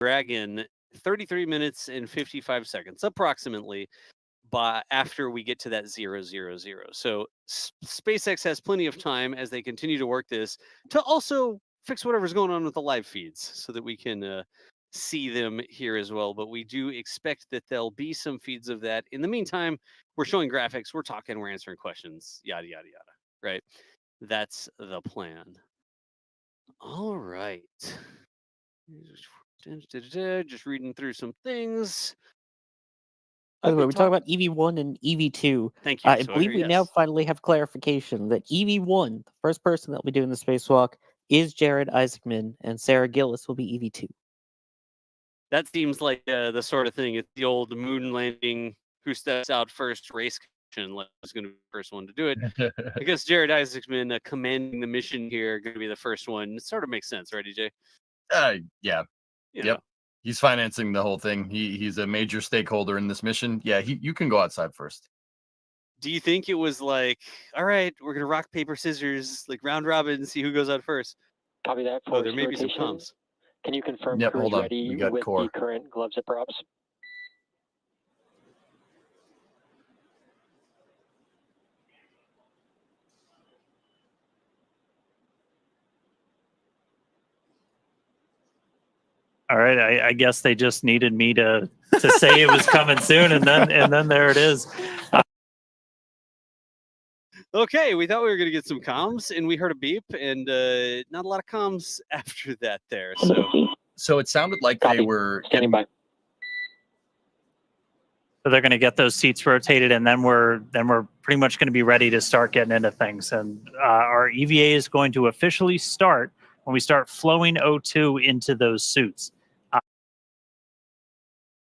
Dragon 33 minutes and 55 seconds, approximately, after we get to that 000. So SpaceX has plenty of time as they continue to work this to also fix whatever's going on with the live feeds so that we can see them here as well. But we do expect that there'll be some feeds of that. In the meantime, we're showing graphics, we're talking, we're answering questions, yada, yada, yada, right? That's the plan. All right. Just reading through some things. By the way, we're talking about EV1 and EV2. Thank you. I believe we now finally have clarification that EV1, the first person that will be doing the spacewalk, is Jared Isaacman, and Sarah Gillis will be EV2. That seems like the sort of thing. It's the old moon landing, who steps out first race question. Is going to be the first one to do it. I guess Jared Isaacman commanding the mission here, going to be the first one. It sort of makes sense, right, EJ? Yeah. Yep. He's financing the whole thing. He's a major stakeholder in this mission. Yeah, you can go outside first. Do you think it was like, all right, we're gonna rock, paper, scissors, like round robin, and see who goes out first? Copy that. Oh, there may be some comms. Can you confirm crew is ready with the current glove zipper ups? All right, I guess they just needed me to say it was coming soon, and then there it is. Okay, we thought we were going to get some comms, and we heard a beep, and not a lot of comms after that there. So it sounded like they were standing by. So they're going to get those seats rotated, and then we're pretty much going to be ready to start getting into things. And our EVA is going to officially start when we start flowing O2 into those suits.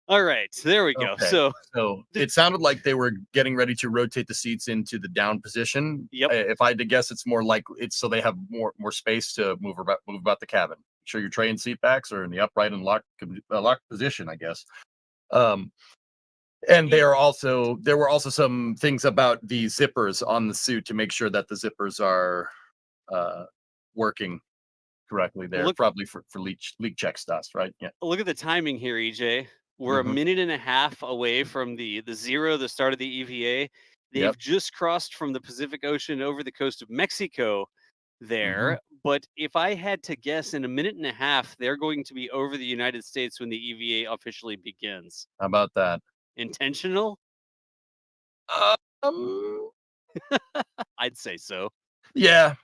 All right, there we go. Okay. So it sounded like they were getting ready to rotate the seats into the down position. Yep. If I had to guess, it's more like it's so they have more space to move about the cabin. Make sure your tray and seat backs are in the upright and locked position, I guess. And there were also some things about the zippers on the suit to make sure that the zippers are working correctly. They're probably for leak check stuff, right? Yeah. Look at the timing here, EJ. We're a minute and a half away from the zero, the start of the EVA. They've just crossed from the Pacific Ocean over the coast of Mexico there. But if I had to guess, in a minute and a half, they're going to be over the United States when the EVA officially begins. How about that? Intentional? I'd say so. Yeah.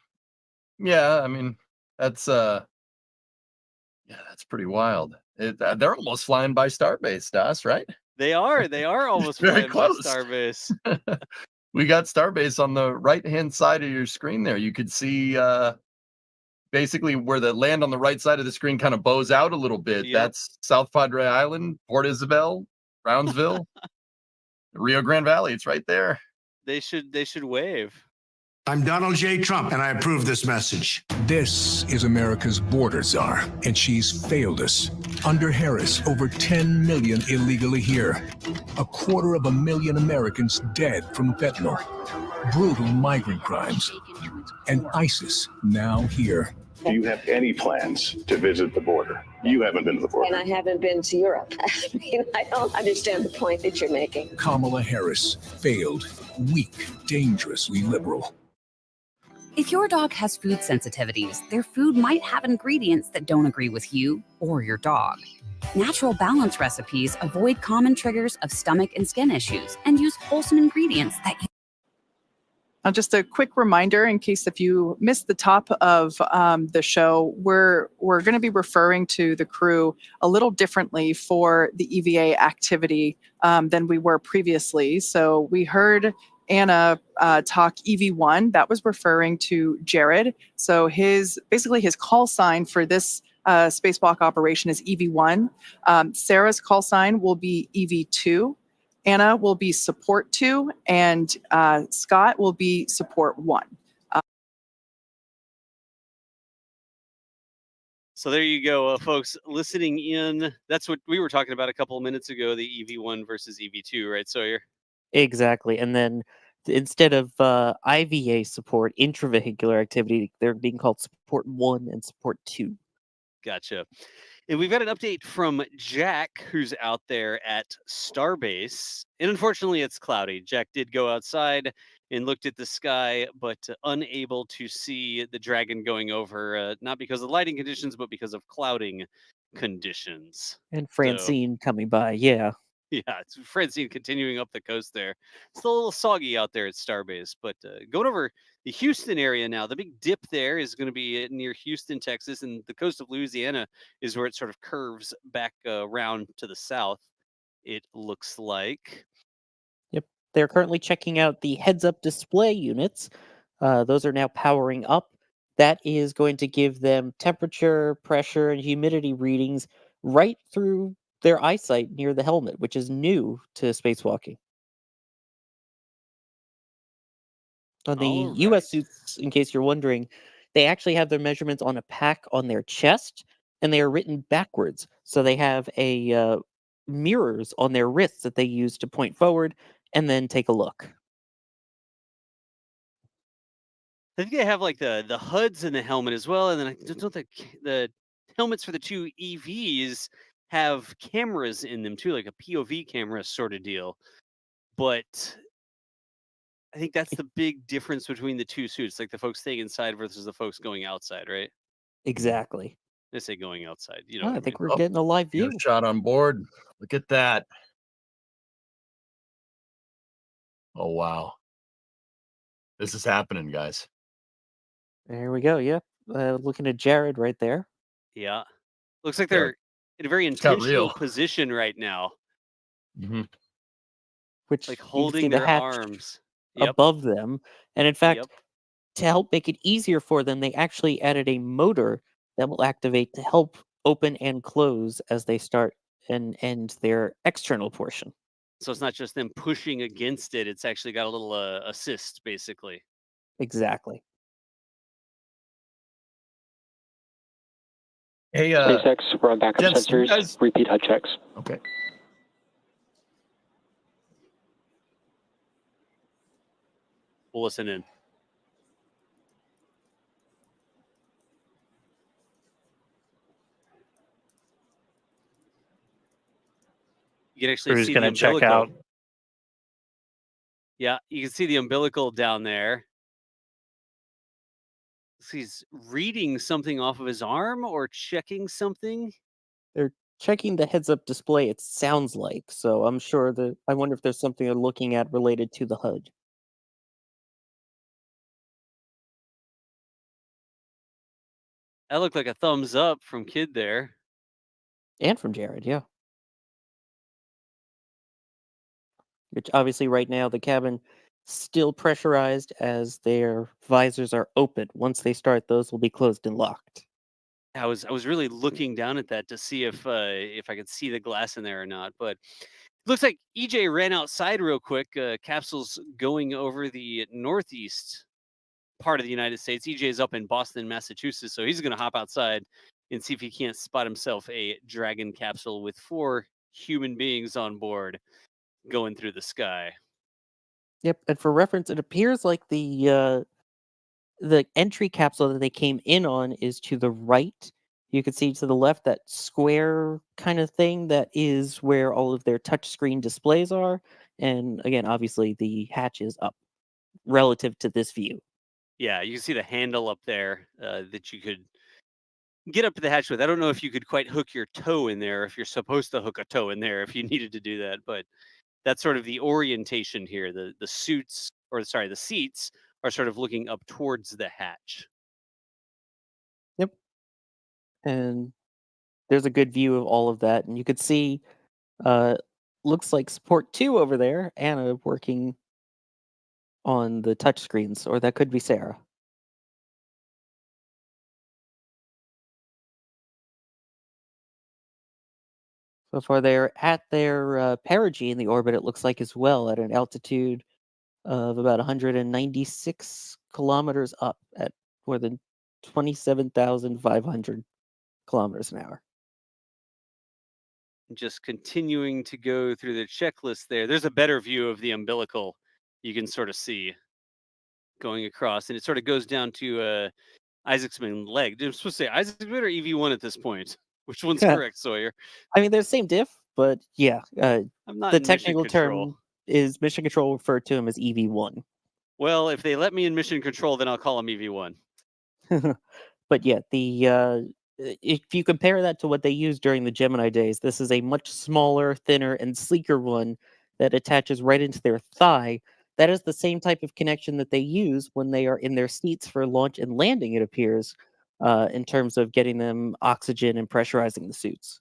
I mean, that's pretty wild. They're almost flying by Starbase, Das, right? They are almost very flying close. by Starbase. We got Starbase on the right-hand side of your screen there. You could see basically where the land on the right side of the screen kind of bows out a little bit. Yep. That's South Padre Island, Port Isabel, Brownsville, Rio Grande Valley. It's right there. They should wave. I'm Donald J. Trump, and I approve this message. This is America's border czar, and she's failed us. Under Harris, over 10 million illegally here. 250,000 Americans dead from fentanyl. Brutal migrant crimes. And ISIS now here. Do you have any plans to visit the border? You haven't been to the border. And I haven't been to Europe. I mean, I don't understand the point that you're making. Kamala Harris, failed, weak, dangerously liberal. If your dog has food sensitivities, their food might have ingredients that don't agree with you or your dog. Natural balance recipes avoid common triggers of stomach and skin issues and use wholesome ingredients that you... Just a quick reminder, in case if you missed the top of the show, we're going to be referring to the crew a little differently for the EVA activity than we were previously. So we heard Anna talk EV1. That was referring to Jared. So his call sign for this spacewalk operation is EV1. Sarah's call sign will be EV2. Anna will be support 2, and Scott will be support 1. So there you go, folks listening in. That's what we were talking about a couple of minutes ago, the EV1 versus EV2, right, Sawyer? Exactly. And then instead of IVA support, intravehicular activity, they're being called support 1 and support 2. Gotcha. And we've got an update from Jack, who's out there at Starbase. And unfortunately, it's cloudy. Jack did go outside and looked at the sky, but unable to see the Dragon going over, not because of lighting conditions, but because of clouding conditions. And Francine coming by, yeah. Yeah, it's Francine continuing up the coast there. Still a little soggy out there at Starbase, but going over the Houston area now. The big dip there is going to be near Houston, Texas, and the coast of Louisiana is where it sort of curves back around to the south, it looks like. Yep. They're currently checking out the heads-up display units. Those are now powering up. That is going to give them temperature, pressure, and humidity readings right through their eyesight near the helmet, which is new to spacewalking. On the US suits, in case you're wondering, they actually have their measurements on a pack on their chest, and they are written backwards. So they have a mirrors on their wrists that they use to point forward and then take a look. I think they have like the HUDs in the helmet as well, and then don't the helmets for the two EVs have cameras in them too, like a POV camera sort of deal. But I think that's the big difference between the two suits, like the folks staying inside versus the folks going outside, right? Exactly. I say going outside. You know, I think we're getting a live view. Shot on board. Look at that. Oh, wow. This is happening, guys. There we go. Yeah. Looking at Jared right there. Yeah. Looks like they're in a very intentional position right now. Mm-hmm. Which like holding their arms above them. And in fact, to help make it easier for them, they actually added a motor that will activate to help open and close as they start and end their external portion. So it's not just them pushing against it, it's actually got a little assist, basically. Exactly. Hey, SpaceX, we're on backup sensors. Repeat HUD checks. Okay. We'll listen in. You can actually see the umbilical. Check out. Yeah, you can see the umbilical down there. He's reading something off of his arm or checking something. They're checking the heads-up display, it sounds like. So I'm sure that I wonder if there's something they're looking at related to the HUD. That looked like a thumbs up from Kid there. And from Jared, yeah. Which obviously right now the cabin still pressurized as their visors are open. Once they start, those will be closed and locked. I was really looking down at that to see if I could see the glass in there or not, but it looks like EJ ran outside real quick. Capsule's going over the northeast part of the United States. EJ is up in Boston, Massachusetts, so he's going to hop outside and see if he can't spot himself a Dragon capsule with 4 human beings on board going through the sky. Yep, and for reference, it appears like the entry capsule that they came in on is to the right. You can see to the left that square kind of thing that is where all of their touchscreen displays are. And again, obviously the hatch is up relative to this view. Yeah, you can see the handle up there that you could get up to the hatch with. I don't know if you could quite hook your toe in there, if you're supposed to hook a toe in there if you needed to do that, but that's sort of the orientation here. The seats are sort of looking up towards the hatch. Yep. And there's a good view of all of that. And you could see, looks like support 2 over there, Anna working on the touch screens, or that could be Sarah. So far, they're at their perigee in the orbit, it looks like, as well, at an altitude of about 196 kilometers up at more than 27,500 kilometers an hour. Just continuing to go through the checklist there. There's a better view of the umbilical you can sort of see going across, and it sort of goes down to Isaacman leg. I'm supposed to say Isaacman or EV1 at this point? Which one's correct, Sawyer? I mean, they're the same diff, but yeah, I'm not the in mission technical control. term is mission control referred to him as EV1. Well, if they let me in mission control, then I'll call him EV1. But yeah, if you compare that to what they used during the Gemini days, this is a much smaller, thinner, and sleeker one that attaches right into their thigh. That is the same type of connection that they use when they are in their seats for launch and landing, it appears, in terms of getting them oxygen and pressurizing the suits.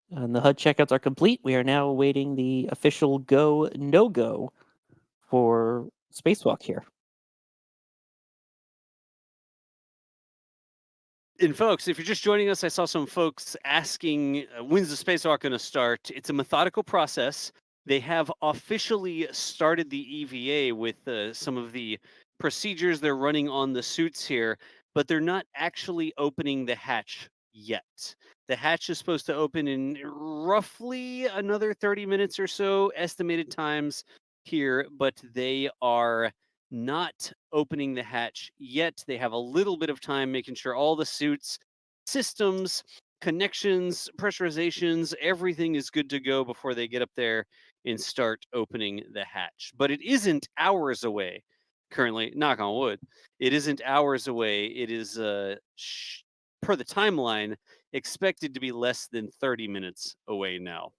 And the HUD checkouts are complete. We are now awaiting the official go, no-go for spacewalk here. And folks, if you're just joining us, I saw some folks asking, when's the spacewalk going to start? It's a methodical process. They have officially started the EVA with some of the procedures they're running on the suits here, but they're not actually opening the hatch yet. The hatch is supposed to open in roughly another 30 minutes or so, estimated times here, but they are not opening the hatch yet. They have a little bit of time making sure all the suits, systems, connections, pressurizations, everything is good to go before they get up there and start opening the hatch. But it isn't hours away currently, knock on wood. It isn't hours away. It is, per the timeline, expected to be less than 30 minutes away now.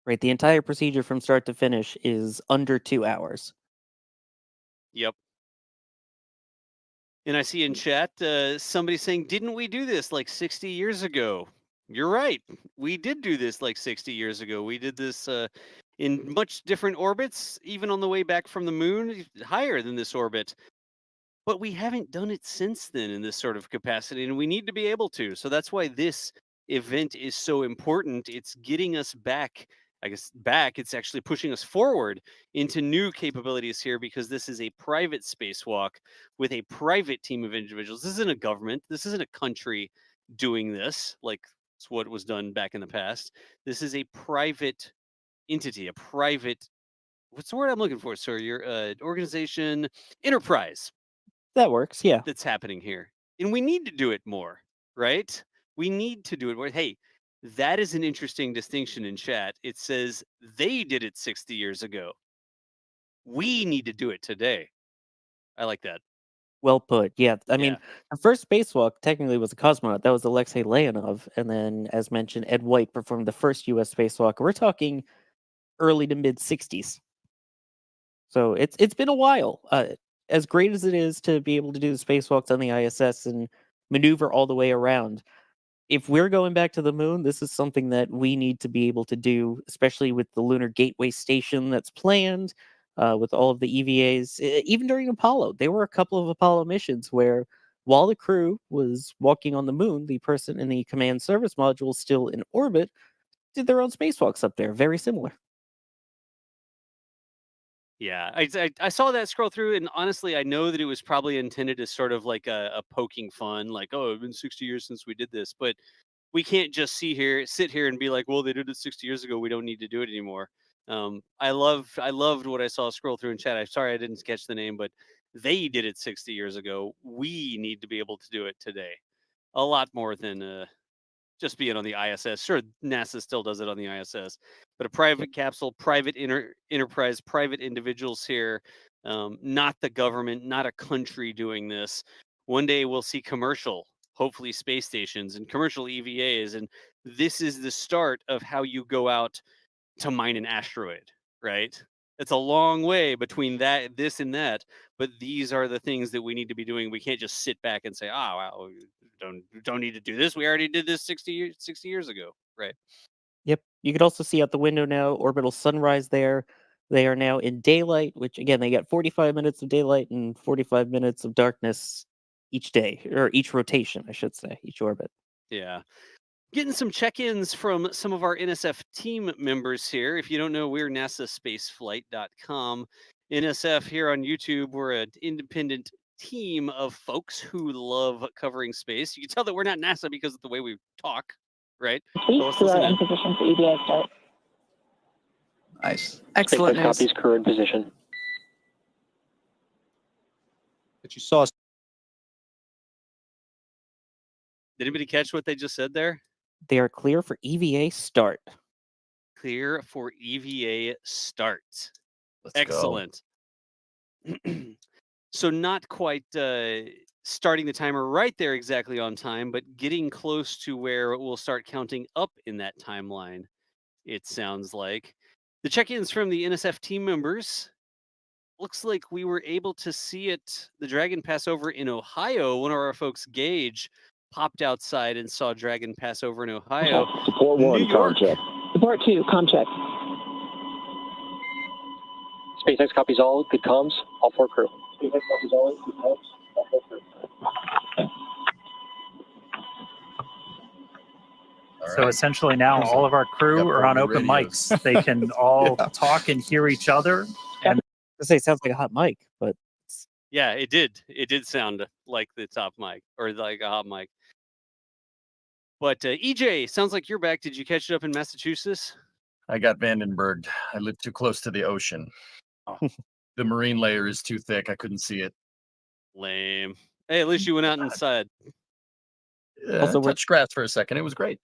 Right, the entire procedure from start to finish is under 2 hours. Yep. And I see in chat somebody saying, didn't we do this like 60 years ago? You're right. We did do this like 60 years ago. We did this in much different orbits, even on the way back from the moon, higher than this orbit. But we haven't done it since then in this sort of capacity, and we need to be able to. So that's why this event is so important. It's getting us back. I guess back, it's actually pushing us forward into new capabilities here because this is a private spacewalk with a private team of individuals. This isn't a government. This isn't a country doing this like it's what was done back in the past. This is a private entity, a private, what's the word I'm looking for, sir? Your organization, enterprise. That works, yeah. That's happening here. And we need to do it more, right? We need to do it more. Hey, that is an interesting distinction in chat. It says they did it 60 years ago. We need to do it today. I like that. Well put. Yeah. I mean, the first spacewalk technically was a cosmonaut. That was Alexei Leonov. And then, as mentioned, Ed White performed the first U.S. spacewalk. We're talking early to mid 60s. So it's been a while. As great as it is to be able to do the spacewalks on the ISS and maneuver all the way around, if we're going back to the moon, this is something that we need to be able to do, especially with the Lunar Gateway Station that's planned, with all of the EVAs. Even during Apollo, there were a couple of Apollo missions where, while the crew was walking on the moon, the person in the command service module still in orbit did their own spacewalks up there. Very similar. Yeah, I saw that scroll through, and honestly, I know that it was probably intended as sort of like a poking fun, like, oh, it's been 60 years since we did this, but we can't just sit here and be like, well, they did it 60 years ago. We don't need to do it anymore. I loved what I saw scroll through in chat. I'm sorry I didn't catch the name, but they did it 60 years ago. We need to be able to do it today, a lot more than just being on the ISS. Sure, NASA still does it on the ISS, but a private capsule, private enterprise, private individuals here, not the government, not a country doing this. One day we'll see commercial, hopefully space stations and commercial EVAs, and this is the start of how you go out to mine an asteroid, right? It's a long way between this and that, but these are the things that we need to be doing. We can't just sit back and say, "Oh, well, don't need to do this. We already did this 60 years ago." Right. Yep. You could also see out the window now, orbital sunrise there. They are now in daylight, which again, they get 45 minutes of daylight and 45 minutes of darkness each day, or each rotation, I should say, each orbit. Yeah. Getting some check-ins from some of our NSF team members here. If you don't know, we're NASAspaceflight.com. NSF here on YouTube, we're an independent team of folks who love covering space. You can tell that we're not NASA because of the way we talk, right? So let's listen in. Position for EVA start. Nice. Excellent news. Copies, crew in position. That you saw. Did anybody catch what they just said there? They are clear for EVA start. Clear for EVA start. Let's Excellent. So not quite starting the timer right there exactly on time, but getting close to where it will start counting up in that timeline, it sounds like. The check-ins from the NSF team members. Looks like we were able to see it, the Dragon pass over in Ohio. One of our folks, Gage, popped outside and saw Dragon pass over in Ohio. Support 1, New York. com check. Support 2, com check. SpaceX copies all. Good comms. All 4 crew. SpaceX copies all. Good comms. All 4 crew. So essentially now all of our crew are on open radios. mics. They can all talk and hear each other. And I say it sounds like a hot mic, but Yeah, it did. It did sound like the top mic or like a hot mic. But EJ, sounds like you're back. Did you catch it up in Massachusetts? I got Vandenberg. I live too close to the ocean. Oh. The marine layer is too thick. I couldn't see it. Lame. Hey, at least you went out inside. Also, I touched grass for a second. It was great.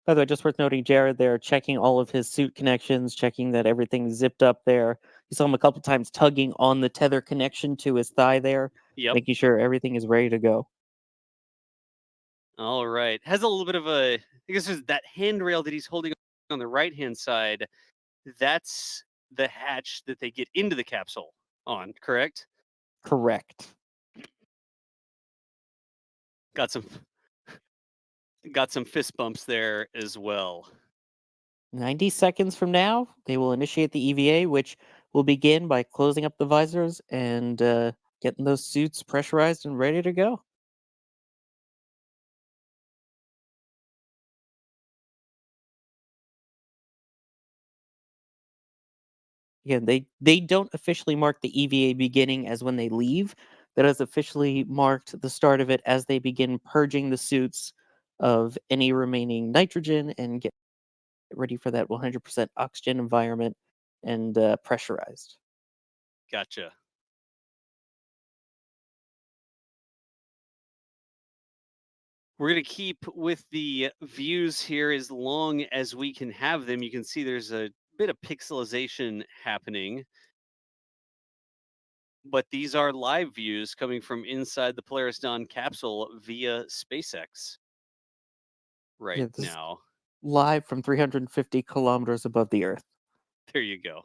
by the way, just worth noting, Jared, they're checking all of his suit connections, checking that everything's zipped up there. You saw him a couple times tugging on the tether connection to his thigh there, Yep. making sure everything is ready to go. All right. Has a little bit of a, I guess there's that handrail that he's holding on the right-hand side. That's the hatch that they get into the capsule on, correct? Correct. Got some fist bumps there as well. 90 seconds from now, they will initiate the EVA, which will begin by closing up the visors and getting those suits pressurized and ready to go. Again, they don't officially mark the EVA beginning as when they leave. That has officially marked the start of it as they begin purging the suits of any remaining nitrogen and get ready for that 100% oxygen environment and pressurized. Gotcha. We're going to keep with the views here as long as we can have them. You can see there's a bit of pixelization happening. But these are live views coming from inside the Polaris Dawn capsule via SpaceX right this is now. live from 350 kilometers above the Earth. There you go.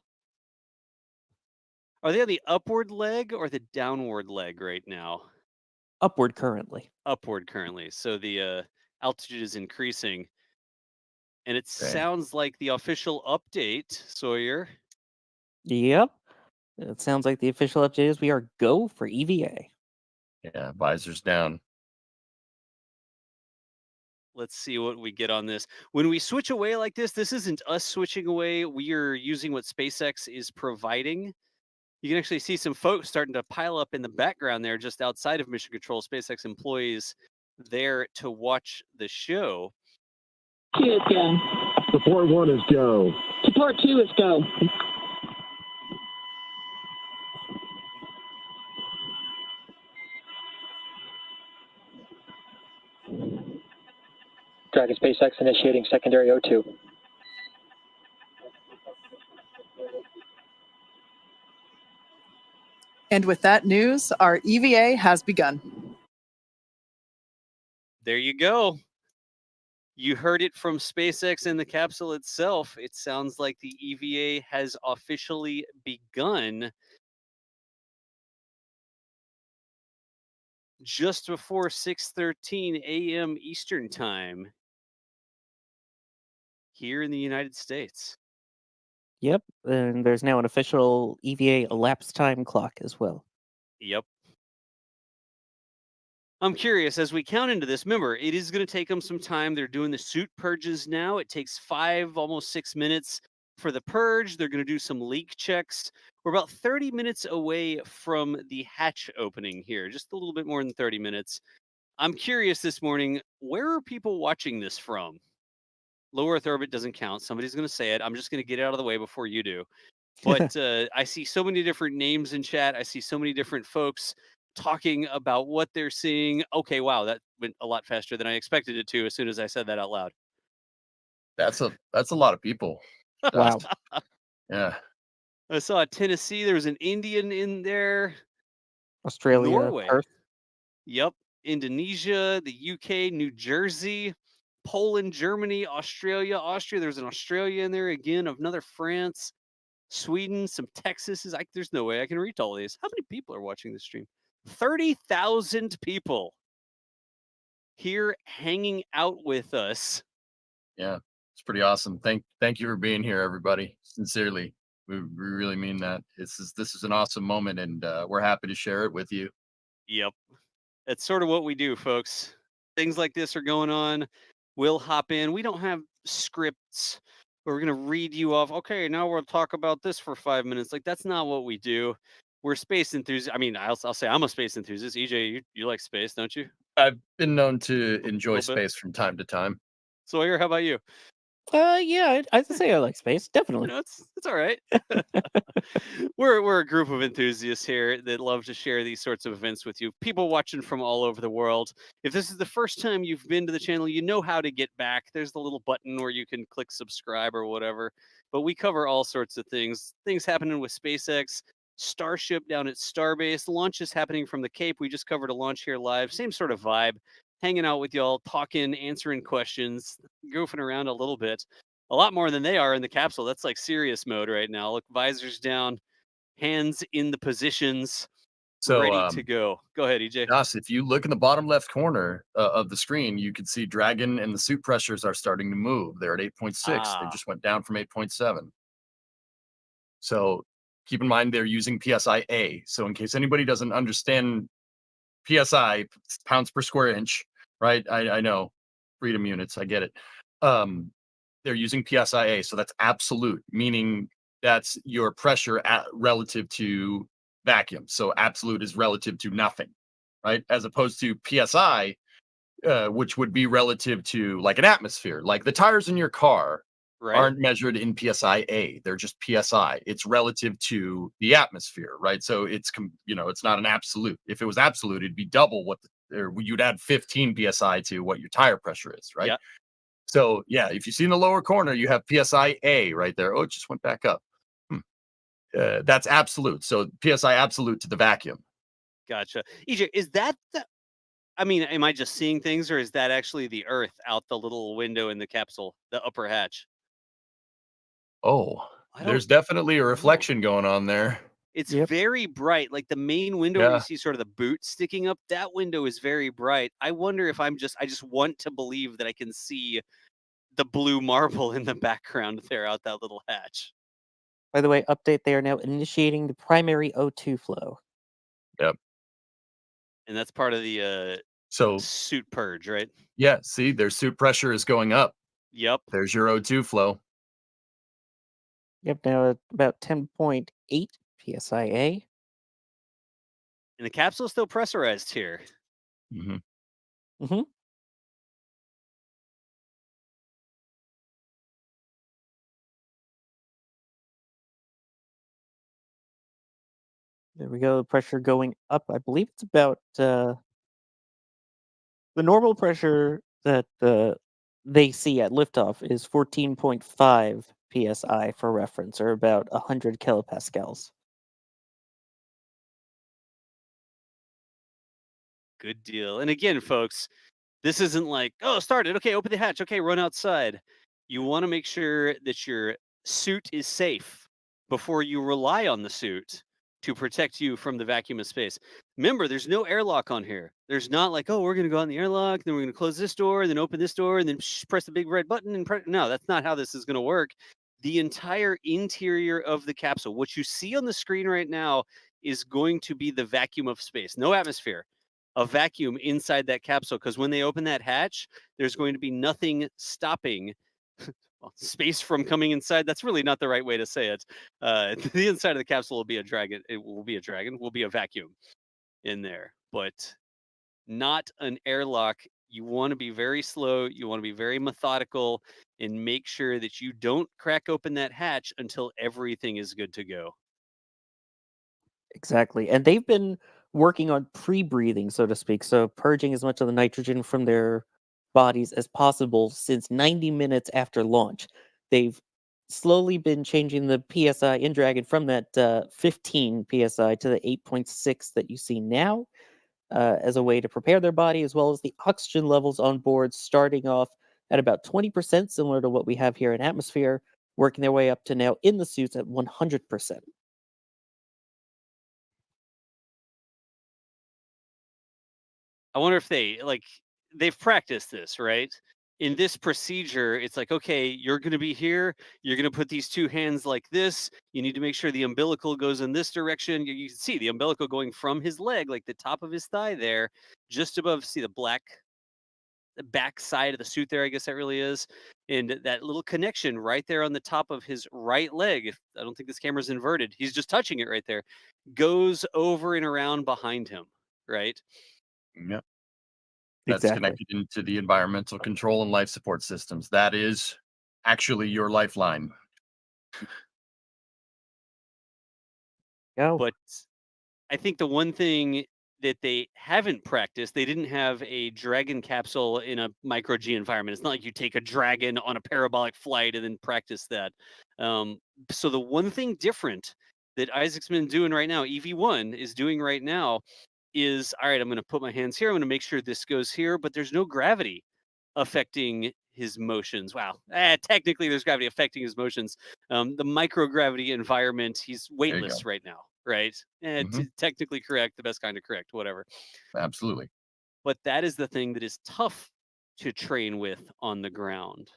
Are they on the upward leg or the downward leg right now? Upward currently. Upward currently. So the altitude is increasing. And it Okay. sounds like the official update, Sawyer. Yep. It sounds like the official update is we are go for EVA. Yeah, visors down. Let's see what we get on this. When we switch away like this isn't us switching away. We are using what SpaceX is providing. You can actually see some folks starting to pile up in the background there just outside of Mission Control. SpaceX employees there to watch the show. 2 is go. Support 1 is go. Support 2 is go. Dragon SpaceX initiating secondary O2. And with that news, our EVA has begun. There you go. You heard it from SpaceX and the capsule itself. It sounds like the EVA has officially begun. Just before 6:13 a.m. Eastern Time here in the United States. Yep. And there's now an official EVA elapsed time clock as well. Yep. I'm curious, as we count into this, remember, it is going to take them some time. They're doing the suit purges now. It takes 5, almost 6 minutes for the purge. They're going to do some leak checks. We're about 30 minutes away from the hatch opening here, just a little bit more than 30 minutes. I'm curious this morning, where are people watching this from? Low Earth orbit doesn't count. Somebody's going to say it. I'm just going to get it out of the way before you do. But I see so many different names in chat. I see so many different folks talking about what they're seeing. Okay, wow, that went a lot faster than I expected it to as soon as I said that out loud. That's a lot of people. Wow. Yeah. I saw Tennessee. There was an Indian in there. Australia, Norway. Perth. Yep. Indonesia, the UK, New Jersey, Poland, Germany, Australia, Austria. There's an Australia in there again, another France, Sweden, some Texas. There's no way I can read all these. How many people are watching this stream? 30,000 people here hanging out with us. Yeah. It's pretty awesome. Thank you for being here, everybody. Sincerely. We really mean that. This is an awesome moment, and we're happy to share it with you. Yep. That's sort of what we do, folks. Things like this are going on. We'll hop in. We don't have scripts. We're going to read you off. Okay, now we'll talk about this for 5 minutes. Like, that's not what we do. We're space enthusiasts. I mean, I'll say I'm a space enthusiast. EJ, you like space, don't you? I've been known to enjoy Little bit. space from time to time. Sawyer, how about you? Yeah, I'd say I like space. Definitely. You know, it's all right. We're a group of enthusiasts here that love to share these sorts of events with you. People watching from all over the world. If this is the first time you've been to the channel, you know how to get back. There's the little button where you can click subscribe or whatever. But we cover all sorts of things. Things happening with SpaceX, Starship down at Starbase. Launch is happening from the Cape. We just covered a launch here live. Same sort of vibe. Hanging out with y'all, talking, answering questions, goofing around a little bit. A lot more than they are in the capsule. That's like serious mode right now. Look, visors down, hands in the positions, ready to go. Go ahead, EJ. Josh, if you look in the bottom left corner of the screen, you can see Dragon and the suit pressures are starting to move. They're at 8.6. They just went down from 8.7. So keep in mind they're using PSI-A. So in case anybody doesn't understand PSI, pounds per square inch, right? I know, freedom units, I get it. They're using PSI-A, so that's absolute, meaning that's your pressure relative to vacuum. So absolute is relative to nothing, right? As opposed to PSI, which would be relative to like an atmosphere. Like the tires in your car aren't measured in PSI-A. They're just PSI. It's relative to the atmosphere, right? So it's not an absolute. If it was absolute, it'd be double you'd add 15 PSI to what your tire pressure is, right? Yeah. So yeah, if you see in the lower corner, you have PSI-A right there. Oh, it just went back up. That's absolute. So PSI absolute to the vacuum. Gotcha. EJ, is that am I just seeing things, or is that actually the Earth out the little window in the capsule, the upper hatch? Oh, there's definitely a reflection going on there. It's very bright. Like the main window where you see sort of the boot sticking up, that window is very bright. I wonder if I just want to believe that I can see the blue marble in the background there out that little hatch. By the way, update, they are now initiating the primary O2 flow. Yep. And that's part of the suit purge, right? Yeah, see, their suit pressure is going up. Yep. There's your O2 flow. Yep, now at about 10.8 PSI-A. And the capsule is still pressurized here. Mm-hmm. Mm-hmm. There we go. The pressure going up. I believe it's about the normal pressure that they see at liftoff is 14.5 PSI for reference, or about 100 kilopascals. Good deal. And again, folks, this isn't like, oh, started. Okay, open the hatch. Okay, run outside. You want to make sure that your suit is safe before you rely on the suit to protect you from the vacuum of space. Remember, there's no airlock on here. There's not like, oh, we're going to go on the airlock, then we're going to close this door, then open this door, and then press the big red button. And no, that's not how this is going to work. The entire interior of the capsule, what you see on the screen right now, is going to be the vacuum of space. No atmosphere. A vacuum inside that capsule, because when they open that hatch, there's going to be nothing stopping space from coming inside. That's really not the right way to say it. The inside of the capsule will be a dragon. It will be a dragon. Will be a vacuum in there, but not an airlock. You want to be very slow. You want to be very methodical, and make sure that you don't crack open that hatch until everything is good to go. Exactly, and they've been working on pre-breathing, so to speak, so purging as much of the nitrogen from their bodies as possible since 90 minutes after launch. They've slowly been changing the PSI in Dragon from that 15 PSI to the 8.6 that you see now as a way to prepare their body, as well as the oxygen levels on board starting off at about 20%, similar to what we have here in atmosphere, working their way up to now in the suits at 100%. I wonder if they've practiced this, right? In this procedure, it's like, okay, you're going to be here. You're going to put these two hands like this. You need to make sure the umbilical goes in this direction. You can see the umbilical going from his leg, like the top of his thigh there, just above, see the back side of the suit there, I guess that really is. And that little connection right there on the top of his right leg, if I don't think this camera's inverted, he's just touching it right there, goes over and around behind him, right? Yep. That's connected into the environmental control and life support systems. That is actually your lifeline. Go. But I think the one thing that they haven't practiced, they didn't have a Dragon capsule in a micro G environment. It's not like you take a Dragon on a parabolic flight and then practice that. So the one thing different that Isaacman doing right now, EV1 is doing right now, is all right. I'm going to put my hands here. I'm going to make sure this goes here, but there's no gravity affecting his motions. Wow. Technically, there's gravity affecting his motions. The microgravity environment, he's weightless right now, right? Technically correct, the best kind of correct, whatever. Absolutely. But that is the thing that is tough to train with on the ground.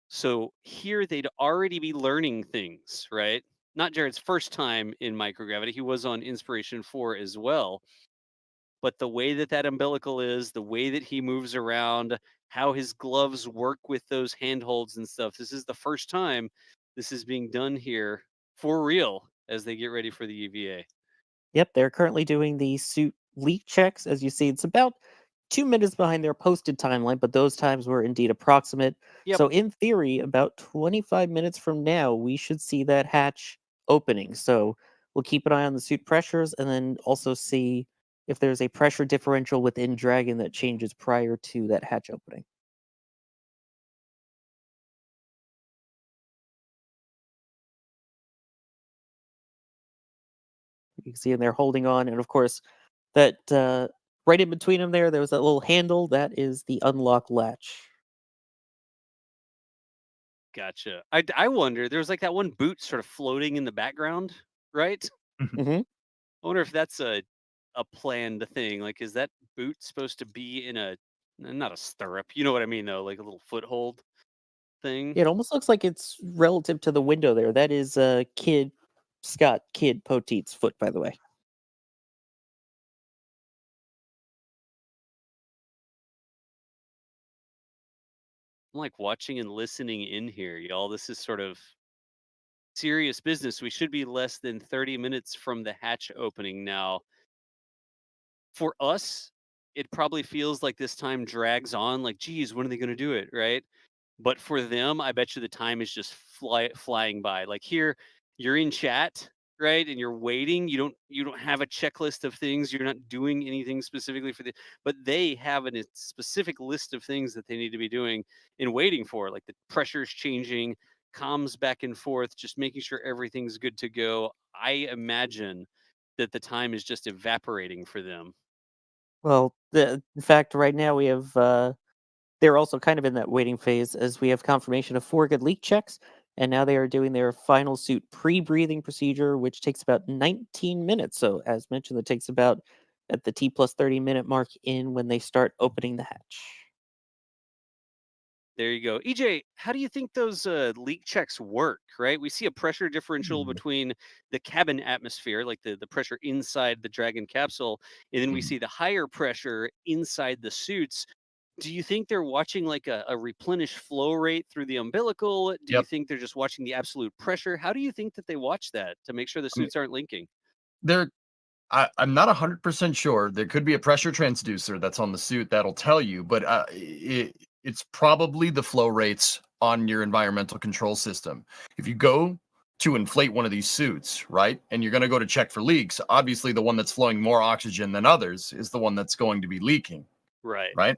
So here they'd already be learning things, right? Not Jared's first time in microgravity. He was on Inspiration 4 as well. But the way that that umbilical is, the way that he moves around, how his gloves work with those handholds and stuff. This is the first time this is being done here for real as they get ready for the EVA. Yep, they're currently doing the suit leak checks. As you see, it's about 2 minutes behind their posted timeline, but those times were indeed approximate. Yep. So in theory, about 25 minutes from now, we should see that hatch opening. So we'll keep an eye on the suit pressures and then also see if there's a pressure differential within Dragon that changes prior to that hatch opening. You can see them there holding on, and of course, that right in between them there was that little handle. That is the unlock latch. Gotcha. I wonder, there's like that one boot sort of floating in the background, right? Mm-hmm. I wonder if that's a planned thing. Like, is that boot supposed to be in not a stirrup? You know what I mean, though, like a little foothold thing. It almost looks like it's relative to the window there. That is Scott Poteet's foot, by the way. I'm like watching and listening in here, y'all. This is sort of serious business. We should be less than 30 minutes from the hatch opening now. For us, it probably feels like this time drags on. Like, geez, when are they going to do it, right? But for them, I bet you the time is just flying by. Like here, you're in chat, right? And you're waiting. You don't have a checklist of things. You're not doing anything specifically for but they have a specific list of things that they need to be doing and waiting for. Like the pressure's changing, comms back and forth, just making sure everything's good to go. I imagine that the time is just evaporating for them. Well, in fact, right now we have they're also kind of in that waiting phase as we have confirmation of 4 good leak checks, and now they are doing their final suit pre-breathing procedure, which takes about 19 minutes. So, as mentioned, it takes about at the T plus 30 minute mark in when they start opening the hatch. There you go. EJ, how do you think those leak checks work, right? We see a pressure differential between the cabin atmosphere, like the pressure inside the Dragon capsule, and then we see the higher pressure inside the suits. Do you think they're watching like a replenished flow rate through the umbilical? Do you think they're just watching the absolute pressure? How do you think that they watch that to make sure the suits aren't linking? I'm not 100% sure. There could be a pressure transducer that's on the suit that'll tell you, but it's probably the flow rates on your environmental control system. If you go to inflate one of these suits, right? And you're going to go to check for leaks. Obviously, the one that's flowing more oxygen than others is the one that's going to be leaking, Right. right?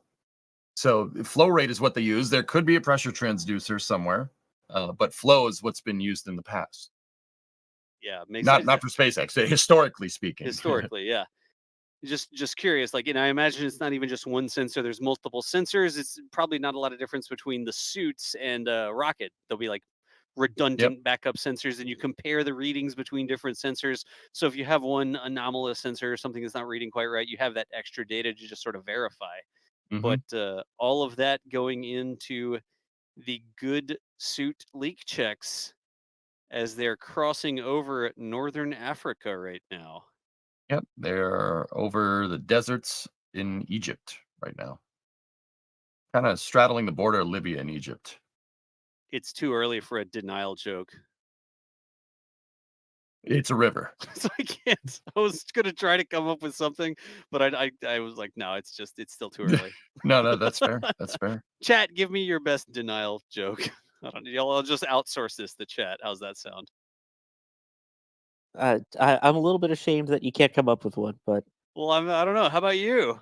So flow rate is what they use. There could be a pressure transducer somewhere, but flow is what's been used in the past. Yeah, makes Not sense. for SpaceX, historically speaking. Historically, yeah. Just curious, like, I imagine it's not even just one sensor. There's multiple sensors. It's probably not a lot of difference between the suits and rocket. There'll be like redundant backup sensors, and you compare the readings between different sensors. So if you have one anomalous sensor or something that's not reading quite right, you have that extra data to just sort of verify. But all of that going into the good suit leak checks as they're crossing over northern Africa right now. Yep, they're over the deserts in Egypt right now. Kind of straddling the border of Libya and Egypt. It's too early for a denial joke. It's a river. So I can't. I was gonna try to come up with something, but I was like, no, it's still too early. No, that's fair. That's fair. Chat, give me your best denial joke. I'll just outsource this to chat. How's that sound? I'm a little bit ashamed that you can't come up with one, but Well, I don't know. How about you?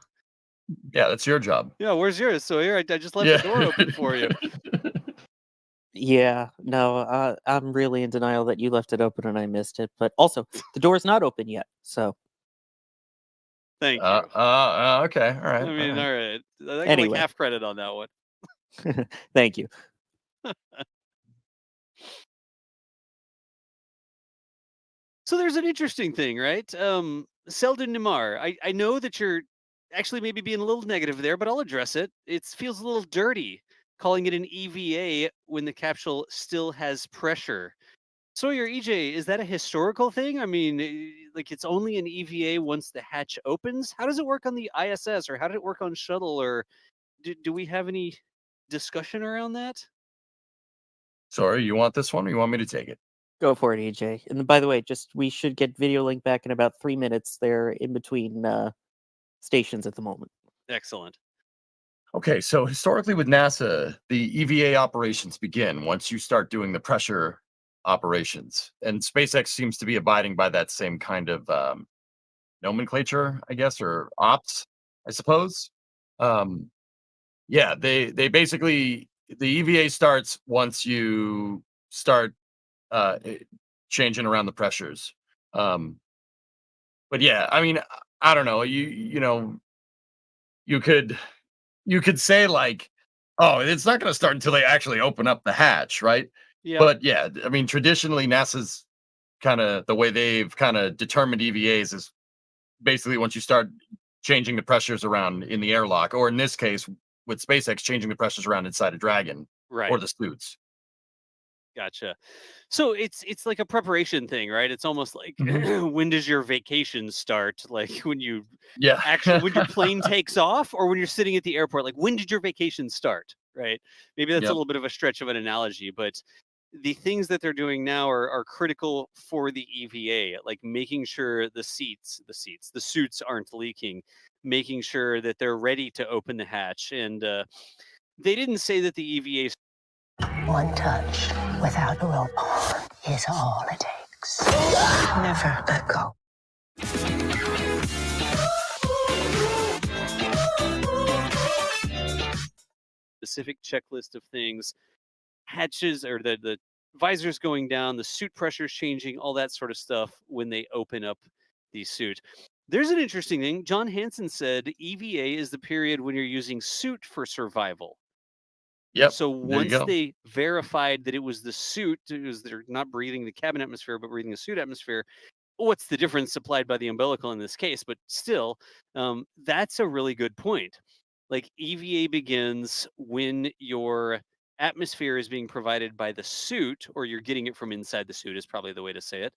Yeah, that's your job. Yeah, where's yours? So here, I just left the door open for you. yeah, no, I'm really in denial that you left it open and I missed it. But also, the door's not open yet, so Thank you. Okay, all right. I mean, all right. I got Anyway. like half credit on that one. thank you. So there's an interesting thing, right? Selden Nimar, I know that you're actually maybe being a little negative there, but I'll address it. It feels a little dirty calling it an EVA when the capsule still has pressure. Sawyer, EJ, is that a historical thing? I mean, like it's only an EVA once the hatch opens? How does it work on the ISS, or how did it work on shuttle, or do we have any discussion around that? Sorry, you want this one or you want me to take it? Go for it, EJ. And by the way, we should get video link back in about 3 minutes. They're in between stations at the moment. Excellent. Okay, so historically with NASA, the EVA operations begin once you start doing the pressure operations. And SpaceX seems to be abiding by that same kind of nomenclature, I guess, or ops, I suppose. Yeah, they basically, the EVA starts once you start changing around the pressures. But yeah, I mean, I don't know. You could say like, oh, it's not going to start until they actually open up the hatch, right? Yeah. But yeah, I mean, traditionally NASA's kind of the way they've kind of determined EVAs is basically once you start changing the pressures around in the airlock, or in this case with SpaceX, changing the pressures around inside a Dragon Right. or the suits. Gotcha. So it's like a preparation thing, right? It's almost like when does your vacation start? Like when you actually when your plane takes off, or when you're sitting at the airport, like when did your vacation start? Right. Maybe that's a little bit of a stretch of an analogy, but the things that they're doing now are critical for the EVA, like making sure the suits aren't leaking, making sure that they're ready to open the hatch. And they didn't say that the EVA. One touch without willpower is all it takes. Never let go. Specific checklist of things, hatches or the visors going down, the suit pressures changing, all that sort of stuff when they open up the suit. There's an interesting thing. John Hansen said EVA is the period when you're using suit for survival. Yep. So once they verified that it was the suit, they're not breathing the cabin atmosphere, but breathing the suit atmosphere. What's the difference supplied by the umbilical in this case? But still, that's a really good point. Like EVA begins when your atmosphere is being provided by the suit, or you're getting it from inside the suit is probably the way to say it,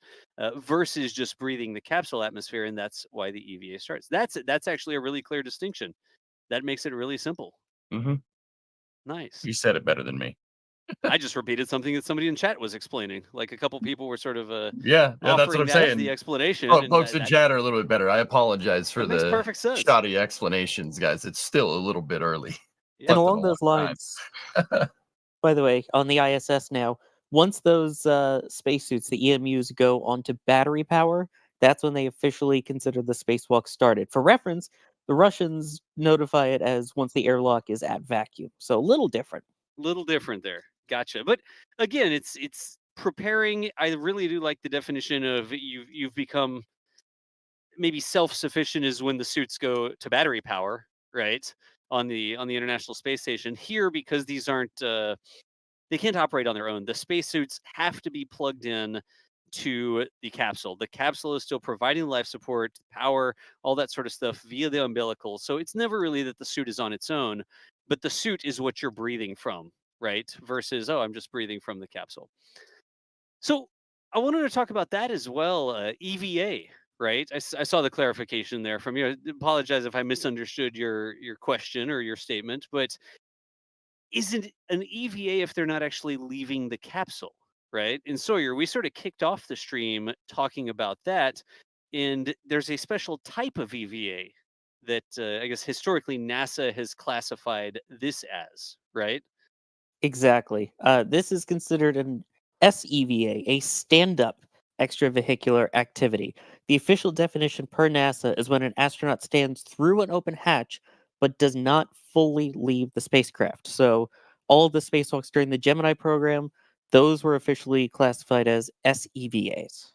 versus just breathing the capsule atmosphere. And that's why the EVA starts. That's actually a really clear distinction. That makes it really simple. Mm-hmm. Nice. You said it better than me. I just repeated something that somebody in chat was explaining. Like a couple people were sort of that's what I'm saying. The explanation. Oh, folks in chat are a little bit better. I apologize for makes the perfect sense. shoddy explanations, guys. It's still a little bit early. And along those lines, by the way, on the ISS now, once those spacesuits, the EMUs, go onto battery power, that's when they officially consider the spacewalk started. For reference, the Russians notify it as once the airlock is at vacuum. So a little different. Little different there. Gotcha. But again, it's preparing. I really do like the definition of you've become maybe self-sufficient is when the suits go to battery power, right? On the International Space Station. Here, because these aren't they can't operate on their own. The spacesuits have to be plugged in to the capsule. The capsule is still providing life support, power, all that sort of stuff via the umbilical. So it's never really that the suit is on its own, but the suit is what you're breathing from, right? Versus, oh, I'm just breathing from the capsule. So I wanted to talk about that as well. EVA, right? I saw the clarification there from you. I apologize if I misunderstood your question or your statement, but isn't an EVA if they're not actually leaving the capsule, right? And Sawyer, we sort of kicked off the stream talking about that, and there's a special type of EVA that I guess historically NASA has classified this as, right? Exactly. This is considered an SEVA, a stand-up extravehicular activity. The official definition per NASA is when an astronaut stands through an open hatch but does not fully leave the spacecraft. So all of the spacewalks during the Gemini program, those were officially classified as SEVAs.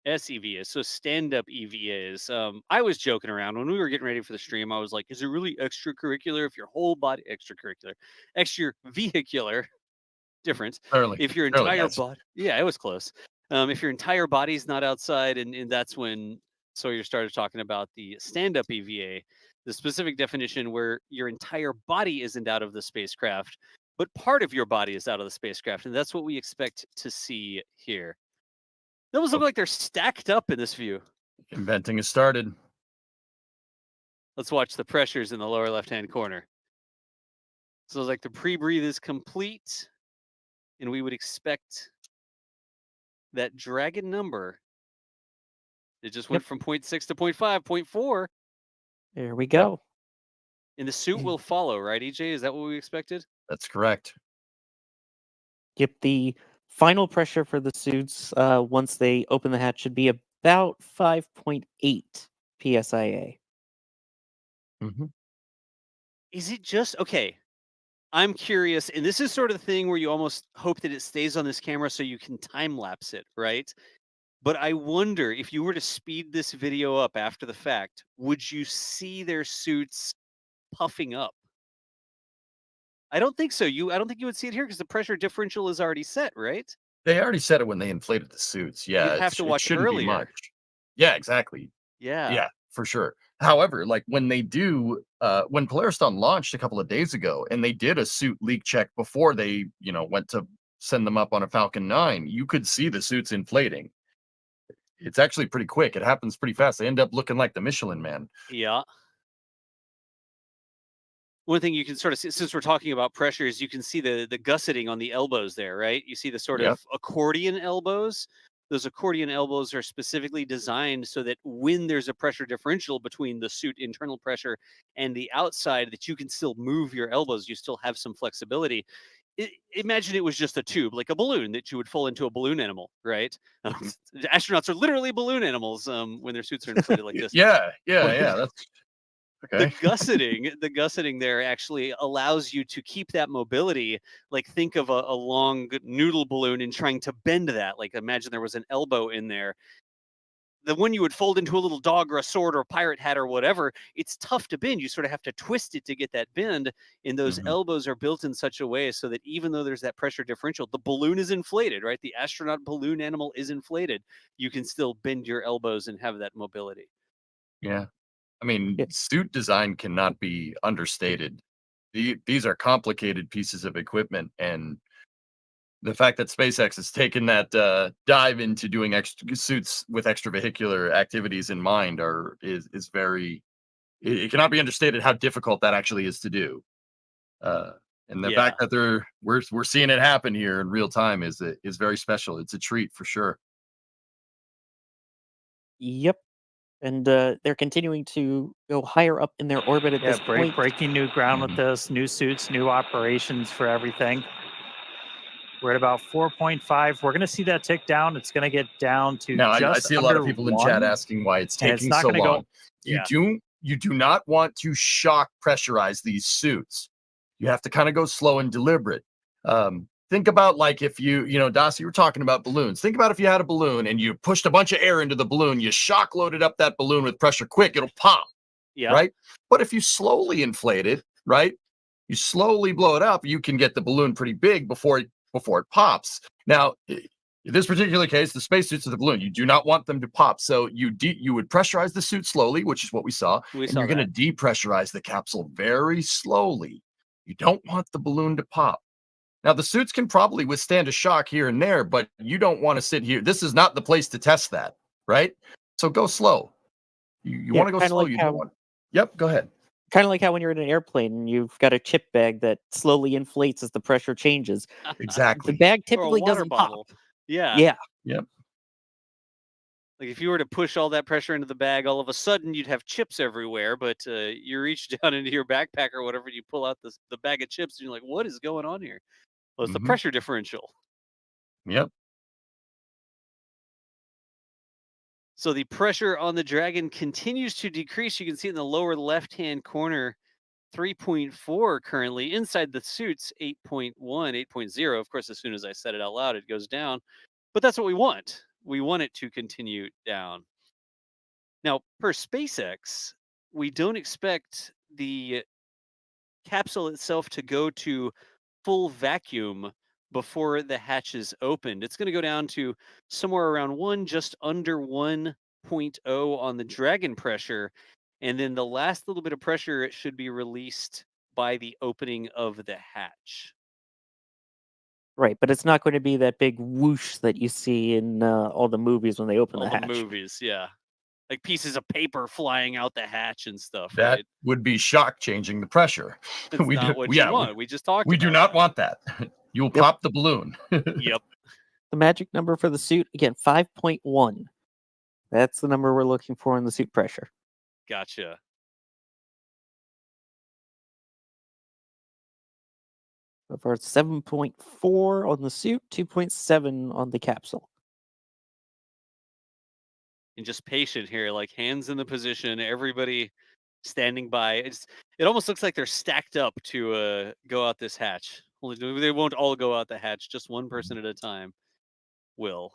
SEVAs, so stand-up EVAs. I was joking around when we were getting ready for the stream. I was like, "Is it really extracurricular if your whole body extravehicular, different? Clearly, If your clearly, entire yes. body, yeah, it was close. If your entire body's not outside, and that's when Sawyer started talking about the stand-up EVA, the specific definition where your entire body isn't out of the spacecraft, but part of your body is out of the spacecraft, and that's what we expect to see here. They almost look like they're stacked up in this view. Inventing has started. Let's watch the pressures in the lower left-hand corner. So it's like the pre-breathe is complete, and we would expect that dragon number. It just went from 0.6 to 0.5, 0.4. There we go. And the suit will follow, right, EJ? Is that what we expected? That's correct. Yep, the final pressure for the suits once they open the hatch should be about 5.8 psia. Mm-hmm. Is it just okay? I'm curious, and this is sort of the thing where you almost hope that it stays on this camera so you can time lapse it, right? But I wonder if you were to speed this video up after the fact, would you see their suits puffing up? I don't think so. I don't think you would see it here because the pressure differential is already set, right? They already said it when they inflated the suits. Yeah, You'd have to watch it shouldn't earlier. be much. Yeah, exactly. Yeah. Yeah, for sure. However, like when they do, when Polaris launched a couple of days ago, and they did a suit leak check before they, went to send them up on a Falcon 9, you could see the suits inflating. It's actually pretty quick. It happens pretty fast. They end up looking like the Michelin Man. Yeah. One thing you can sort of see, since we're talking about pressures, you can see the gusseting on the elbows there, right? You see the sort of accordion elbows. Those accordion elbows are specifically designed so that when there's a pressure differential between the suit internal pressure and the outside, that you can still move your elbows. You still have some flexibility. Imagine it was just a tube, like a balloon that you would fall into a balloon animal, right? Astronauts are literally balloon animals when their suits are inflated like this. Yeah. That's okay. The gusseting there actually allows you to keep that mobility. Like think of a long noodle balloon and trying to bend that. Like imagine there was an elbow in there. The one you would fold into a little dog or a sword or a pirate hat or whatever, it's tough to bend. You sort of have to twist it to get that bend. And those elbows are built in such a way so that even though there's that pressure differential, the balloon is inflated, right? The astronaut balloon animal is inflated. You can still bend your elbows and have that mobility. Yeah. I mean, suit design cannot be understated. These are complicated pieces of equipment, and the fact that SpaceX has taken that dive into doing suits with extravehicular activities in mind is very. It cannot be understated how difficult that actually is to do, and the fact that we're seeing it happen here in real time is very special. It's a treat for sure. Yep. And they're continuing to go higher up in their orbit at this point. Breaking new ground with this, new suits, new operations for everything. We're at about 4.5. We're going to see that tick down. It's going to get down to Now, I just see a lot of under people in chat 1, asking why it's and it's taking not so gonna go- long. You do not want to shock pressurize these suits. You have to kind of go slow and deliberate. Think about like if Das, you were talking about balloons. Think about if you had a balloon and you pushed a bunch of air into the balloon, you shock loaded up that balloon with pressure quick, it'll pop. Yeah. Right. But if you slowly inflate it, right, you slowly blow it up, you can get the balloon pretty big before it pops. Now, in this particular case, the spacesuits of the balloon, you do not want them to pop. So you would pressurize the suit slowly, which is what we saw. We and saw you're going that. to depressurize the capsule very slowly. You don't want the balloon to pop. Now, the suits can probably withstand a shock here and there, but you don't want to sit here. This is not the place to test that, right? So go slow. You want to go kinda slow. like You how- don't want. Yep, go ahead. Kind of like how when you're in an airplane and you've got a chip bag that slowly inflates as the pressure changes. Exactly. The bag Or a typically water doesn't bottle. pop. Yeah. Yeah. Yep. Like if you were to push all that pressure into the bag, all of a sudden you'd have chips everywhere. But you reach down into your backpack or whatever, and you pull out the bag of chips, and you're like, "What is going on here?" Well, it's the Mhm. pressure differential. Yep. So the pressure on the Dragon continues to decrease. You can see in the lower left-hand corner, 3.4 currently. Inside the suits, 8.1, 8.0. Of course, as soon as I said it out loud, it goes down. But that's what we want. We want it to continue down. Now, per SpaceX, we don't expect the capsule itself to go to full vacuum before the hatch is opened. It's going to go down to somewhere around 1, just under 1.0 on the Dragon pressure. And then the last little bit of pressure should be released by the opening of the hatch. Right, but it's not going to be that big whoosh that you see in all the movies when they open All the the hatch. movies, yeah. Like pieces of paper flying out the hatch and stuff, That right? would be shock changing the pressure. That's not what you want. We just talked We about do not that. want that. You'll Yep. pop the balloon. Yep. The magic number for the suit, again, 5.1. That's the number we're looking for in the suit pressure. Gotcha. So far, it's 7.4 on the suit, 2.7 on the capsule. And just patient here, like hands in the position, everybody standing by. It almost looks like they're stacked up to go out this hatch. Only they won't all go out the hatch, just one person at a time will.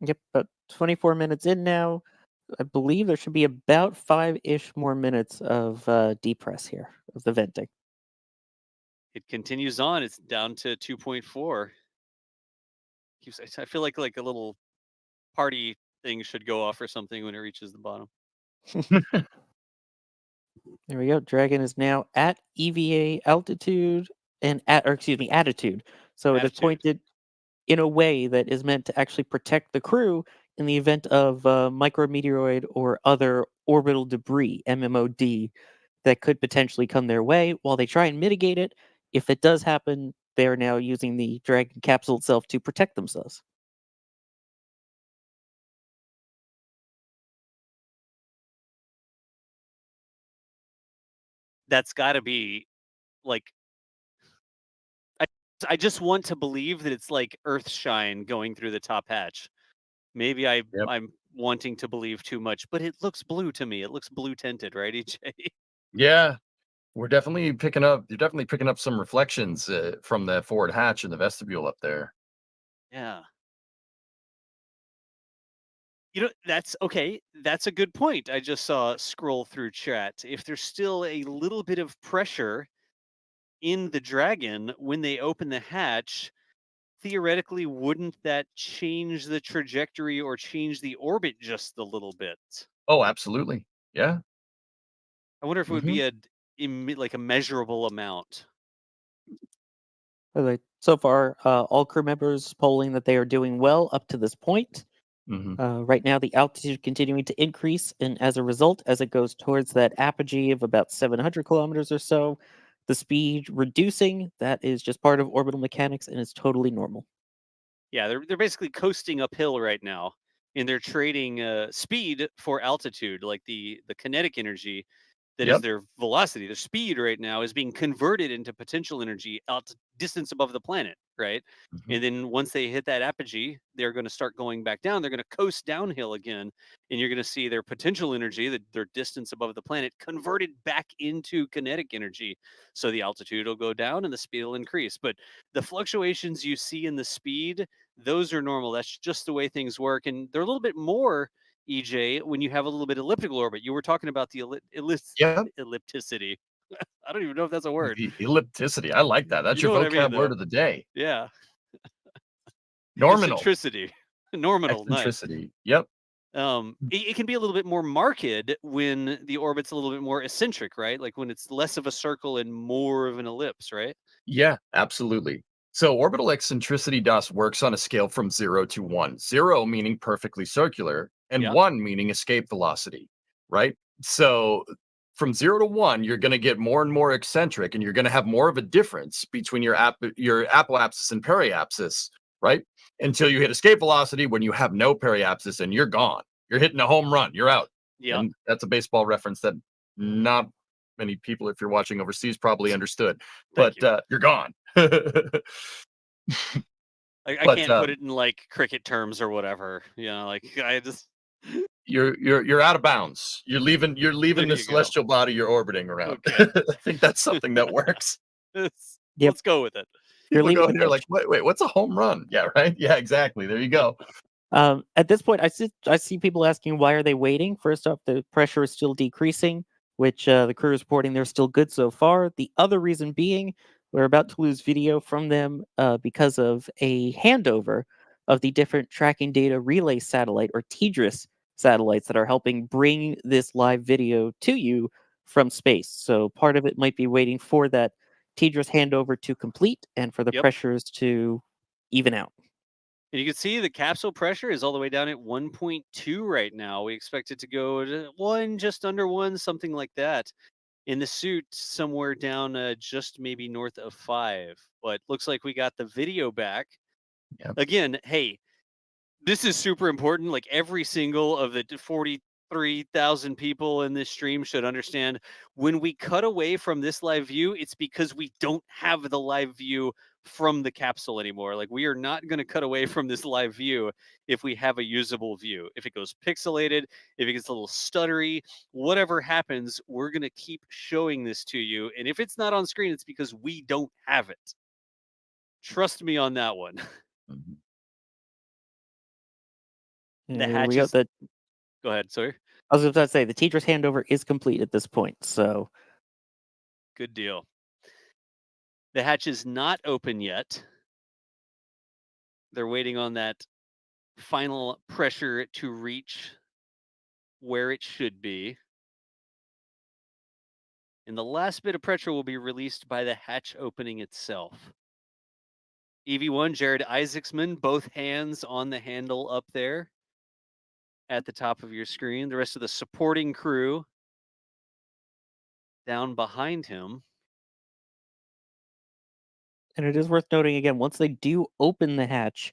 Yep, about 24 minutes in now. I believe there should be about 5-ish more minutes of depress here, of the venting. It continues on. It's down to 2.4. I feel like a little party thing should go off or something when it reaches the bottom. There we go. Dragon is now at EVA altitude and attitude. So it is Attitude. pointed in a way that is meant to actually protect the crew in the event of micrometeoroid or other orbital debris, MMOD, that could potentially come their way while they try and mitigate it. If it does happen, they are now using the Dragon capsule itself to protect themselves. That's got to be like I just want to believe that it's like Earthshine going through the top hatch. Maybe I'm wanting to believe too much, but it looks blue to me. It looks blue tinted, right, EJ? Yeah, you're definitely picking up some reflections from the forward hatch in the vestibule up there. Yeah. You know, that's okay. That's a good point. I just saw scroll through chat. If there's still a little bit of pressure in the Dragon when they open the hatch, theoretically, wouldn't that change the trajectory or change the orbit just a little bit? Oh, absolutely. Yeah. I wonder if it would be like a measurable amount. So far, all crew members polling that they are doing well up to this point. Right now, the altitude continuing to increase, and as a result, as it goes towards that apogee of about 700 kilometers or so, the speed reducing. That is just part of orbital mechanics, and it's totally normal. Yeah, they're basically coasting uphill right now, and they're trading speed for altitude, like the kinetic energy. That is their velocity. Their speed right now is being converted into potential energy out distance above the planet, right? And then once they hit that apogee, they're going to start going back down. They're going to coast downhill again, and you're going to see their potential energy, their distance above the planet, converted back into kinetic energy. So the altitude will go down and the speed will increase. But the fluctuations you see in the speed, those are normal. That's just the way things work, and they're a little bit more, EJ, when you have a little bit elliptical orbit. You were talking about the ellipticity. I don't even know if that's a word. The ellipticity. I like that. That's You your know what I vocab mean, word though. of the day. Yeah. Norminal. Eccentricity. Norminal. Nice. Eccentricity. Yep. It can be a little bit more marked when the orbit's a little bit more eccentric, right? Like when it's less of a circle and more of an ellipse, right? Yeah, absolutely. So orbital eccentricity DOS works on a scale from 0 to 1. 0 meaning perfectly circular, and 1 meaning escape velocity, right? So from 0 to 1, you're going to get more and more eccentric, and you're going to have more of a difference between your apoapsis and periapsis, right? Until you hit escape velocity when you have no periapsis and you're gone. You're hitting a home run. You're out. Yeah. And that's a baseball reference that not many people, if you're watching overseas, probably understood. But you're gone. I can't put it in like cricket terms or whatever. You know, like I just you're out of bounds. You're leaving the celestial body you're orbiting around. Okay. I think that's something that works. Let's go with it. People go here like, wait, what's a home run? Yeah, right. Yeah, exactly. There you go. At this point, I see people asking, why are they waiting? First off, the pressure is still decreasing, which the crew is reporting they're still good so far. The other reason being, we're about to lose video from them because of a handover of the different tracking data relay satellite, or TDRS satellites, that are helping bring this live video to you from space. So part of it might be waiting for that TDRS handover to complete and for the pressures to even out. And you can see the capsule pressure is all the way down at 1.2 right now. We expect it to go to 1, just under 1, something like that. In the suit, somewhere down just maybe north of 5. But looks like we got the video back. Again, hey, this is super important. Like every single of the 43,000 people in this stream should understand, when we cut away from this live view, it's because we don't have the live view from the capsule anymore. Like we are not going to cut away from this live view if we have a usable view. If it goes pixelated, if it gets a little stuttery, whatever happens, we're going to keep showing this to you. And if it's not on screen, it's because we don't have it. Trust me on that one. The hatches. Go ahead, sorry. I was going to say the TDRS handover is complete at this point, so good deal. The hatch is not open yet. They're waiting on that final pressure to reach where it should be. And the last bit of pressure will be released by the hatch opening itself. EV1, Jared Isaacman, both hands on the handle up there at the top of your screen. The rest of the supporting crew down behind him. And it is worth noting again, once they do open the hatch,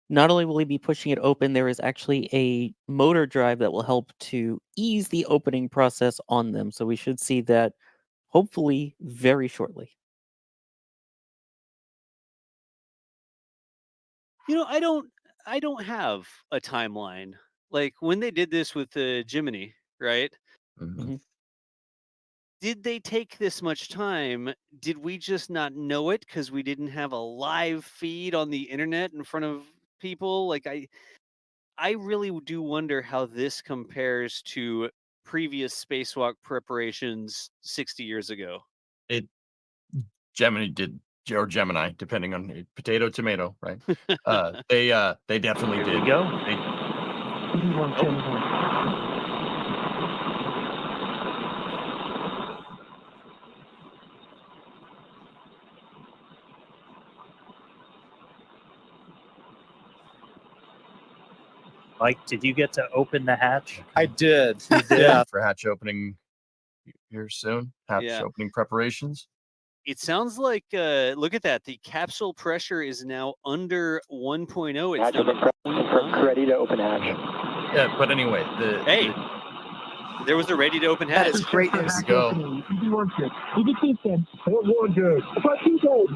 not only will he be pushing it open, there is actually a motor drive that will help to ease the opening process on them. So we should see that hopefully very shortly. You know, I don't have a timeline. Like when they did this with the Gemini, right? Did they take this much time? Did we just not know it because we didn't have a live feed on the internet in front of people? Like I really do wonder how this compares to previous spacewalk preparations 60 years ago. Gemini did, or Gemini, depending on potato, tomato, right? They definitely did. Mike, did you get to open the hatch? I did. You did? Yeah. For hatch opening here soon. Hatch opening preparations. It sounds like, look at that. The capsule pressure is now under 1.0. It's Ready to open hatch. Yeah, but anyway, There was a ready to open hatch. That is great news. Go. EV1 check. EV2 check. EV1 good. EV2 good.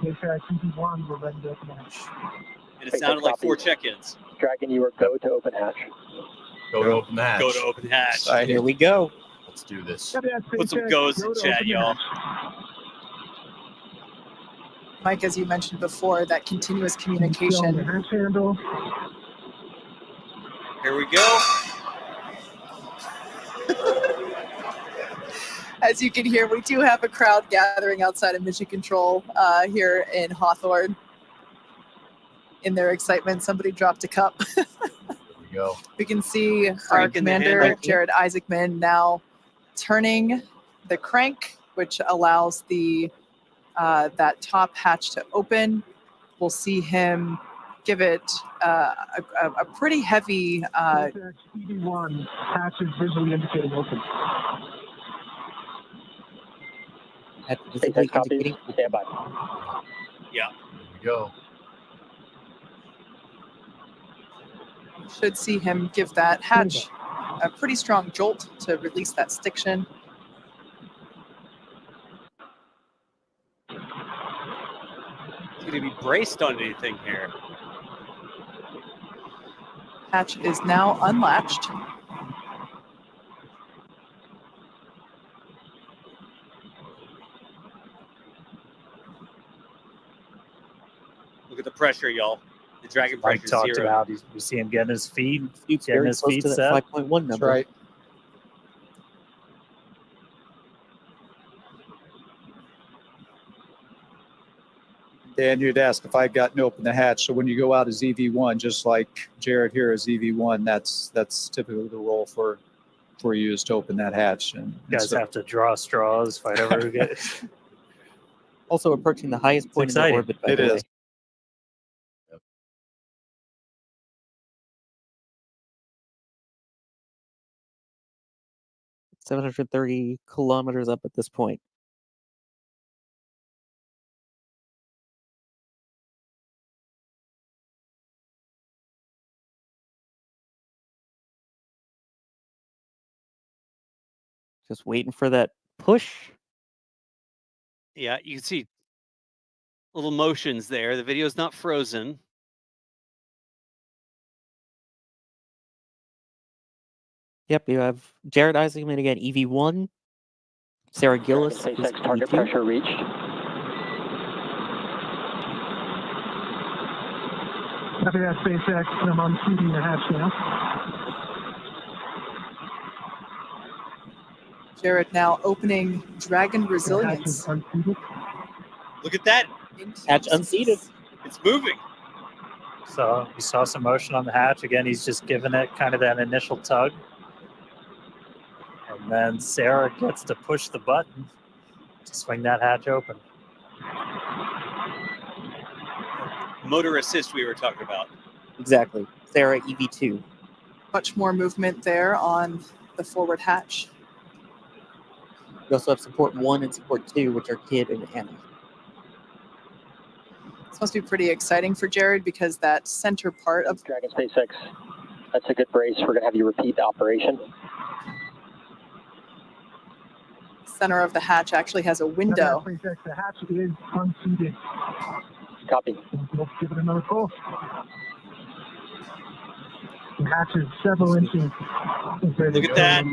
SpaceX EV1, we're ready to open hatch. And it sounded like 4 check-ins. Dragon, you are go to open hatch. Go to open the hatch. Go to open hatch. All right, here we go. Let's do this. Put some goes in chat, y'all. Mike, as you mentioned before, that continuous communication. Hatch handle. Here we go. As you can hear, we do have a crowd gathering outside of Mission Control here in Hawthorne. In their excitement, somebody dropped a cup. There we go. We can see our Cranking the commander, handle. Jared Isaacman, now turning the crank, which allows the that top hatch to open. We'll see him give it a pretty heavy. SpaceX EV1, hatch is visually indicating open. SpaceX copies. Stand by. Yeah. There we go. Should see him give that hatch a pretty strong jolt to release that stiction. It's going to be braced on anything here. Hatch is now unlatched. Look at the pressure, y'all. The Dragon Mike pressure talked 0. about. We see him getting his feet, It's getting very his close feet to that set. 5.1 number. That's right. Dan, you'd asked if I'd gotten open the hatch. So when you go out as EV1, just like Jared here as EV1, that's typically the role for you is to open that hatch. And You guys so- have to draw straws, fight over who gets. Also approaching the highest point in the exciting. orbit, by It the way. is. 730 kilometers up at this point. Just waiting for that push. Yeah, you can see little motions there. The video's not frozen. Yep, you have Jared Isaacman again, EV1. Sarah Gillis is SpaceX target EV2. pressure reached. Copy that, SpaceX. I'm unseating the hatch now. Jared now opening Dragon The hatch is Resilience. unseated. Look at that. Hatch unseated. It's moving. So we saw some motion on the hatch. Again, he's just giving it kind of that initial tug. And then Sarah gets to push the button to swing that hatch open. Motor assist we were talking about. Exactly. Sarah, EV2. Much more movement there on the forward hatch. We also have support 1 and support 2, which are Kid and Anna. This must be pretty exciting for Jared because that center part of Dragon SpaceX, that's a good brace. We're going to have you repeat the operation. center of the hatch actually has a window. The hatch is unseated. Copy. Let's give it another pull. The hatch is several inches. Look at that.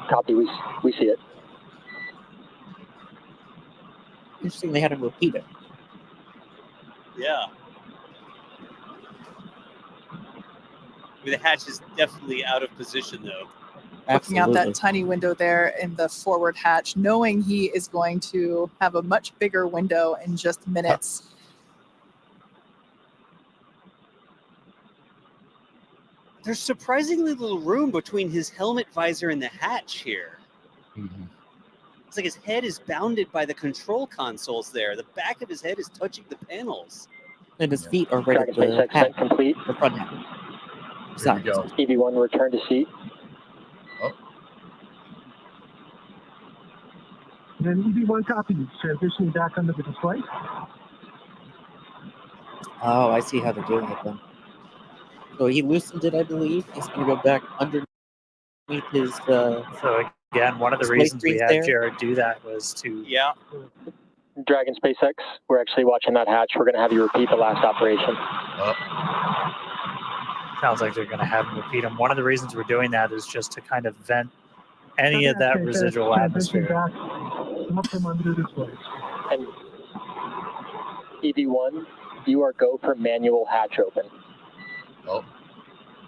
Copy. We see it. Interesting they had him repeat it. Yeah. I mean, the hatch is definitely out of position, though. Looking out that tiny window there in the forward hatch, knowing he is going to have a much bigger window in just minutes. There's surprisingly little room between his helmet visor and the hatch here. Mm-hmm. It's like his head is bounded by the control consoles there. The back of his head is touching the panels. And his feet are right at Dragon the SpaceX hatch, complete. the front hatch. There we go. EV1 return to seat. Then EV1 copy, transitioning back under the display. Oh, I see how they're doing it then. So he loosened it, I believe. He's going to go back underneath his. So again, one of the display reasons we screens had there. Jared do that was to Dragon SpaceX, we're actually watching that hatch. We're going to have you repeat the last operation. Sounds like they're going to have him repeat them. One of the reasons we're doing that is just to kind of vent any of that residual atmosphere. And EV1, you are go for manual hatch open. Oh,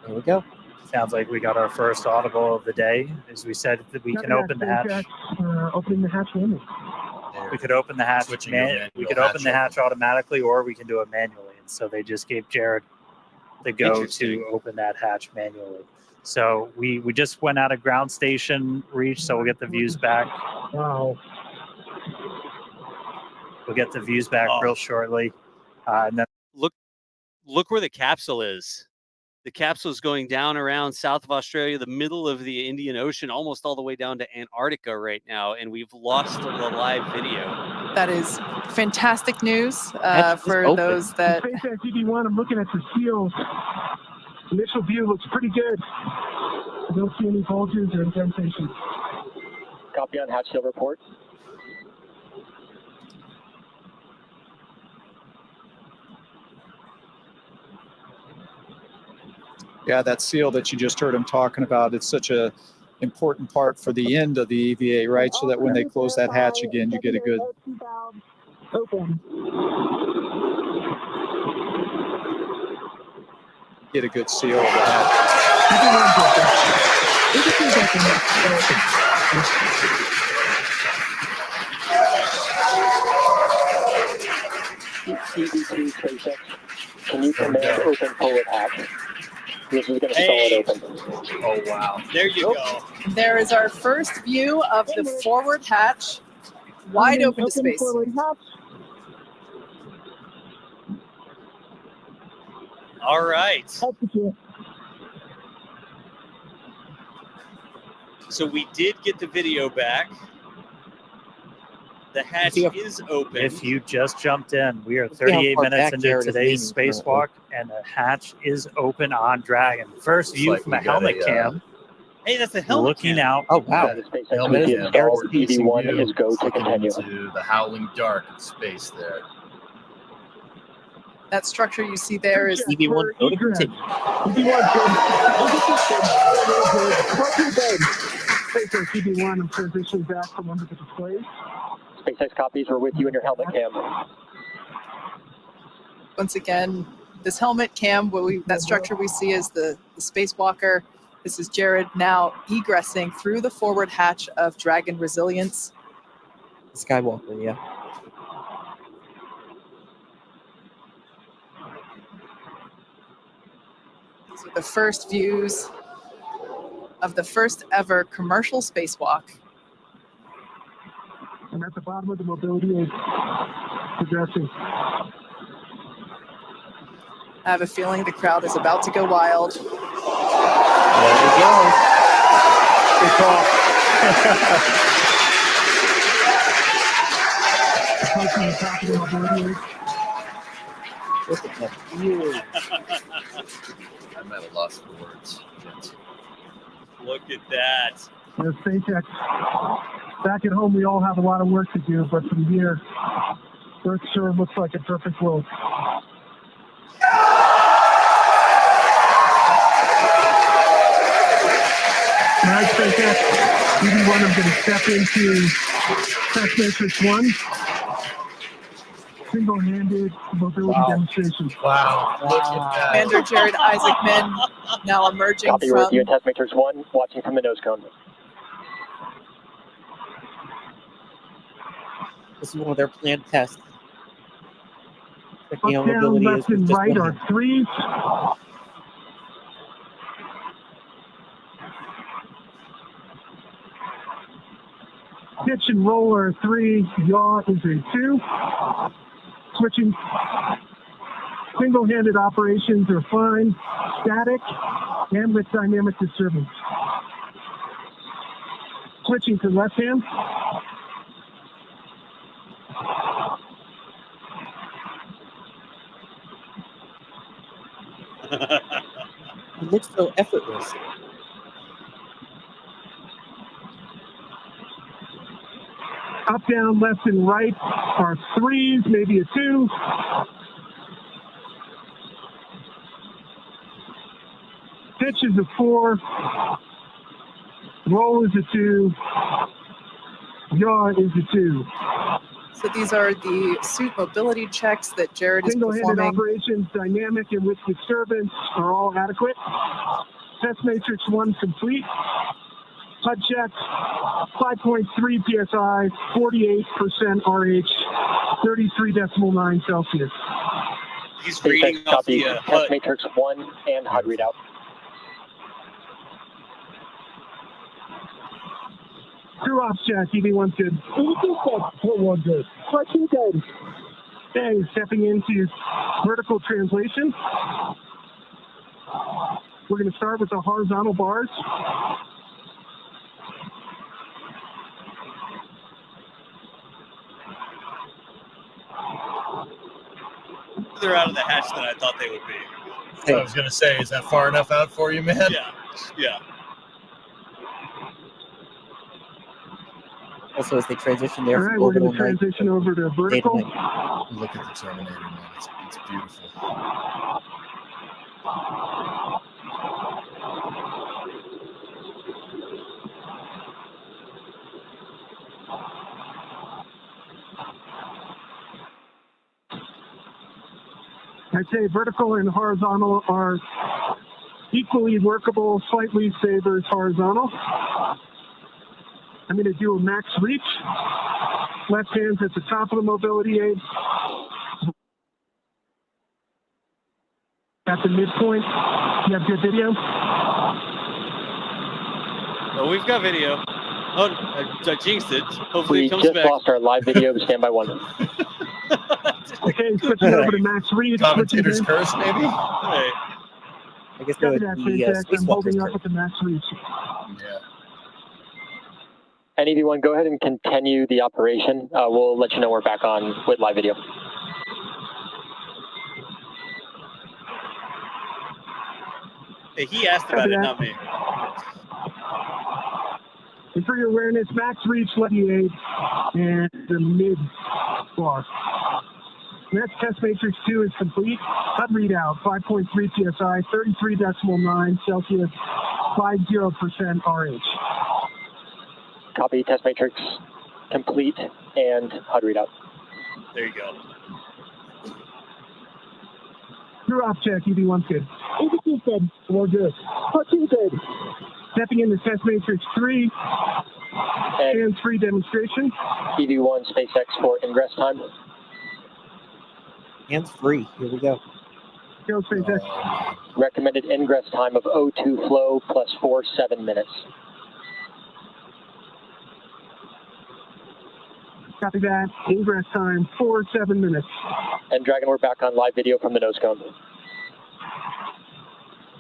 there we go. Sounds like we got our first audible of the day. As we said, that we can open the hatch. Opening the hatch manually. We could open the hatch. Switching to manual We could open the hatch automatically, or we can do it manually. And so they just gave Jared the go to open that hatch manually. So we just went out of ground station reach, so we'll get the views back. Wow. We'll get the views back real shortly. And then Look where the capsule is. The capsule is going down around south of Australia, the middle of the Indian Ocean, almost all the way down to Antarctica right now, and we've lost the live video. That is fantastic news Hatch is for open. those that. SpaceX EV1, I'm looking at the seals. Initial view looks pretty good. I don't see any bulges or indentations. Copy on hatch seal report. Yeah, that seal that you just heard him talking about, it's such a important part for the end of the EVA, right? So that when they close that hatch again, you get a good Open. seal of the hatch. EV2 SpaceX, can you command open forward hatch? This is going to stall it open. oh wow. There you go. There is our first view of the forward hatch, wide open to space. Forward hatch. All right. Execute. So we did get the video back. The hatch is open. if you just jumped in, we are See how 38 far minutes back into Jared is today's leaning spacewalk, and the hatch is open on Dragon. First view like from a we got helmet a, cam, Hey, that's the helmet. looking cam. out. Oh, wow. That is SpaceX Helmet EV1. and Eric, forward-facing EV1 view, is go to looking continue. into the howling dark of space there. That structure you see there is EV1 go to continue. EV1 good. SpaceX EV1, I'm transitioning back from under the displays. SpaceX copies. We're with you in your helmet cam. once again this helmet cam. That structure we see is the spacewalker. This is Jared now egressing through the forward hatch of Dragon Resilience. Skywalker, yeah. These are the first views of the first ever commercial spacewalk. And at the bottom of the mobility is progressing. I have a feeling the crowd is about to go wild. There we go. Good call. Approaching the top of the mobility is. Look at that view. I'm at a loss for words. Look at that. There's SpaceX. Back at home, we all have a lot of work to do, but from here, Earth sure looks like a perfect world. All right, SpaceX. EV1, I'm going to step into Test Matrix 1. Single-handed mobility demonstration. Wow. Look at that. Commander Jared Isaacman now emerging Copy, we're with from you in Test Matrix 1, watching from the nose cone. This is one of their planned tests. Up, Checking out down, mobility left, is with and just right one are hand. threes. Pitch and roll are 3. Yaw is a 2. Switching. Single-handed operations are fine. Static and with dynamic disturbance. Switching to left hand. It looks so effortless. Up, down, left, and right are 3s, maybe a 2. Pitch is a 4. Roll is a 2. Yaw is a 2. So these are the suit mobility checks that Jared is Single-handed performing. operations, dynamic and with disturbance are all adequate. Test matrix 1 complete. HUD check, 5.3 psi, 48% RH, 33.9 Celsius. He's reading off the Test HUD. matrix 1 and HUD readout. Crew ops check, EV1 good. EV1 good. Fucking good. Okay, stepping into vertical translation. We're going to start with the horizontal bars. They're out of the hatch than I thought they would be. I was going to say, is that far enough out for you, man? Yeah. Also, as they transition there All right, from we're going orbital to night transition over to vertical. Look at the Terminator, man. It's beautiful. I'd say vertical and horizontal are equally workable, slightly favors horizontal. I'm going to do a max reach. Left hand's at the top of the mobility aid. At the midpoint. You have good video? Oh, we've got video. Oh, I jinxed it. Hopefully We it comes just back. lost our live video. Stand by 1. Okay, switching over to max reach. Commentator's curse, maybe? Hey. I guess Copy that that, would be SpaceX. I'm holding spacewalkers. up with the max reach. Yeah. And EV1, go ahead and continue the operation. We'll let you know we're back on with live video. Hey, he asked about it, not me. And for your awareness, max reach, levy aid, and the mid bar. Next test matrix 2 is complete. HUD readout, 5.3 psi, 33.9 Celsius, 50% RH. Copy, test matrix complete and HUD readout. There you go. Crew op check, EV1 good. EV2 good. We're good. Fucking good. Stepping into test matrix 3, hands-free demonstration. EV1 SpaceX for ingress time. Hands free. Here we go. Go SpaceX. Recommended ingress time of O2 flow plus 7 minutes. Copy that. Ingress time, 7 minutes. And Dragon, we're back on live video from the nose cone.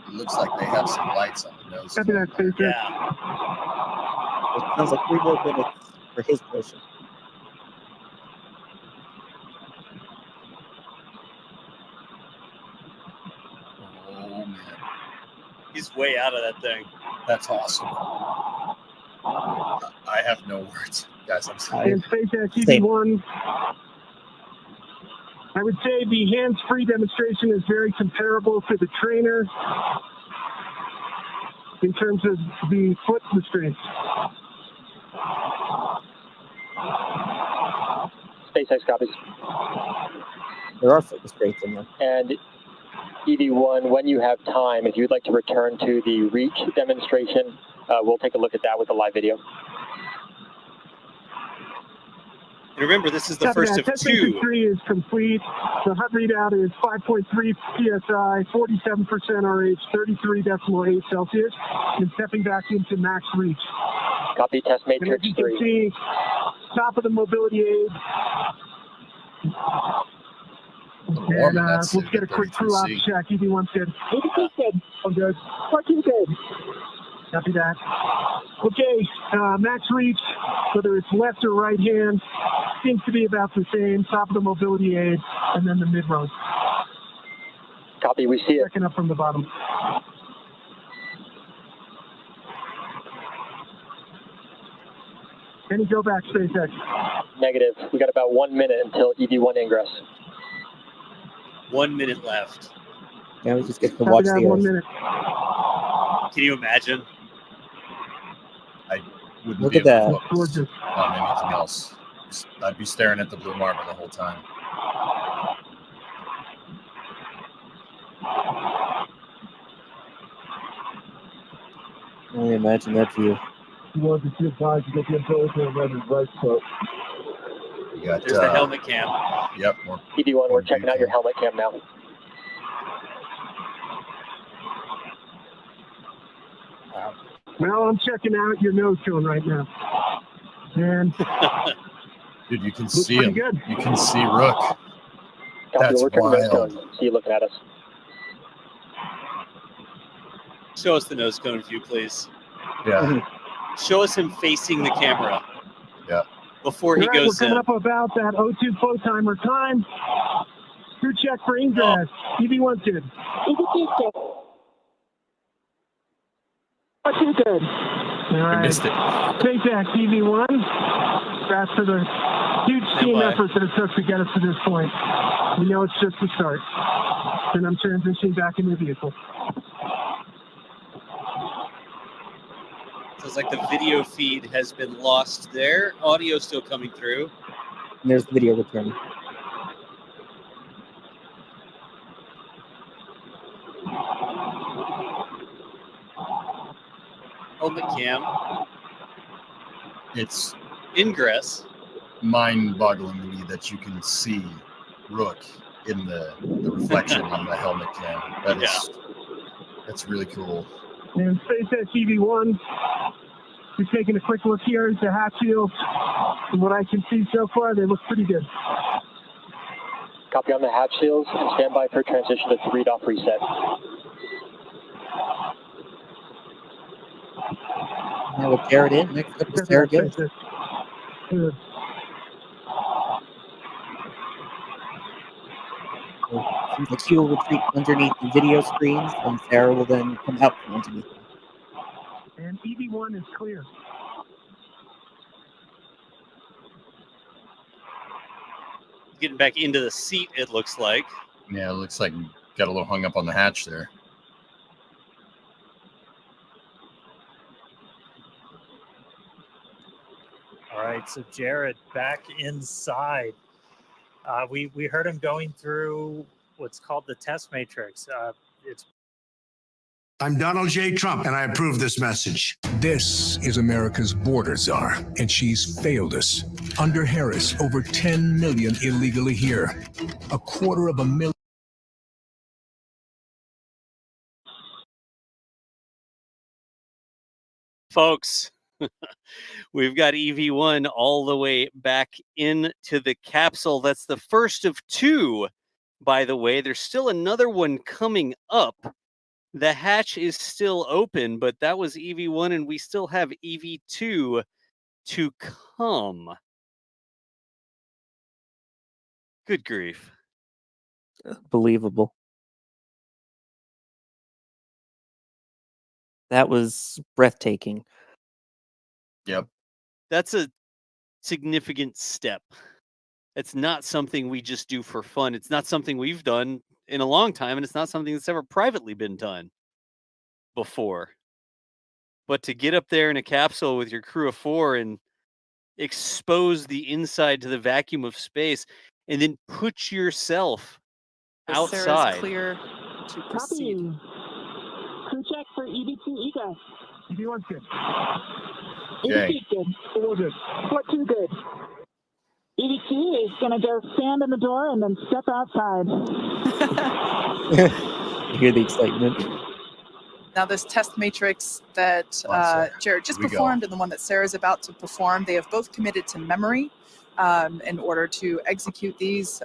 It looks like they have some lights on the nose. Copy that, SpaceX. Yeah. It sounds like 3 more minutes for his portion. Oh, man. He's way out of that thing. That's awesome. I have no words. Guys, I'm sorry. And SpaceX EV1. I would say the hands-free demonstration is very comparable to the trainer in terms of the foot restraints. SpaceX copies. There are foot restraints in there. And EV1, when you have time, if you'd like to return to the reach demonstration, we'll take a look at that with the live video. And remember, this is the first of Test 2. matrix 3 is complete. The HUD readout is 5.3 psi, 47% RH, 33.8 Celsius, and stepping back into max reach. Copy, test And as matrix you can 3. see, top of the mobility aid. And let's get a quick crew op check. EV1 good. EV2 good. I'm good. Fucking good. Copy that. Okay, max reach, whether it's left or right hand, seems to be about the same. Top of the mobility aid, and then the mid row. Copy, we see it. Second up from the bottom. Any go back, SpaceX? Negative. We got about 1 minute until EV1 ingress. 1 minute left. Yeah, we just get to watch the 1 Earth. minute. Can you imagine? I wouldn't Look be at able that. to focus on anything else. I'd be staring at the blue marble the whole time. Only imagine that view. You want to see the guys to get the umbilical and then right foot. You got, There's the helmet cam. Yep. EV1, we're checking out your helmet cam now. Well, I'm checking out your nose cone right now. And dude, you can looks see pretty him. good. You can see Rook. Copy, That's we're turning nose wild. cone. See you looking at us. Show us the nose cone view, please. Yeah. Show us him facing the camera. Yeah. Before he All right, goes we're coming in. up about that O2 flow timer time. Crew check for ingress. EV1's good. EV2's good. EV2's good. All right. Missed it. SpaceX EV1. That's for the huge team effort that it took to get us to this point. We know it's just the start. And I'm transitioning back into the vehicle. Sounds like the video feed has been lost there. Audio still coming through. And there's the video return. Helmet cam. It's Ingress. mind-boggling to me that you can see Rook in the reflection on the helmet cam. That's really cool. And SpaceX EV1, just taking a quick look here at the hatch shields. From what I can see so far, they look pretty good. Copy on the hatch seals and stand by for transition to 3-off reset. Now with Jared in, next up is Sarah Gillis. Good. Seems like she will retreat underneath the video screens, and Sarah will then come out from underneath them. And EV1 is clear. Getting back into the seat, it looks like. Yeah, it looks like we got a little hung up on the hatch there. All right, so Jared back inside. We heard him going through what's called the test matrix. I'm Donald J. Trump, and I approve this message. This is America's border czar, and she's failed us. Under Harris, over 10 million illegally here. 250,000. Folks, we've got EV1 all the way back into the capsule. That's the first of two, by the way. There's still another one coming up. The hatch is still open, but that was EV1, and we still have EV2 to come. Good grief. Believable. That was breathtaking. Yep. That's a significant step. It's not something we just do for fun. It's not something we've done in a long time, and it's not something that's ever privately been done before. But to get up there in a capsule with your crew of 4 and expose the inside to the vacuum of space, and then put yourself outside. Sarah's clear to proceed. Crew check for EV2 egress. EV1's good. Okay. EV2's good. Real good. What too good? EV2 is going to go stand in the door and then step outside. You hear the excitement. Now, this test matrix that Jared just performed and the one that Sarah's about to perform, they have both committed to memory in order to execute these.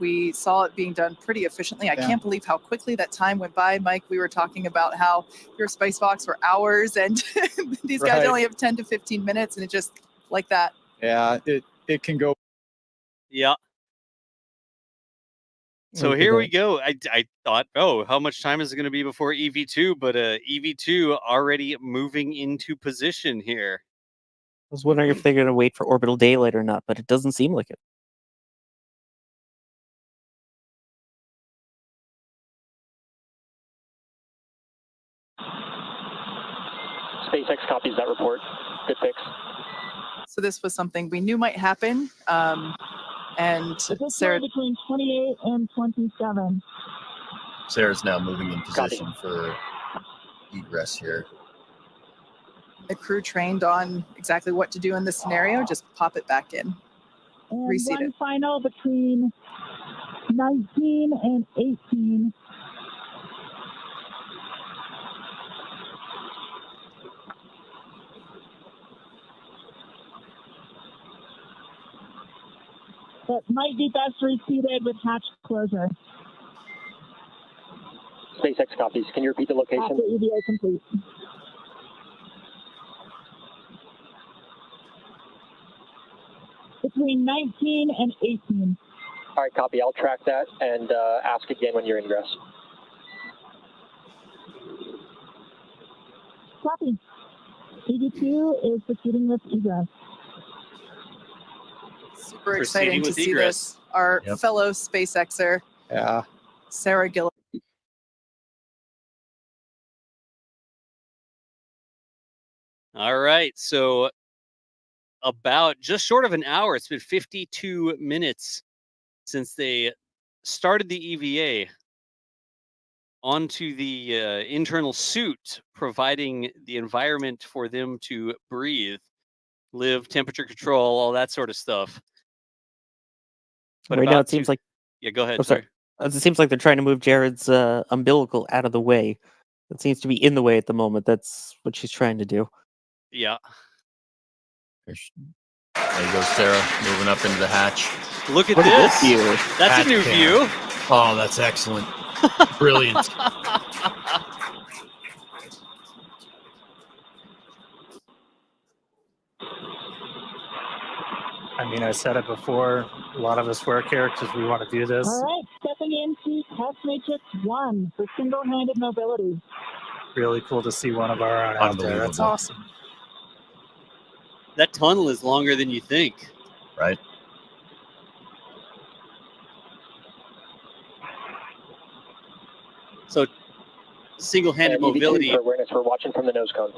We saw it being done pretty efficiently. I can't believe how quickly that time went by. Mike, we were talking about how your spacewalks were hours, and these guys only have 10 to 15 minutes, and it just like that. Yeah, it can go. Yeah. So here we go. I thought, oh, how much time is it going to be before EV2? But EV2 already moving into position here. was wondering if they're going to wait for orbital daylight or not, but it doesn't seem like it. SpaceX copies that report. Good fix. So this was something we knew might happen. And Sarah, between 28 and 27. Sarah's now moving in position for egress here. the crew trained on exactly what to do in this scenario. Just pop it back in. And Reseat one it. final between 19 and 18. It might be best reseated with hatch closure. SpaceX copies. Can you repeat the location? After EVA complete. Between 19 and 18. All right, copy. I'll track that and ask again when you're ingress. Copy. EV2 is proceeding with egress. Super exciting to see egress. this. Our Yep. fellow SpaceXer, Yeah. Sarah Gillis. All right. So about just short of an hour, it's been 52 minutes since they started the EVA onto the internal suit, providing the environment for them to breathe, live, temperature control, all that sort of stuff. But Right now, about it seems to- like Yeah, go ahead. I'm sorry. It seems like they're trying to move Jared's umbilical out of the way. It seems to be in the way at the moment. That's what she's trying to do. Yeah. There goes Sarah moving up into the hatch. Look at Look at this. this view. That's Hatch a new cam. view. Oh, that's excellent. Brilliant. I mean, I said it before. A lot of us work here because we want to do this. All right, stepping into test matrix 1 for single-handed mobility. Really cool to see one of our own out there. That's Unbelievable. awesome. That tunnel is longer than you think. Right? So single-handed EV2 mobility. for awareness. We're watching from the nose cone.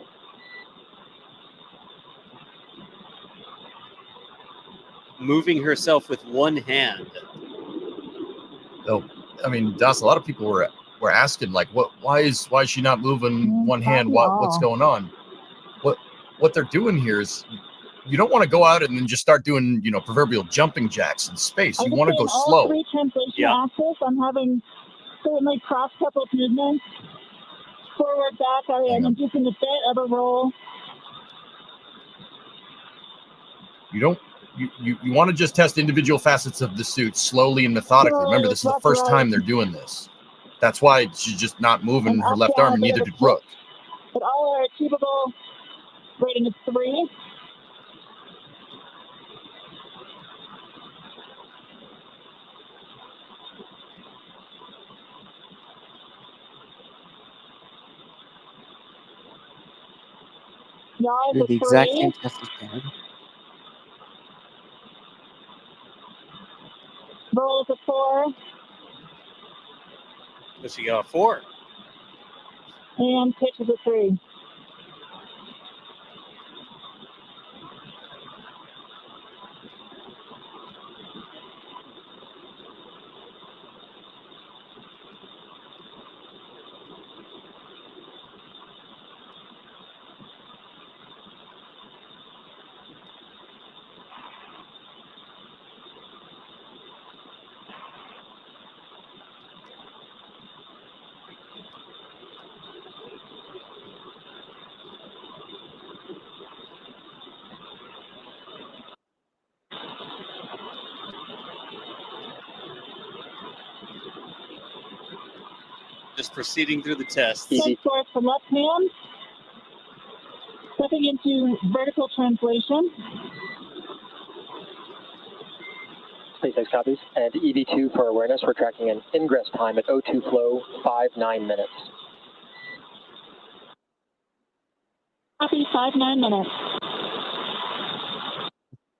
Moving herself with one hand. So, I mean, Das, a lot of people were asking, like, why is she not moving one hand? What's going on? What they're doing here is, you don't want to go out and then just start doing, proverbial jumping jacks in space. You want to go slow. All three translation axis, I'm having certainly cross-coupled movements. Forward, back, I'm inducing a bit of a roll. You want to just test individual facets of the suit slowly and methodically. Remember, this is the first time they're doing this. That's why she's just not moving her left arm, and neither did Brooke. But all are achievable. Rating of 3. Yaw is Did a the exact 3. same test as Jared. Roll is a 4. Does she got a 4? And pitch is a 3. Just proceeding through the test. Head forward for left hand. Stepping into vertical translation. SpaceX copies. And EV2 for awareness. We're tracking an ingress time at O2 flow 59 minutes. Copy, 59 minutes.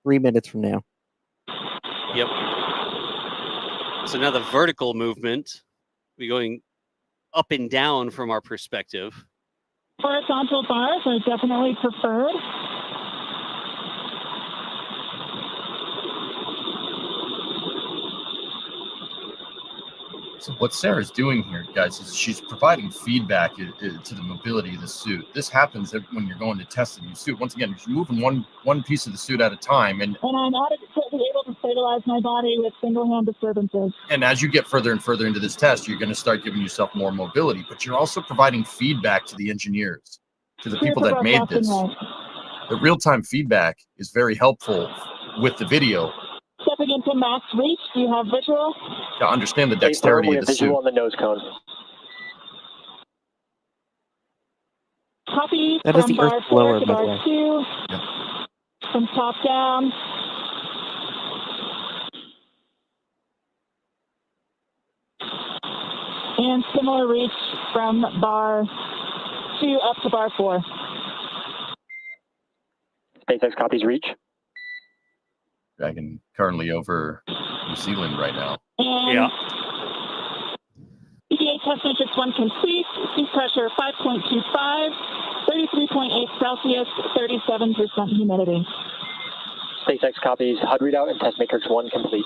3 minutes from now. Yep. So now the vertical movement, we're going up and down from our perspective. Horizontal bars are definitely preferred. So what Sarah's doing here, guys, is she's providing feedback to the mobility of the suit. This happens when you're going to test a new suit. Once again, you're moving one piece of the suit at a time, and I'm adequately able to stabilize my body with single-hand disturbances. And as you get further and further into this test, you're going to start giving yourself more mobility, but you're also providing feedback to the engineers, to the people that made this. The real-time feedback is very helpful with the video. Stepping into max reach, do you have visual? To understand the dexterity of the suit. Visual on the nose cone. Copy That is from the bar Earth 4 blower, to by the bar way. 2. Yep. From top down. And similar reach from bar 2 up to bar 4. SpaceX copies reach. Dragon currently over New Zealand right now. And EVA test matrix 1 complete. Seat pressure 5.25, 33.8 Celsius, 37% humidity. SpaceX copies HUD readout and test matrix 1 complete.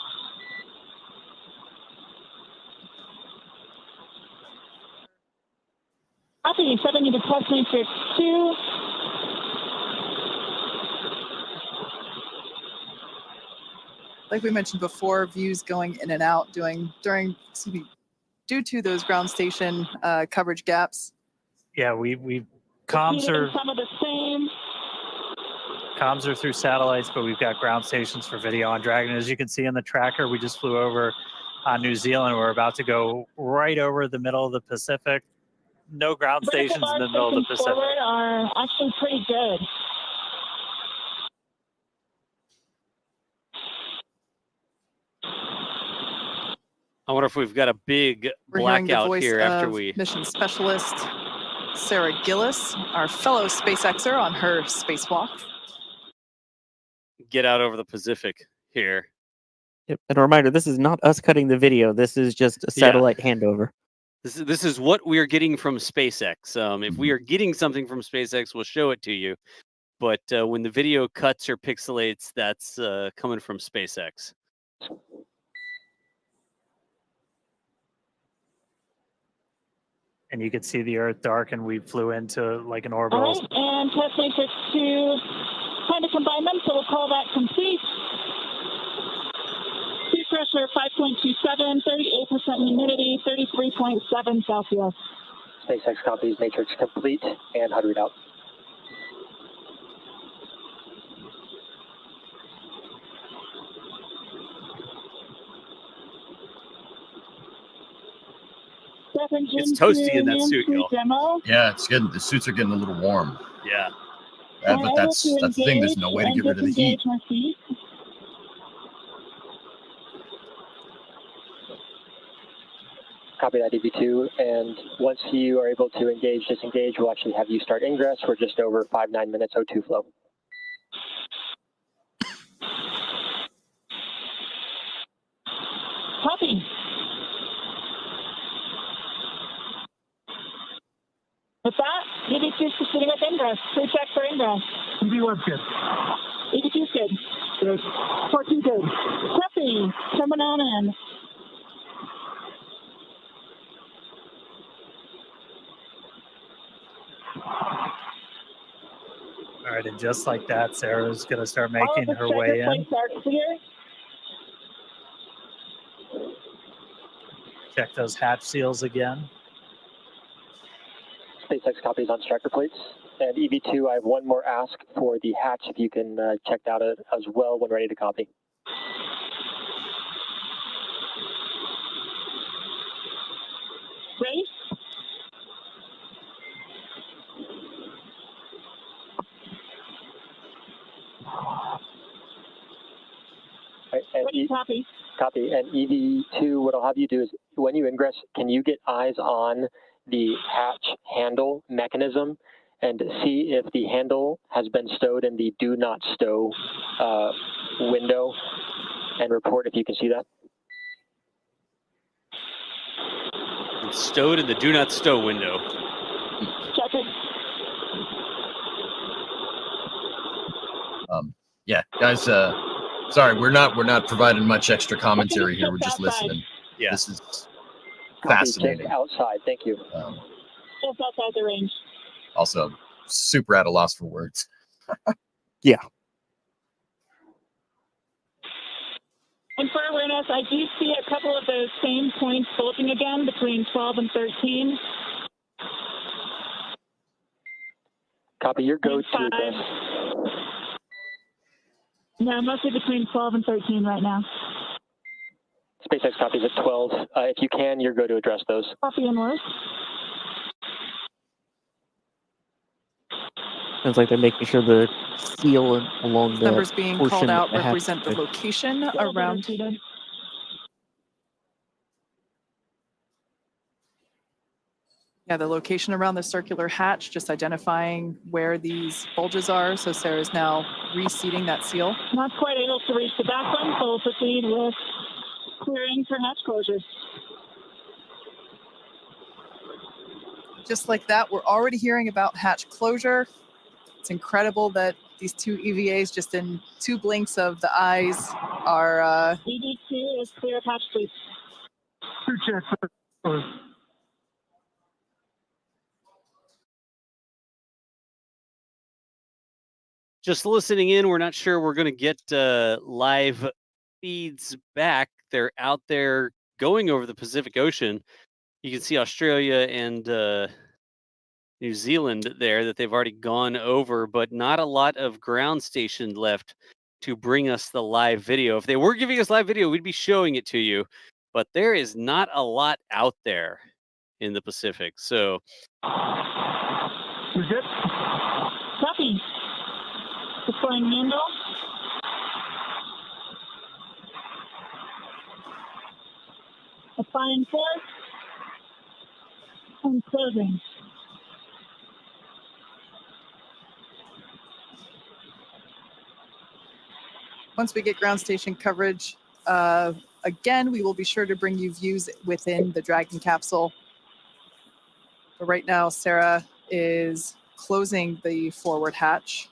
Copy, stepping into test matrix 2. Like we mentioned before, views going in and out due to those ground station coverage gaps. Yeah, we comms are Some of the same. comms are through satellites, but we've got ground stations for video on Dragon. As you can see in the tracker, we just flew over New Zealand. We're about to go right over the middle of the Pacific. No ground stations in the middle of the Pacific. Forward are actually pretty good. I wonder if we've got a big We're hearing the blackout voice here after of we mission specialist Sarah Gillis, our fellow SpaceXer on her spacewalk. get out over the Pacific here. Yep. And a reminder, this is not us cutting the video. This is just a satellite handover. This is what we are getting from SpaceX. If we are getting something from SpaceX, we'll show it to you. But when the video cuts or pixelates, that's coming from SpaceX. And you can see the Earth dark, and we flew into like an orbital. All right, and test matrix 2, time to combine them, so we'll call that complete. Seat pressure 5.27, 38% humidity, 33.7 Celsius. SpaceX copies matrix complete and HUD readout. It's toasty in that suit, y'all. Yeah, it's getting, the suits are getting a little warm. Yeah. But that's the thing. There's no way to get rid of the heat. Copy that, EV2. And once you are able to engage, disengage, we'll actually have you start ingress. We're just over 5-9 minutes O2 flow. Copy. With that, EV2 is proceeding with ingress. Pre-check for ingress. EV1's good. EV2's good. Good. 14 good. Copy. Coming on in. All right, and just like that, Sarah's going to start making her All way the in. checker plates are clear. Check those hatch seals again. SpaceX copies on striker plates. And EV2, I have one more ask for the hatch, if you can check that out as well when ready to copy. Ready? Right, and Ready, copy. Copy. And EV2, what I'll have you do is when you ingress, can you get eyes on the hatch handle mechanism and see if the handle has been stowed in the do not stow window, and report if you can see that. It's stowed in the do not stow window. Check it. Yeah, guys. Sorry, we're not providing much extra commentary here. We're just listening. Yeah. This is Copy, fascinating. just outside. Thank you. Just outside the range. Also, super at a loss for words. Yeah. And for awareness, I do see a couple of those same points bulging again between 12 and 13. Copy your go-to And address. No, mostly between 12 and 13 right now. SpaceX copies at 12. If you can, your go-to address those. Copy and work. Sounds like they're making sure the seal along the Numbers being portion called out of the hatch represent the is- location around. Yeah, the location around the circular hatch, just identifying where these bulges are. So Sarah's now reseating that seal. Not quite able to reach the back one, so we'll proceed with clearing for hatch closures. Just like that, we're already hearing about hatch closure. It's incredible that these two EVAs, just in 2 blinks of the eyes, are... ED2 is clear of hatch, please. 2 checks. Just listening in, we're not sure we're going to get live feeds back. They're out there going over the Pacific Ocean. You can see Australia and New Zealand there that they've already gone over, but not a lot of ground station left to bring us the live video. If they were giving us live video, we'd be showing it to you, but there is not a lot out there in the Pacific. So, Is it? Copy. Deploying handle. Applying force. And closing. Once we get ground station coverage, again, we will be sure to bring you views within the Dragon capsule. But right now, Sarah is closing the forward hatch.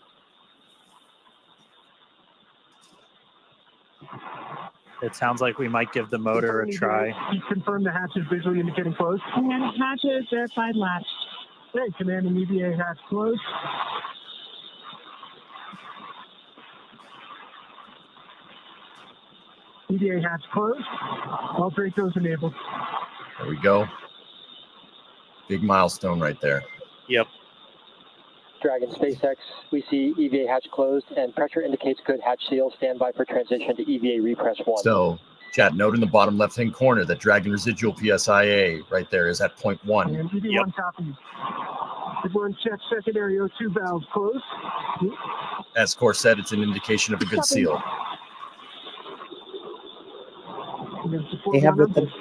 It sounds like we might give the motor a try. You confirm the hatch is visually indicating closed? And hatch is verified latch. Okay, command and EVA hatch closed. EVA hatch closed. All Dracos enabled. There we go. Big milestone right there. Yep. Dragon SpaceX, we see EVA hatch closed and pressure indicates good hatch seal. Stand by for transition to EVA repress 1. So, chat, note in the bottom left-hand corner that Dragon residual PSIA right there is at 0.1. And EV1 copies. Everyone check secondary O2 valves closed. As Core said, it's an indication of a good seal. They have with them.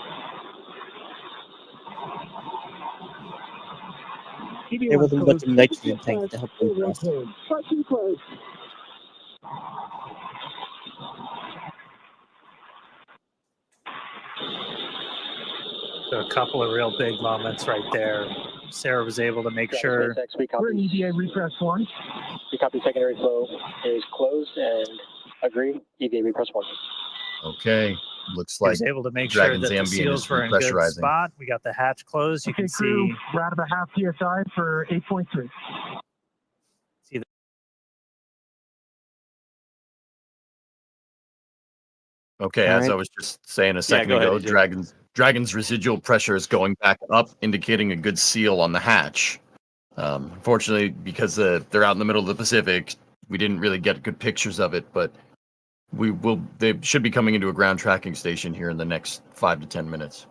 They have with them but the nitrogen tank to help them cross. So a couple of real big moments right there. Sarah was able to make sure. We're in EVA repress 1. We copy secondary flow is closed and agree. EVA repress 1. Okay. Looks He like was able to make Dragon's sure that the ambient seals is were in good repressurizing. spot. We got the hatch closed. You Okay, can crew, see. we're out of a half PSI for 8.3. Okay, All as right. I was just saying a second go ahead, ago, AJ. Dragon's residual pressure is going back up, indicating a good seal on the hatch. Unfortunately, because they're out in the middle of the Pacific, we didn't really get good pictures of it, but they should be coming into a ground tracking station here in the next 5 to 10 minutes.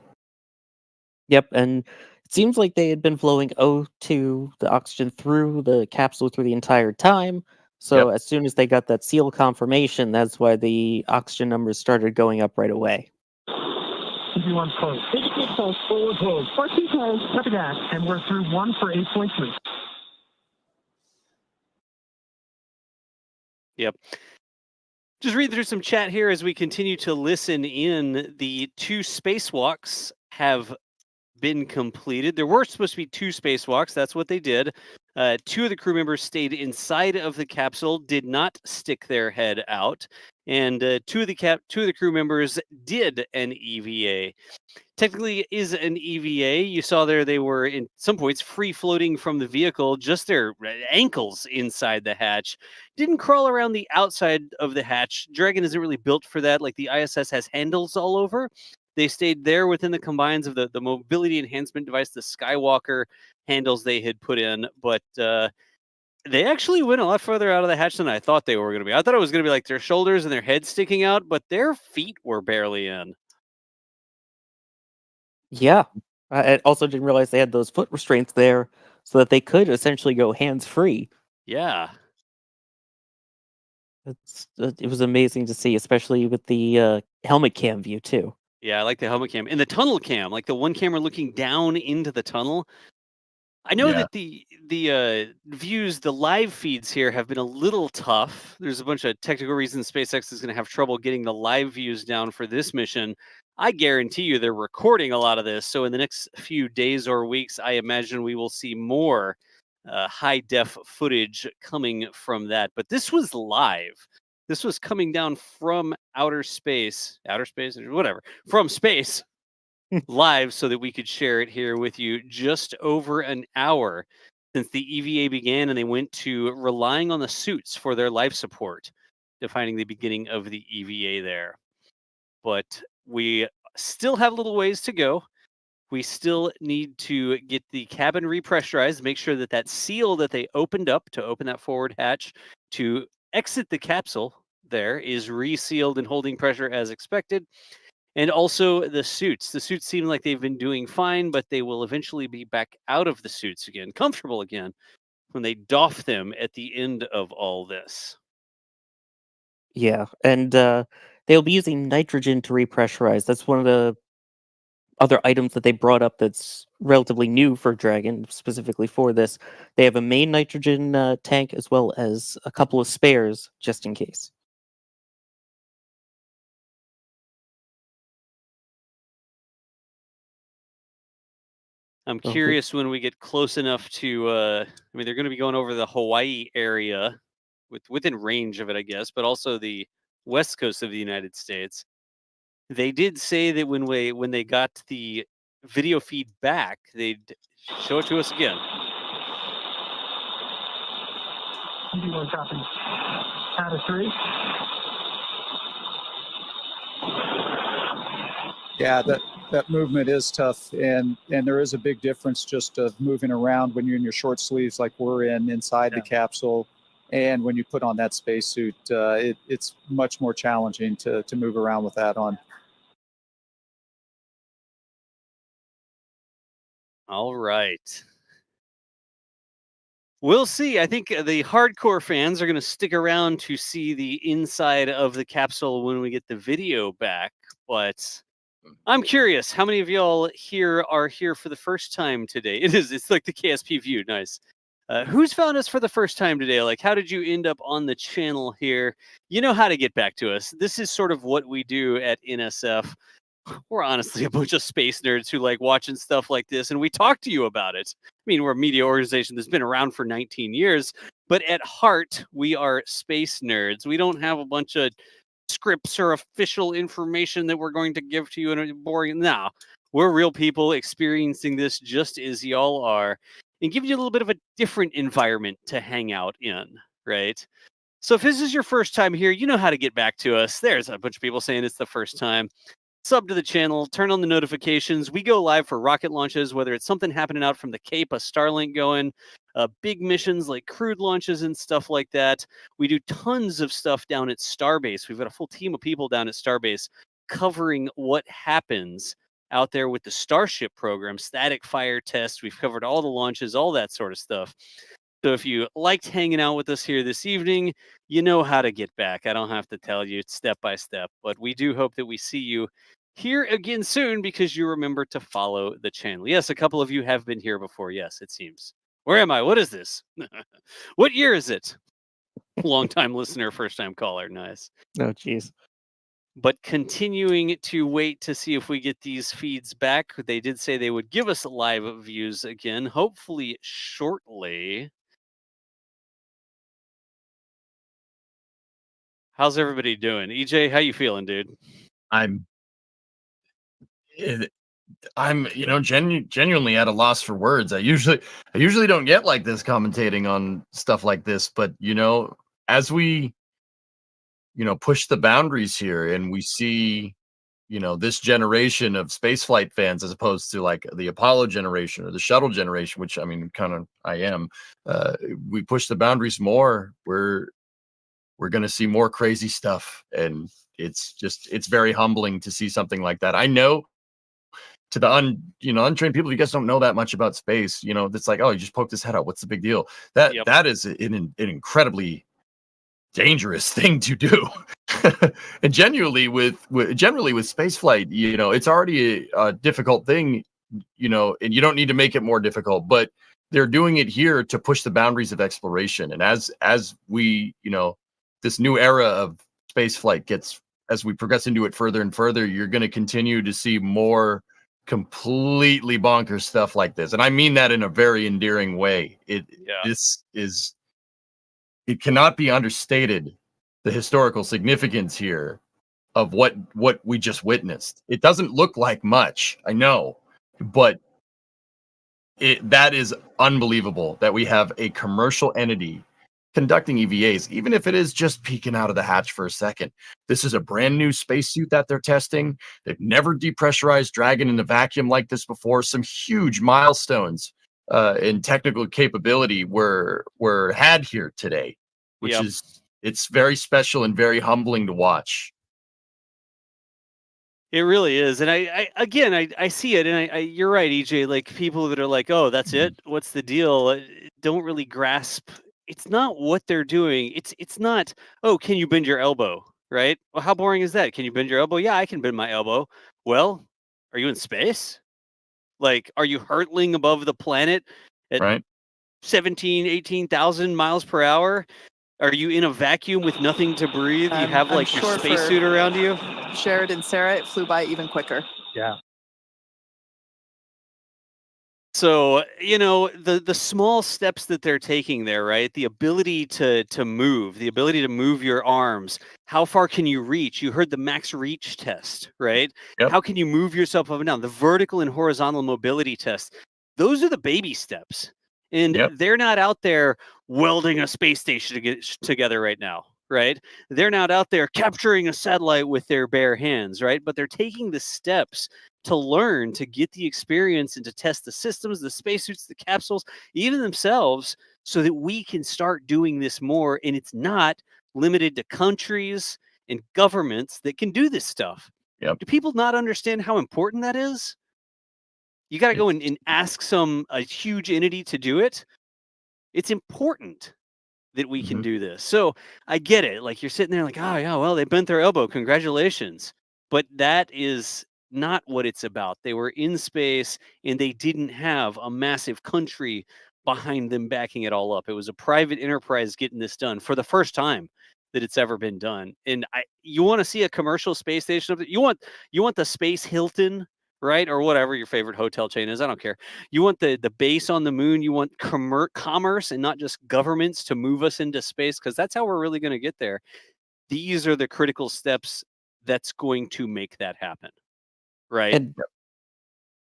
Yep, and it seems like they had been flowing O2, the oxygen, through the capsule through the entire time. So as soon as they got that seal confirmation, that's why the oxygen numbers started going up right away. EV1's closed. ED2 closed. Forward closed. 14 closed. Copy that. And we're through 1 for 8.3. Yep. Just read through some chat here as we continue to listen in. The 2 spacewalks have been completed. There were supposed to be 2 spacewalks. That's what they did. 2 of the crew members stayed inside of the capsule, did not stick their head out, and 2 of the crew members did an EVA. Technically is an EVA. You saw there they were in some points free floating from the vehicle, just their ankles inside the hatch. Didn't crawl around the outside of the hatch. Dragon isn't really built for that. Like the ISS has handles all over. They stayed there within the confines of the mobility enhancement device, the Skywalker handles they had put in, but they actually went a lot further out of the hatch than I thought they were going to be. I thought it was going to be like their shoulders and their heads sticking out, but their feet were barely in. Yeah. I also didn't realize they had those foot restraints there so that they could essentially go hands-free. Yeah. It was amazing to see, especially with the helmet cam view, too. Yeah, I like the helmet cam. And the tunnel cam, like the one camera looking down into the tunnel. I know that the views, the live feeds here have been a little tough. There's a bunch of technical reasons SpaceX is going to have trouble getting the live views down for this mission. I guarantee you they're recording a lot of this. So in the next few days or weeks, I imagine we will see more high-def footage coming from that. But this was live. This was coming down from outer space, whatever, from space. Live so that we could share it here with you. Just over an hour since the EVA began, and they went to relying on the suits for their life support, defining the beginning of the EVA there. But we still have a little ways to go. We still need to get the cabin repressurized, make sure that that seal that they opened up to open that forward hatch to exit the capsule there is resealed and holding pressure as expected. And also the suits. The suits seem like they've been doing fine, but they will eventually be back out of the suits again, comfortable again, when they doff them at the end of all this. Yeah, and they'll be using nitrogen to repressurize. That's one of the other items that they brought up that's relatively new for Dragon, specifically for this. They have a main nitrogen tank as well as a couple of spares, just in case. I'm curious when we get close enough to, I mean, they're going to be going over the Hawaii area within range of it, I guess, but also the west coast of the United States. They did say that when they got the video feed back, they'd show it to us again. EV1 copy. Out of 3. Yeah, that movement is tough, and there is a big difference just of moving around when you're in your short sleeves like we're inside the capsule, and when you put on that spacesuit, it's much more challenging to move around with that on. All right. We'll see. I think the hardcore fans are going to stick around to see the inside of the capsule when we get the video back, but I'm curious, how many of y'all here are here for the first time today? It's like the KSP view. Nice. Who's found us for the first time today? Like, how did you end up on the channel here? You know how to get back to us. This is sort of what we do at NSF. We're honestly a bunch of space nerds who like watching stuff like this, and we talk to you about it. I mean, we're a media organization that's been around for 19 years, but at heart, we are space nerds. We don't have a bunch of scripts or official information that we're going to give to you in a boring. No, we're real people experiencing this just as y'all are, and give you a little bit of a different environment to hang out in, right? So if this is your first time here, you know how to get back to us. There's a bunch of people saying it's the first time. Sub to the channel, turn on the notifications. We go live for rocket launches, whether it's something happening out from the Cape, a Starlink going, big missions like crewed launches and stuff like that. We do tons of stuff down at Starbase. We've got a full team of people down at Starbase covering what happens out there with the Starship program, static fire test. We've covered all the launches, all that sort of stuff. So if you liked hanging out with us here this evening, you know how to get back. I don't have to tell you step by step, but we do hope that we see you here again soon because you remember to follow the channel. Yes, a couple of you have been here before. Yes, it seems. Where am I? What is this? What year is it? Long-time listener, first-time caller. Nice. Oh, jeez. But continuing to wait to see if we get these feeds back. They did say they would give us live views again, hopefully shortly. How's everybody doing? EJ, how you feeling, dude? I'm genuinely at a loss for words. I usually don't get like this commentating on stuff like this, but as we push the boundaries here and we see this generation of spaceflight fans as opposed to like the Apollo generation or the shuttle generation, which I mean I am, we push the boundaries more, we're going to see more crazy stuff, and it's very humbling to see something like that. I know to the untrained people, you guys don't know that much about space. It's like, oh, you just poked his head out. What's the big deal? That is an incredibly dangerous thing to do. And generally with space flight, it's already a difficult thing, and you don't need to make it more difficult, but they're doing it here to push the boundaries of exploration. And as we, this new era of space flight as we progress into it further and further, you're going to continue to see more completely bonkers stuff like this. And I mean that in a very endearing way. It cannot be understated, the historical significance here of what we just witnessed. It doesn't look like much, I know, but that is unbelievable that we have a commercial entity conducting EVAs, even if it is just peeking out of the hatch for a second. This is a brand new spacesuit that they're testing. They've never depressurized Dragon in a vacuum like this before. Some huge milestones in technical capability were had here today, which it's very special and very humbling to watch. It really is. And I see it, and you're right, EJ, like people that are like, oh, that's it, what's the deal, don't really grasp. It's not what they're doing. It's not, oh, can you bend your elbow, right? Well, how boring is that? Can you bend your elbow? Yeah, I can bend my elbow. Well, are you in space? Like, are you hurtling above the planet at 18,000 miles per hour? Are you in a vacuum with nothing to breathe? You have like your spacesuit around you? Jared and Sarah, it flew by even quicker. Yeah. So, the small steps that they're taking there, right? The ability to move, the ability to move your arms. How far can you reach? You heard the max reach test, right? Yep. How can you move yourself up and down? The vertical and horizontal mobility test. Those are the baby steps. And they're not out there welding a space station to get together right now, right? They're not out there capturing a satellite with their bare hands, right? But they're taking the steps to learn, to get the experience, and to test the systems, the spacesuits, the capsules, even themselves, so that we can start doing this more. And it's not limited to countries and governments that can do this stuff. Do people not understand how important that is? You got to go and ask a huge entity to do it. It's important that we can do this. So I get it. Like, you're sitting there like, oh yeah, well, they bent their elbow. Congratulations. But that is not what it's about. They were in space and they didn't have a massive country behind them backing it all up. It was a private enterprise getting this done for the first time that it's ever been done. And you want to see a commercial space station? You want the Space Hilton, right? Or whatever your favorite hotel chain is. I don't care. You want the base on the moon. You want commerce and not just governments to move us into space, because that's how we're really going to get there. These are the critical steps that's going to make that happen. Right. And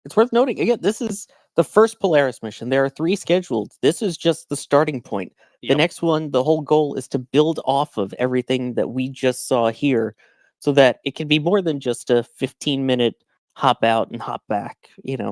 it's worth noting, again, this is the first Polaris mission. There are 3 scheduled. This is just the starting point. The next one, the whole goal is to build off of everything that we just saw here, so that it can be more than just a 15-minute hop out and hop back.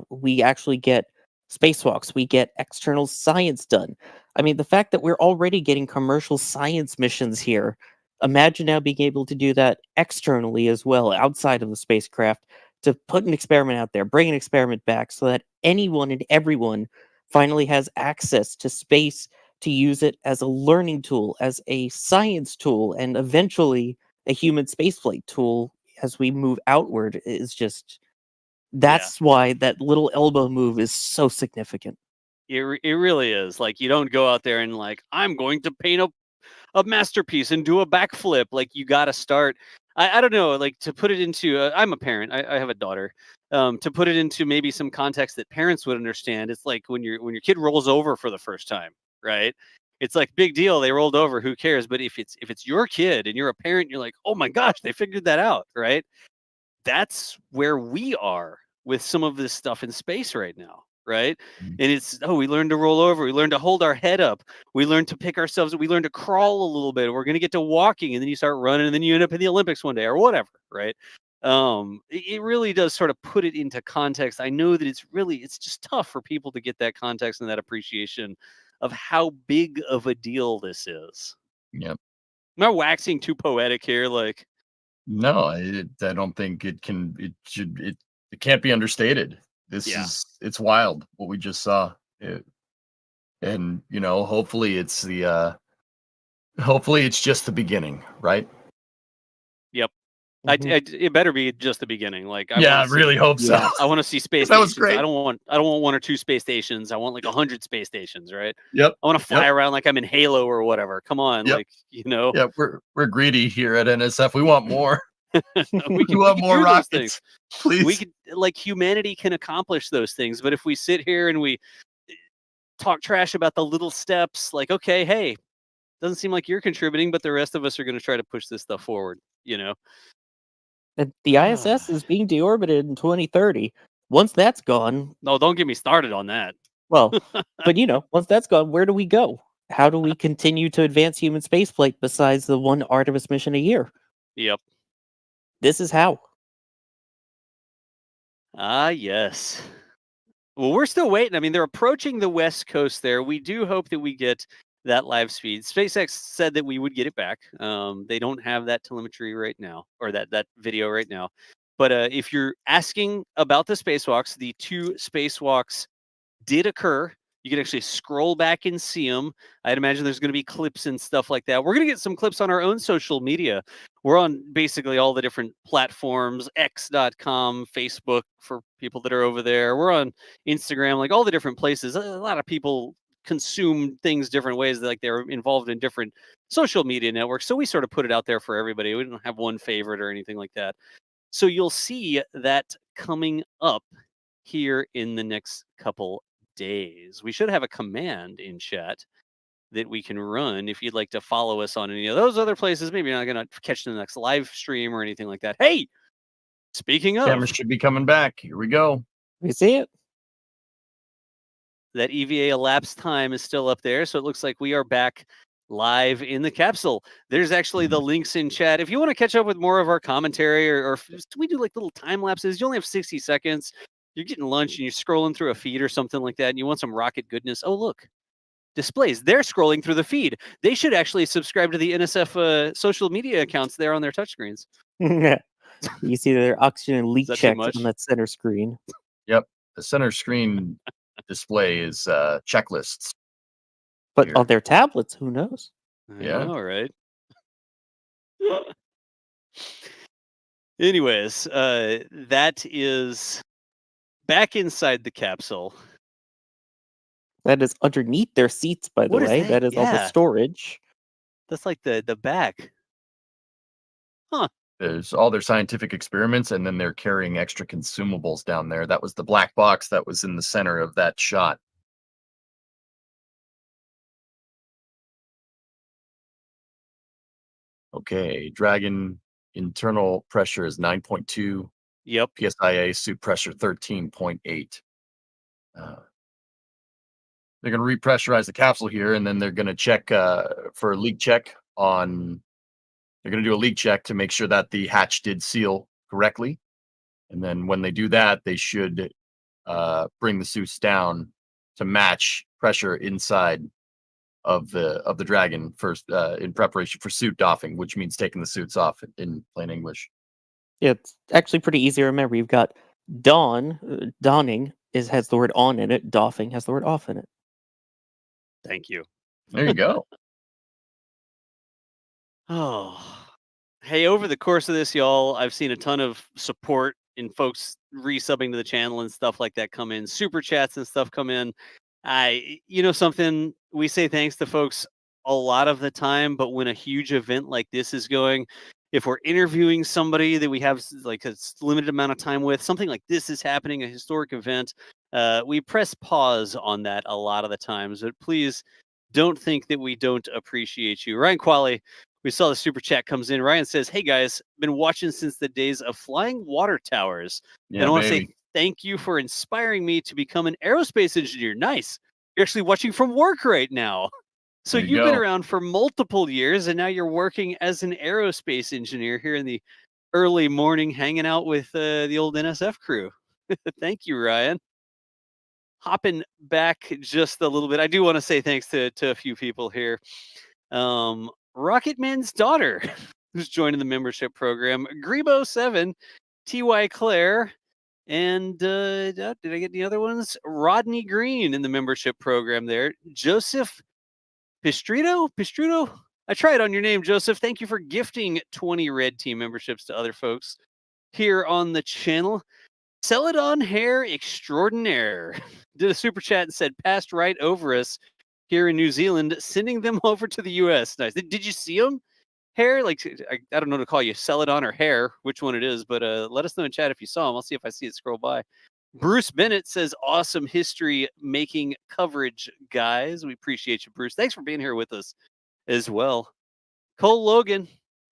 We actually get spacewalks. We get external science done. I mean, the fact that we're already getting commercial science missions here, imagine now being able to do that externally as well, outside of the spacecraft, to put an experiment out there, bring an experiment back, so that anyone and everyone finally has access to space to use it as a learning tool, as a science tool, and eventually a human spaceflight tool as we move outward. Is just, that's why that little elbow move is so significant. It really is. Like, you don't go out there and like, I'm going to paint a masterpiece and do a backflip. Like, you got to start. I don't know, like, to put it into, I'm a parent. I have a daughter. To put it into maybe some context that parents would understand, it's like when your kid rolls over for the first time, right? It's like, big deal. They rolled over. Who cares? But if it's your kid and you're a parent, you're like, oh my gosh, they figured that out, right? That's where we are with some of this stuff in space right now, right? And it's, we learned to roll over, we learned to hold our head up, we learned to pick ourselves, we learned to crawl a little bit, we're going to get to walking, and then you start running, and then you end up in the Olympics one day or whatever, right? It really does sort of put it into context. I know that it's just tough for people to get that context and that appreciation of how big of a deal this is. Yep. Am I waxing too poetic here? Like, no, I don't think it can't be understated. It's wild what we just saw. And hopefully it's just the beginning, right? Yep. Mhm. It better be just the beginning. Like, I really hope so. I want to see space That was stations. great. I don't want 1 or 2 space stations. I want like 100 space stations, right? Yep. I want to fly around like I'm in Halo or whatever. Come on, Yep. like, Yeah, we're greedy here at NSF. We want more. we can want do more those rockets, things. please. We could, like, humanity can accomplish those things, but if we sit here and we talk trash about the little steps, like, okay, hey, doesn't seem like you're contributing, but the rest of us are going to try to push this stuff forward, And the ISS is being deorbited in 2030. Once that's gone, No, don't get me started on that. well, but once that's gone, where do we go? How do we continue to advance human spaceflight besides the one Artemis mission a year? Yep. This is how. Ah, yes. Well, we're still waiting. I mean, they're approaching the West Coast there. We do hope that we get that live feed. SpaceX said that we would get it back. They don't have that telemetry right now, or that video right now. But if you're asking about the spacewalks, the 2 spacewalks did occur. You can actually scroll back and see them. I'd imagine there's going to be clips and stuff like that. We're going to get some clips on our own social media. We're on basically all the different platforms, x.com, Facebook for people that are over there. We're on Instagram, like all the different places. A lot of people consume things different ways, like they're involved in different social media networks. So we sort of put it out there for everybody. We don't have one favorite or anything like that. So you'll see that coming up here in the next couple days. We should have a command in chat that we can run if you'd like to follow us on any of those other places. Maybe you're not going to catch the next live stream or anything like that. Hey, speaking of, Cameras should be coming back. Here we go. We see it. that EVA elapsed time is still up there. So it looks like we are back live in the capsule. There's actually the links in chat. If you want to catch up with more of our commentary, or if we do like little time lapses, you only have 60 seconds. You're getting lunch and you're scrolling through a feed or something like that, and you want some rocket goodness. Oh, look, displays. They're scrolling through the feed. They should actually subscribe to the NSF social media accounts there on their touchscreens. You see their oxygen and leak Is that too checks much? on that center screen. Yep. The center screen display is checklists. But Here. on their tablets, who knows? Yeah. All right. Anyways, that is back inside the capsule. That is underneath their seats, by the What is way. that? That is all the Yeah. storage. That's like the back. Huh. There's all their scientific experiments, and then they're carrying extra consumables down there. That was the black box that was in the center of that shot. Okay, Dragon internal pressure is 9.2. Yep. PSIA suit pressure 13.8. They're going to repressurize the capsule here, and then they're going to check for a leak check on. They're going to do a leak check to make sure that the hatch did seal correctly, and then when they do that, they should bring the suits down to match pressure inside of the Dragon first in preparation for suit doffing, which means taking the suits off in plain English. Yeah, it's actually pretty easy to remember. You've got donning has the word on in it. Doffing has the word off in it. Thank you. There you go. Oh, hey, over the course of this, y'all, I've seen a ton of support in folks resubbing to the channel and stuff like that come in. Super chats and stuff come in. You know something, we say thanks to folks a lot of the time, but when a huge event like this is going, if we're interviewing somebody that we have like a limited amount of time with, something like this is happening, a historic event, we press pause on that a lot of the times. But please don't think that we don't appreciate you. Ryan Qualley, we saw the super chat comes in. Ryan says, "Hey guys, been watching since the days of flying water towers. Yeah, and I want to say baby. thank you for inspiring me to become an aerospace engineer." Nice. You're actually watching from work right now. So There you you've been go. around for multiple years, and now you're working as an aerospace engineer here in the early morning, hanging out with the old NSF crew. Thank you, Ryan. Hopping back just a little bit, I do want to say thanks to a few people here. Rocketman's daughter, who's joining the membership program, Grebo7, Ty Claire, and did I get the other ones? Rodney Green in the membership program there. Joseph Pistruto? I tried on your name, Joseph. Thank you for gifting 20 Red Team memberships to other folks here on the channel. Celadon Hair Extraordinaire did a super chat and said, passed right over us here in New Zealand, sending them over to the US. Nice. Did you see them? Hair? Like, I don't know to call you Celadon or Hair, which one it is, but let us know in chat if you saw them. I'll see if I see it scroll by. Bruce Bennett says, awesome history making coverage, guys. We appreciate you, Bruce. Thanks for being here with us as well. Cole Logan,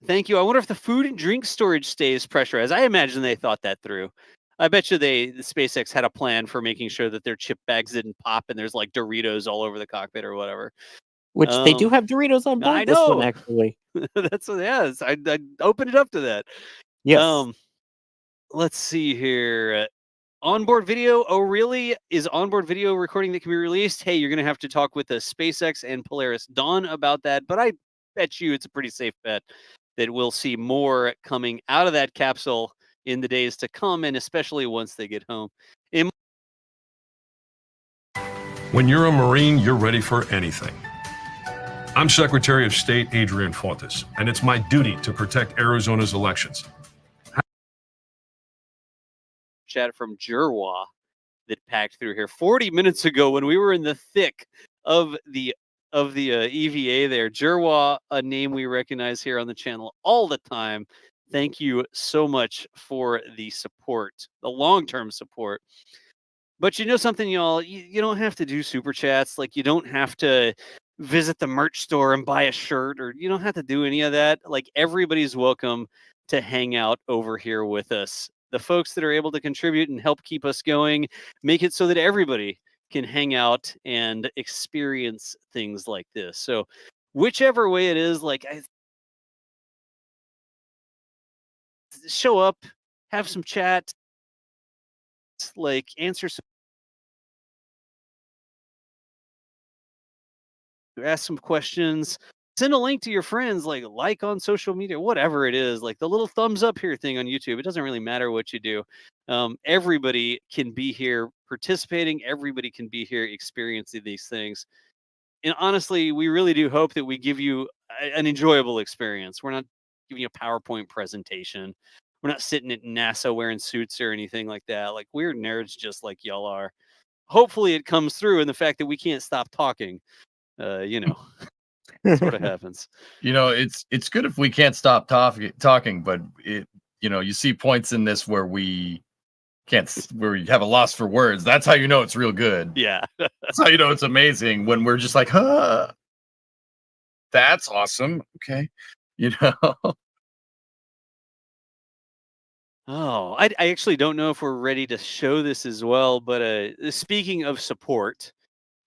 thank you. I wonder if the food and drink storage stays pressurized. I imagine they thought that through. I bet you the SpaceX had a plan for making sure that their chip bags didn't pop and there's like Doritos all over the cockpit or whatever. Which they do have Doritos on board I this one, know. actually. That's what, yeah. I opened it up to that. Yes. Let's see here. Onboard video. Oh, really? Is onboard video recording that can be released? Hey, you're going to have to talk with the SpaceX and Polaris Dawn about that. But I bet you it's a pretty safe bet that we'll see more coming out of that capsule in the days to come, and especially once they get home. When you're a Marine, you're ready for anything. I'm Secretary of State Adrian Fontes, and it's my duty to protect Arizona's elections. Chat from Jerwa that packed through here 40 minutes ago when we were in the thick of the EVA there. Jerwa, a name we recognize here on the channel all the time. Thank you so much for the support, the long-term support. But you know something, y'all, you don't have to do super chats. Like, you don't have to visit the merch store and buy a shirt, or you don't have to do any of that. Like, everybody's welcome to hang out over here with us. The folks that are able to contribute and help keep us going, make it so that everybody can hang out and experience things like this. So whichever way it is, like, show up, have some chat, like answer some, ask some questions, send a link to your friends, like on social media, whatever it is, like the little thumbs up here thing on YouTube. It doesn't really matter what you do. Everybody can be here participating. Everybody can be here experiencing these things. And honestly, we really do hope that we give you an enjoyable experience. We're not giving you a PowerPoint presentation. We're not sitting at NASA wearing suits or anything like that. Like, we're nerds just like y'all are. Hopefully it comes through in the fact that we can't stop talking. That's what happens. It's good if we can't stop talking, but you see points in this where we have a loss for words. That's how you know it's real good. Yeah. That's how you know it's amazing, when we're just like, huh, that's awesome. Okay. Oh, I actually don't know if we're ready to show this as well, but speaking of support,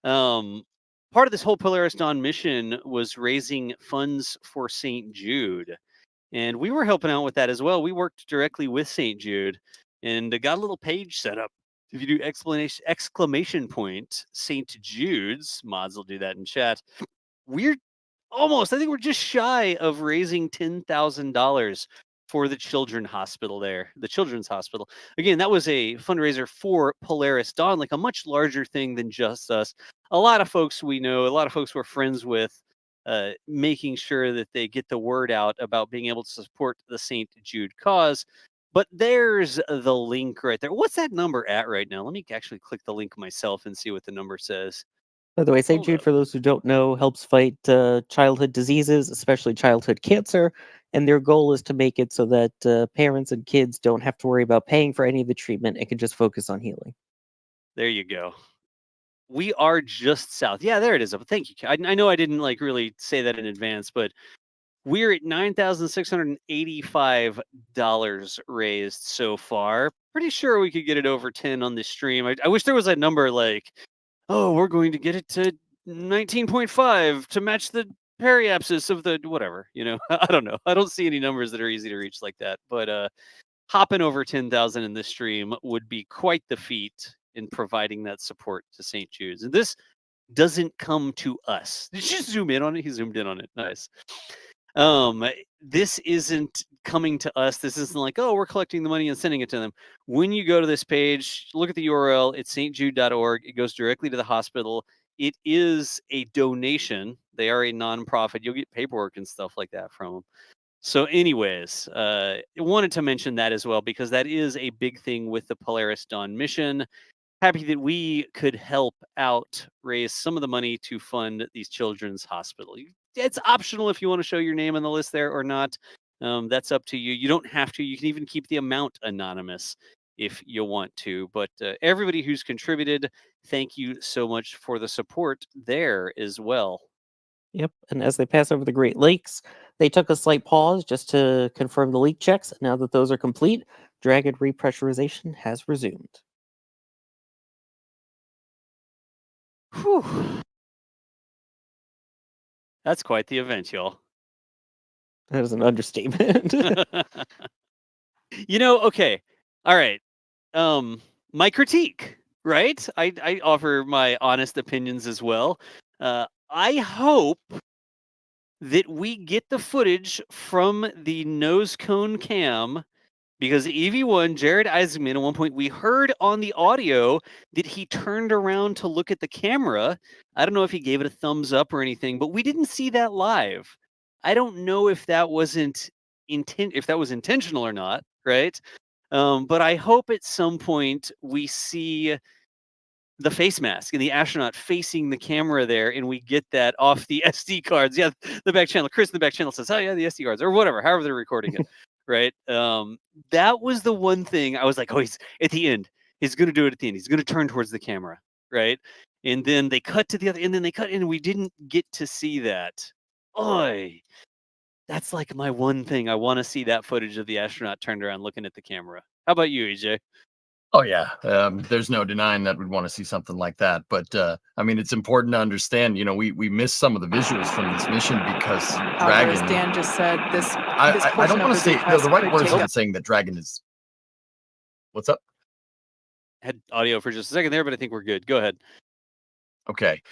part of this whole Polaris Dawn mission was raising funds for St. Jude, and we were helping out with that as well. We worked directly with St. Jude and got a little page set up. If you do exclamation point St. Jude's, mods will do that in chat. I think we're just shy of raising $10,000 for the Children's Hospital there. The Children's Hospital. Again, that was a fundraiser for Polaris Dawn, like a much larger thing than just us. A lot of folks we know, a lot of folks we're friends with, making sure that they get the word out about being able to support the St. Jude cause. But there's the link right there. What's that number at right now? Let me actually click the link myself and see what the number says. By the way, St. Hold Jude, up. for those who don't know, helps fight childhood diseases, especially childhood cancer. And their goal is to make it so that parents and kids don't have to worry about paying for any of the treatment and can just focus on healing. There you go. We are just south. Yeah, there it is. Thank you. I know I didn't like really say that in advance, but we're at $9,685 raised so far. Pretty sure we could get it over 10 on this stream. I wish there was a number like, oh, we're going to get it to 19.5 to match the periapsis of the whatever, I don't know. I don't see any numbers that are easy to reach like that, but hopping over 10,000 in this stream would be quite the feat in providing that support to St. Jude's. And this doesn't come to us. Did you zoom in on it? He zoomed in on it. Nice. This isn't coming to us. This isn't like, oh, we're collecting the money and sending it to them. When you go to this page, look at the URL. It's stjude.org. It goes directly to the hospital. It is a donation. They are a nonprofit. You'll get paperwork and stuff like that from them. So anyways, I wanted to mention that as well, because that is a big thing with the Polaris Dawn mission. Happy that we could help out raise some of the money to fund these children's hospital. It's optional if you want to show your name on the list there or not. That's up to you. You don't have to. You can even keep the amount anonymous if you want to. But everybody who's contributed, thank you so much for the support there as well. Yep. And as they pass over the Great Lakes, they took a slight pause just to confirm the leak checks. Now that those are complete, Dragon repressurization has resumed. Whew. That's quite the event, y'all. That is an understatement. Okay. All right. My critique, right? I offer my honest opinions as well. I hope that we get the footage from the nose cone cam, because EV1, Jared Isaacman, at one point we heard on the audio that he turned around to look at the camera. I don't know if he gave it a thumbs up or anything, but we didn't see that live. I don't know if that wasn't if that was intentional or not, right? But I hope at some point we see the face mask and the astronaut facing the camera there, and we get that off the SD cards. Yeah, the back channel. Chris in the back channel says, oh yeah, the SD cards, or whatever, however they're recording it. Right. That was the one thing I was like, oh, he's at the end. He's going to do it at the end. He's going to turn towards the camera. Right. And then they cut to the other, and then they cut in, and we didn't get to see that. Oy. That's like my one thing. I want to see that footage of the astronaut turned around looking at the camera. How about you, EJ? Oh yeah, there's no denying that we'd want to see something like that. But I mean, it's important to understand. We missed some of the visuals from this mission because Dragon. As Dan just said, this. I don't want to say the right word isn't saying that Dragon is. What's up? Had audio for just a second there, but I think we're good. Go ahead. Okay.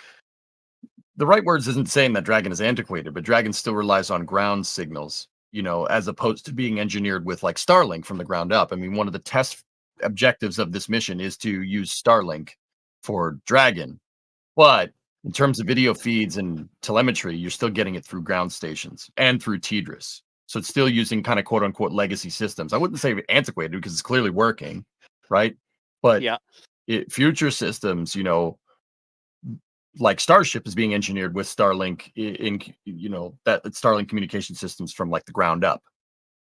The right words isn't saying that Dragon is antiquated, but Dragon still relies on ground signals. As opposed to being engineered with like Starlink from the ground up. I mean, one of the test objectives of this mission is to use Starlink for Dragon, but in terms of video feeds and telemetry, you're still getting it through ground stations and through TDRS. So it's still using kind of quote unquote legacy systems. I wouldn't say antiquated because it's clearly working, right? But yeah, future systems, like Starship is being engineered with Starlink in that Starlink communication systems from like the ground up.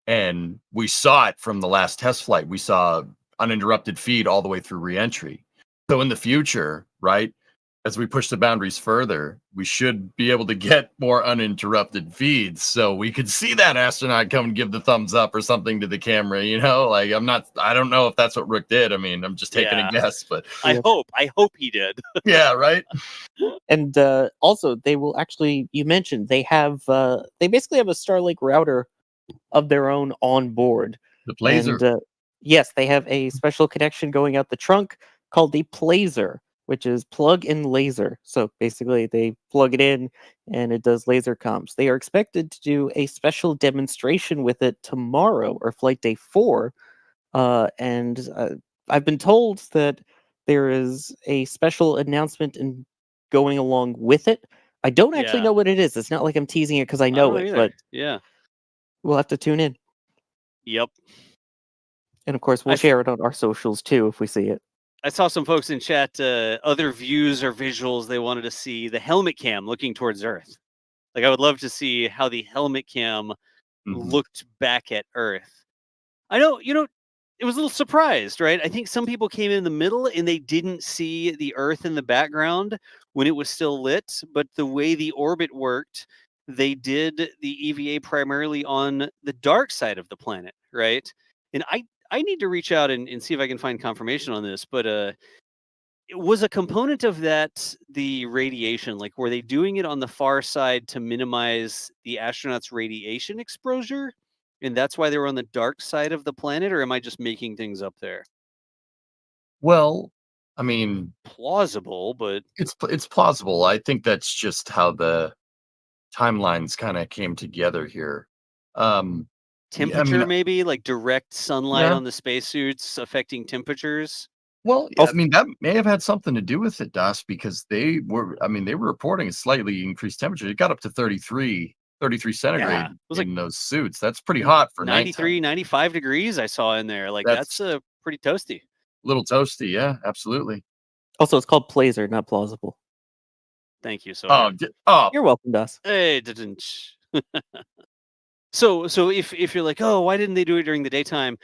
And we saw it from the last test flight. We saw uninterrupted feed all the way through reentry. So in the future, right, as we push the boundaries further, we should be able to get more uninterrupted feeds. So we could see that astronaut come and give the thumbs up or something to the camera, like I don't know if that's what Rick did. I mean, I'm just taking a guess, but I hope he did. Yeah, right. And also they will actually, you mentioned they basically have a Starlink router of their own on board. The Blazer. And, yes, they have a special connection going out the trunk called the Plazer, which is plug-in laser. So basically they plug it in and it does laser comms. They are expected to do a special demonstration with it tomorrow, or flight day 4. And I've been told that there is a special announcement going along with it. I don't actually know what it is. It's not like I'm teasing it because I know it, but yeah, we'll have to tune in. Yep. And of course, we'll share it on our socials too if we see it. I saw some folks in chat, other views or visuals they wanted to see the helmet cam looking towards Earth. Like, I would love to see how the helmet cam looked back at Earth. I know, it was a little surprised, right? I think some people came in the middle and they didn't see the Earth in the background when it was still lit. But the way the orbit worked, they did the EVA primarily on the dark side of the planet, right? And I need to reach out and see if I can find confirmation on this. But it was a component of that the radiation. Like, were they doing it on the far side to minimize the astronauts' radiation exposure? And that's why they were on the dark side of the planet, or am I just making things up there? Well, I mean, plausible, but it's plausible. I think that's just how the timelines kind of came together here. Temperature, maybe like direct sunlight Yeah. on the spacesuits affecting temperatures. Well, I mean, that may have had something to do with it, Das, because they were reporting a slightly increased temperature. It got up to 33 centigrade Yeah, it was in those suits. That's pretty hot for 93, 95 degrees I saw in there. Like, that's pretty toasty. Little toasty, yeah, absolutely. Also, it's called Placer, not plausible. Thank you, Sawyer. You're welcome, Das. Hey, didn't. So if you're like, oh, why didn't they do it during the daytime?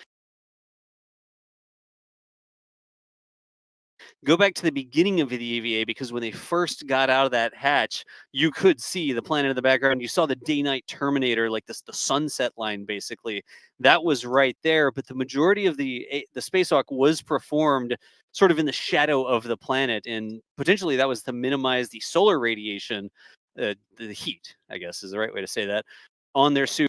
Go back to the beginning of the EVA, because when they first got out of that hatch, you could see the planet in the background. You saw the day-night Terminator, like the sunset line, basically. That was right there. But the majority of the spacewalk was performed sort of in the shadow of the planet, and potentially that was to minimize the solar radiation, the heat, I guess is the right way to say that, on their suit.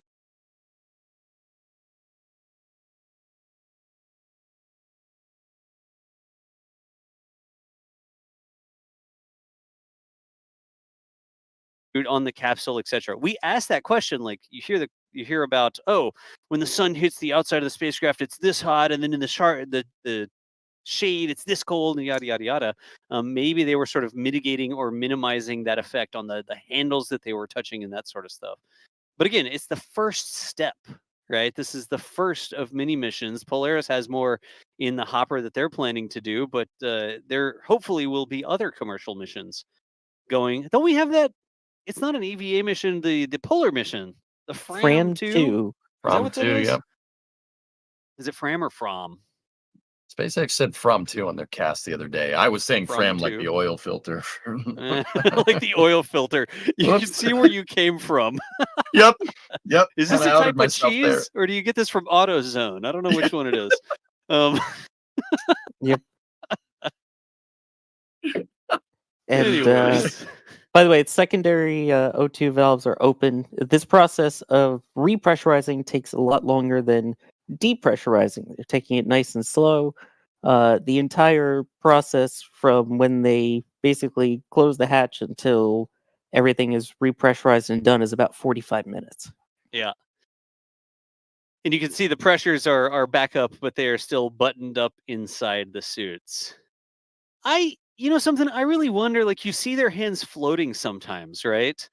On the capsule, etc. We asked that question. Like, you hear about, oh, when the sun hits the outside of the spacecraft, it's this hot, and then in the shade, it's this cold, and yada yada yada. Maybe they were sort of mitigating or minimizing that effect on the handles that they were touching and that sort of stuff. But again, it's the first step, right? This is the first of many missions. Polaris has more in the hopper that they're planning to do, but there hopefully will be other commercial missions going. Don't we have that? It's not an EVA mission, the polar mission, the Fram 2. Is that what that is? Yep. Is it Fram or From? SpaceX said From 2 on their cast the other day. I was saying Fram like the oil filter. Like the oil filter. You can see where you came from. Yep. Is this a type of cheese, or do you get this from AutoZone? I don't know which one it is. Yep. And Anyways. by the way, its secondary O2 valves are open. This process of repressurizing takes a lot longer than depressurizing. They're taking it nice and slow. The entire process from when they basically close the hatch until everything is repressurized and done is about 45 minutes. Yeah. And you can see the pressures are back up, but they are still buttoned up inside the suits. You know something, I really wonder, like, you see their hands floating sometimes, right?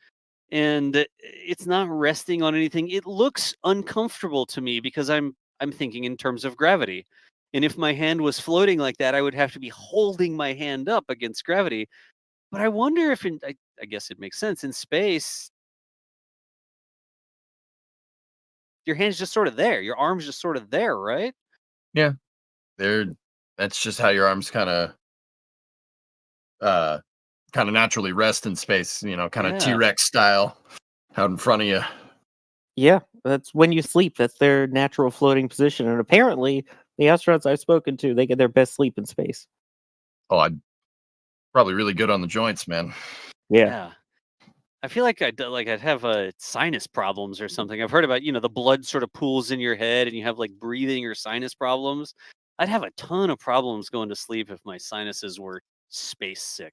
And it's not resting on anything. It looks uncomfortable to me because I'm thinking in terms of gravity. And if my hand was floating like that, I would have to be holding my hand up against gravity. But I wonder if I guess it makes sense in space, your hand's just sort of there. Your arm's just sort of there, right? Yeah. That's just how your arms kind of naturally rest in space, kind of T-Rex style out in front of you. Yeah, that's when you sleep. That's their natural floating position. And apparently, the astronauts I've spoken to, they get their best sleep in space. Oh, I'm probably really good on the joints, man. Yeah. I feel like I'd have sinus problems or something. I've heard about, the blood sort of pools in your head and you have like breathing or sinus problems. I'd have a ton of problems going to sleep if my sinuses were space sick.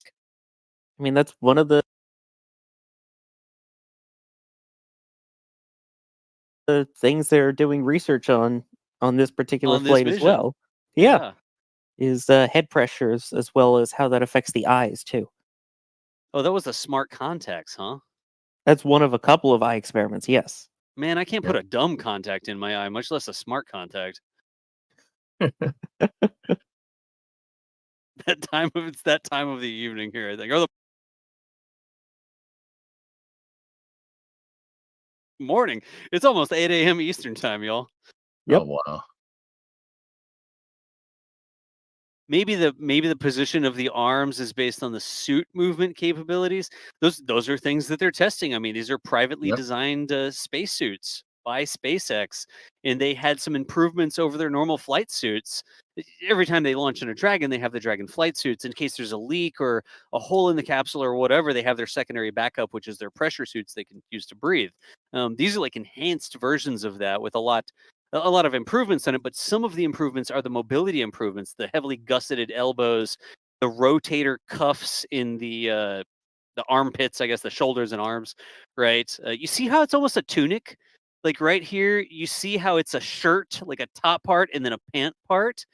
I mean, that's one of the things they're doing research on this particular flight as well. Yeah. Is head pressures as well as how that affects the eyes too. Oh, that was the smart contacts, huh? That's one of a couple of eye experiments, yes. Man, I can't put a dumb contact in my eye, much less a smart contact. that time of the evening here, I think, or the morning. It's almost 8 a.m. Eastern time, y'all. Yep. Oh, wow. Maybe the position of the arms is based on the suit movement capabilities. Those are things that they're testing. I mean, these are privately designed spacesuits by SpaceX, and they had some improvements over their normal flight suits. Every time they launch in a Dragon, they have the Dragon flight suits in case there's a leak or a hole in the capsule or whatever. They have their secondary backup, which is their pressure suits they can use to breathe. These are like enhanced versions of that with a lot of improvements on it, but some of the improvements are the mobility improvements, the heavily gusseted elbows, the rotator cuffs in the armpits, I guess the shoulders and arms, right? You see how it's almost a tunic? Like right here, you see how it's a shirt, like a top part and then a pant part.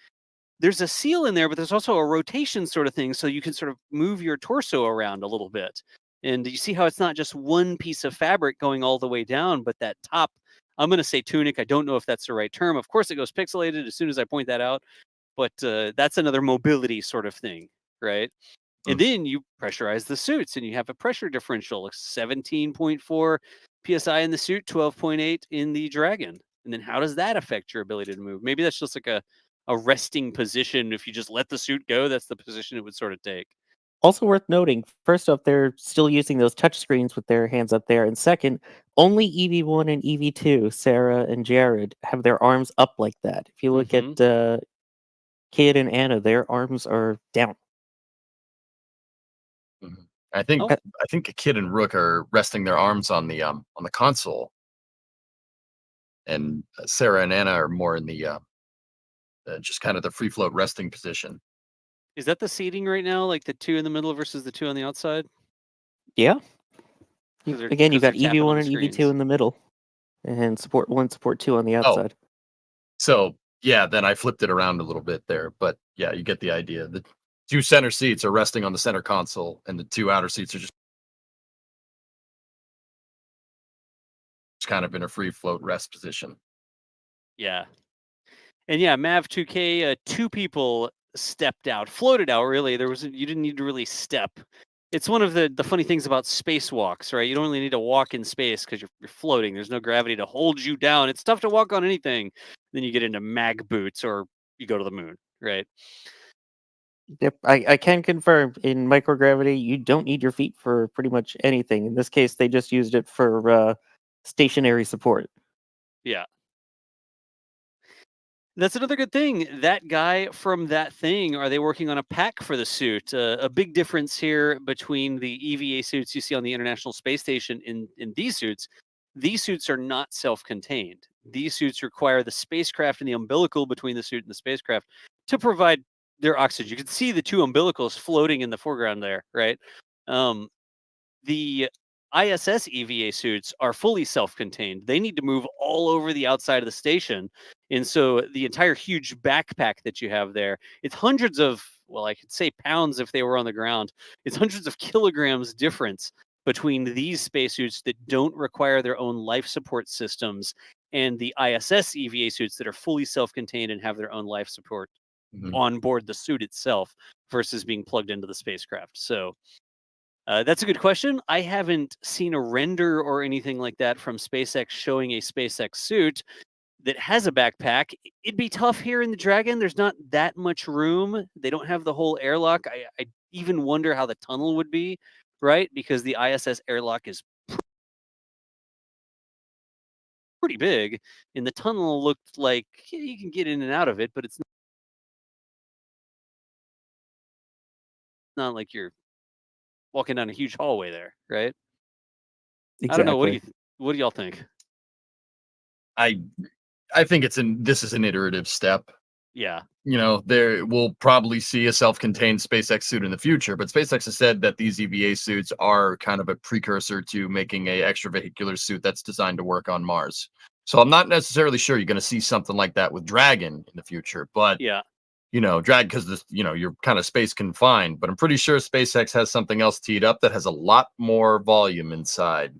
There's a seal in there, but there's also a rotation sort of thing, so you can sort of move your torso around a little bit. And you see how it's not just one piece of fabric going all the way down, but that top, I'm going to say tunic. I don't know if that's the right term. Of course, it goes pixelated as soon as I point that out, but that's another mobility sort of thing, right? And then you pressurize the suits, and you have a pressure differential, 17.4 psi in the suit, 12.8 in the Dragon. And then how does that affect your ability to move? Maybe that's just like a resting position. If you just let the suit go, that's the position it would sort of take. Also worth noting, first off, they're still using those touch screens with their hands up there. And second, only EV1 and EV2, Sarah and Jared, have their arms up like that. If you look at Kid and Anna, their arms are down. I think Kid and Rook are resting their arms on the console, and Sarah and Anna are more in the just kind of the free float resting position. Is that the seating right now, like the two in the middle versus the two on the outside? Yeah. Again, you've got they're tapping EV1 on and the EV2 screens. in the middle, and support 1, support 2 on the outside. So yeah, then I flipped it around a little bit there, but yeah, you get the idea. The two center seats are resting on the center console, and the two outer seats are just kind of in a free float rest position. Yeah. And yeah, Mav 2K, 2 people stepped out, floated out. Really, you didn't need to really step. It's one of the funny things about spacewalks, right? You don't really need to walk in space because you're floating. There's no gravity to hold you down. It's tough to walk on anything. Then you get into mag boots or you go to the moon, right? Yep, I can confirm in microgravity, you don't need your feet for pretty much anything. In this case, they just used it for stationary support. Yeah. That's another good thing. That guy from that thing, are they working on a pack for the suit? A big difference here between the EVA suits you see on the International Space Station in these suits. These suits are not self-contained. These suits require the spacecraft and the umbilical between the suit and the spacecraft to provide their oxygen. You can see the two umbilicals floating in the foreground there, right? The ISS EVA suits are fully self-contained. They need to move all over the outside of the station. And so the entire huge backpack that you have there, it's hundreds of, well, I could say pounds if they were on the ground. It's hundreds of kilograms difference between these spacesuits that don't require their own life support systems and the ISS EVA suits that are fully self-contained and have their own life support on board the suit itself versus being plugged into the spacecraft. So that's a good question. I haven't seen a render or anything like that from SpaceX showing a SpaceX suit that has a backpack. It'd be tough here in the Dragon. There's not that much room. They don't have the whole airlock. I even wonder how the tunnel would be, right? Because the ISS airlock is pretty big, and the tunnel looked like you can get in and out of it, but it's not like you're walking down a huge hallway there, right? Exactly. I don't know. What do y'all think? I think this is an iterative step. Yeah. You know, there we'll probably see a self-contained SpaceX suit in the future, but SpaceX has said that these EVA suits are kind of a precursor to making a extravehicular suit that's designed to work on Mars. So I'm not necessarily sure you're going to see something like that with Dragon in the future, but yeah, you know, Dragon, because this, you know, you're kind of space confined, but I'm pretty sure SpaceX has something else teed up that has a lot more volume inside.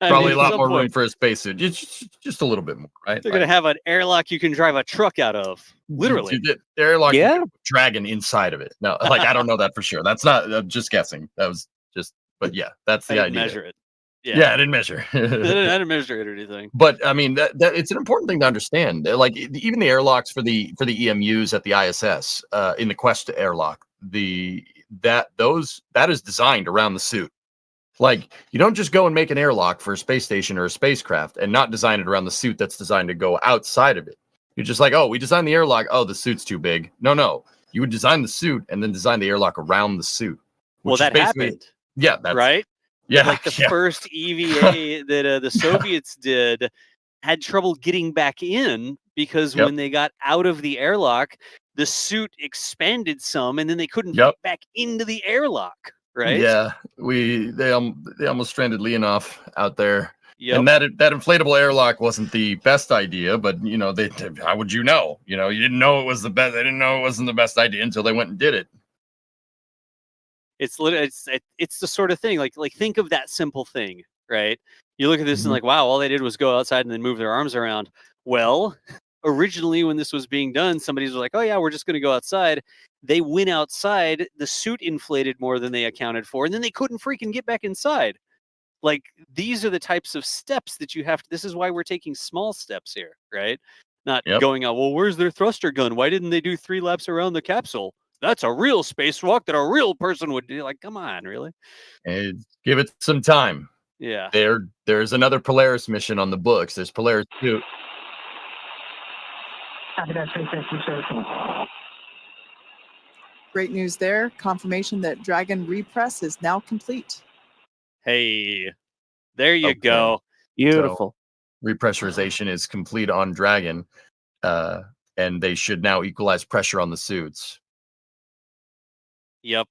Probably a lot some more room point, for a spacesuit. Just a little bit more, right? they're gonna have an airlock you can drive a truck out of. Literally. The airlock, Yeah. you can put a dragon inside of it. No, like I don't know that for sure. That's not. I'm just guessing. That was just. But yeah, that's I the didn't idea. measure it. Yeah, I didn't measure. I didn't measure it or anything. But I mean, that it's an important thing to understand. Like even the airlocks for the EMUs at the ISS in the Quest airlock, that is designed around the suit. Like you don't just go and make an airlock for a space station or a spacecraft and not design it around the suit that's designed to go outside of it. You're just like, oh, we designed the airlock. Oh, the suit's too big. No. You would design the suit and then design the airlock around the suit. Well, that happened. Yeah, that's right. Yeah, like the first EVA that the Soviets did had trouble getting back in because when they got out of the airlock, the suit expanded some, and then they couldn't fit back into the airlock. Right? Yeah, they almost stranded Leonov out there. Yep. And that inflatable airlock wasn't the best idea, but you know, how would you know? You know, you didn't know it was the best. They didn't know it wasn't the best idea until they went and did it. It's the sort of thing like think of that simple thing, right? You look at this and like, wow, all they did was go outside and then move their arms around. Well, originally when this was being done, somebody was like, oh yeah, we're just going to go outside. They went outside, the suit inflated more than they accounted for, and then they couldn't freaking get back inside. Like, these are the types of steps that you have to, this is why we're taking small steps here, right? Not going out, well, where's their thruster gun? Why didn't they do 3 laps around the capsule? That's a real spacewalk that a real person would do. Like, come on, really? And give it some time. Yeah. There's another Polaris mission on the books. There's Polaris 2. Copy that, SpaceX researching. Great news there. Confirmation that Dragon repress is now complete. Hey, there you go. Beautiful. So, repressurization is complete on Dragon, and they should now equalize pressure on the suits. Yep.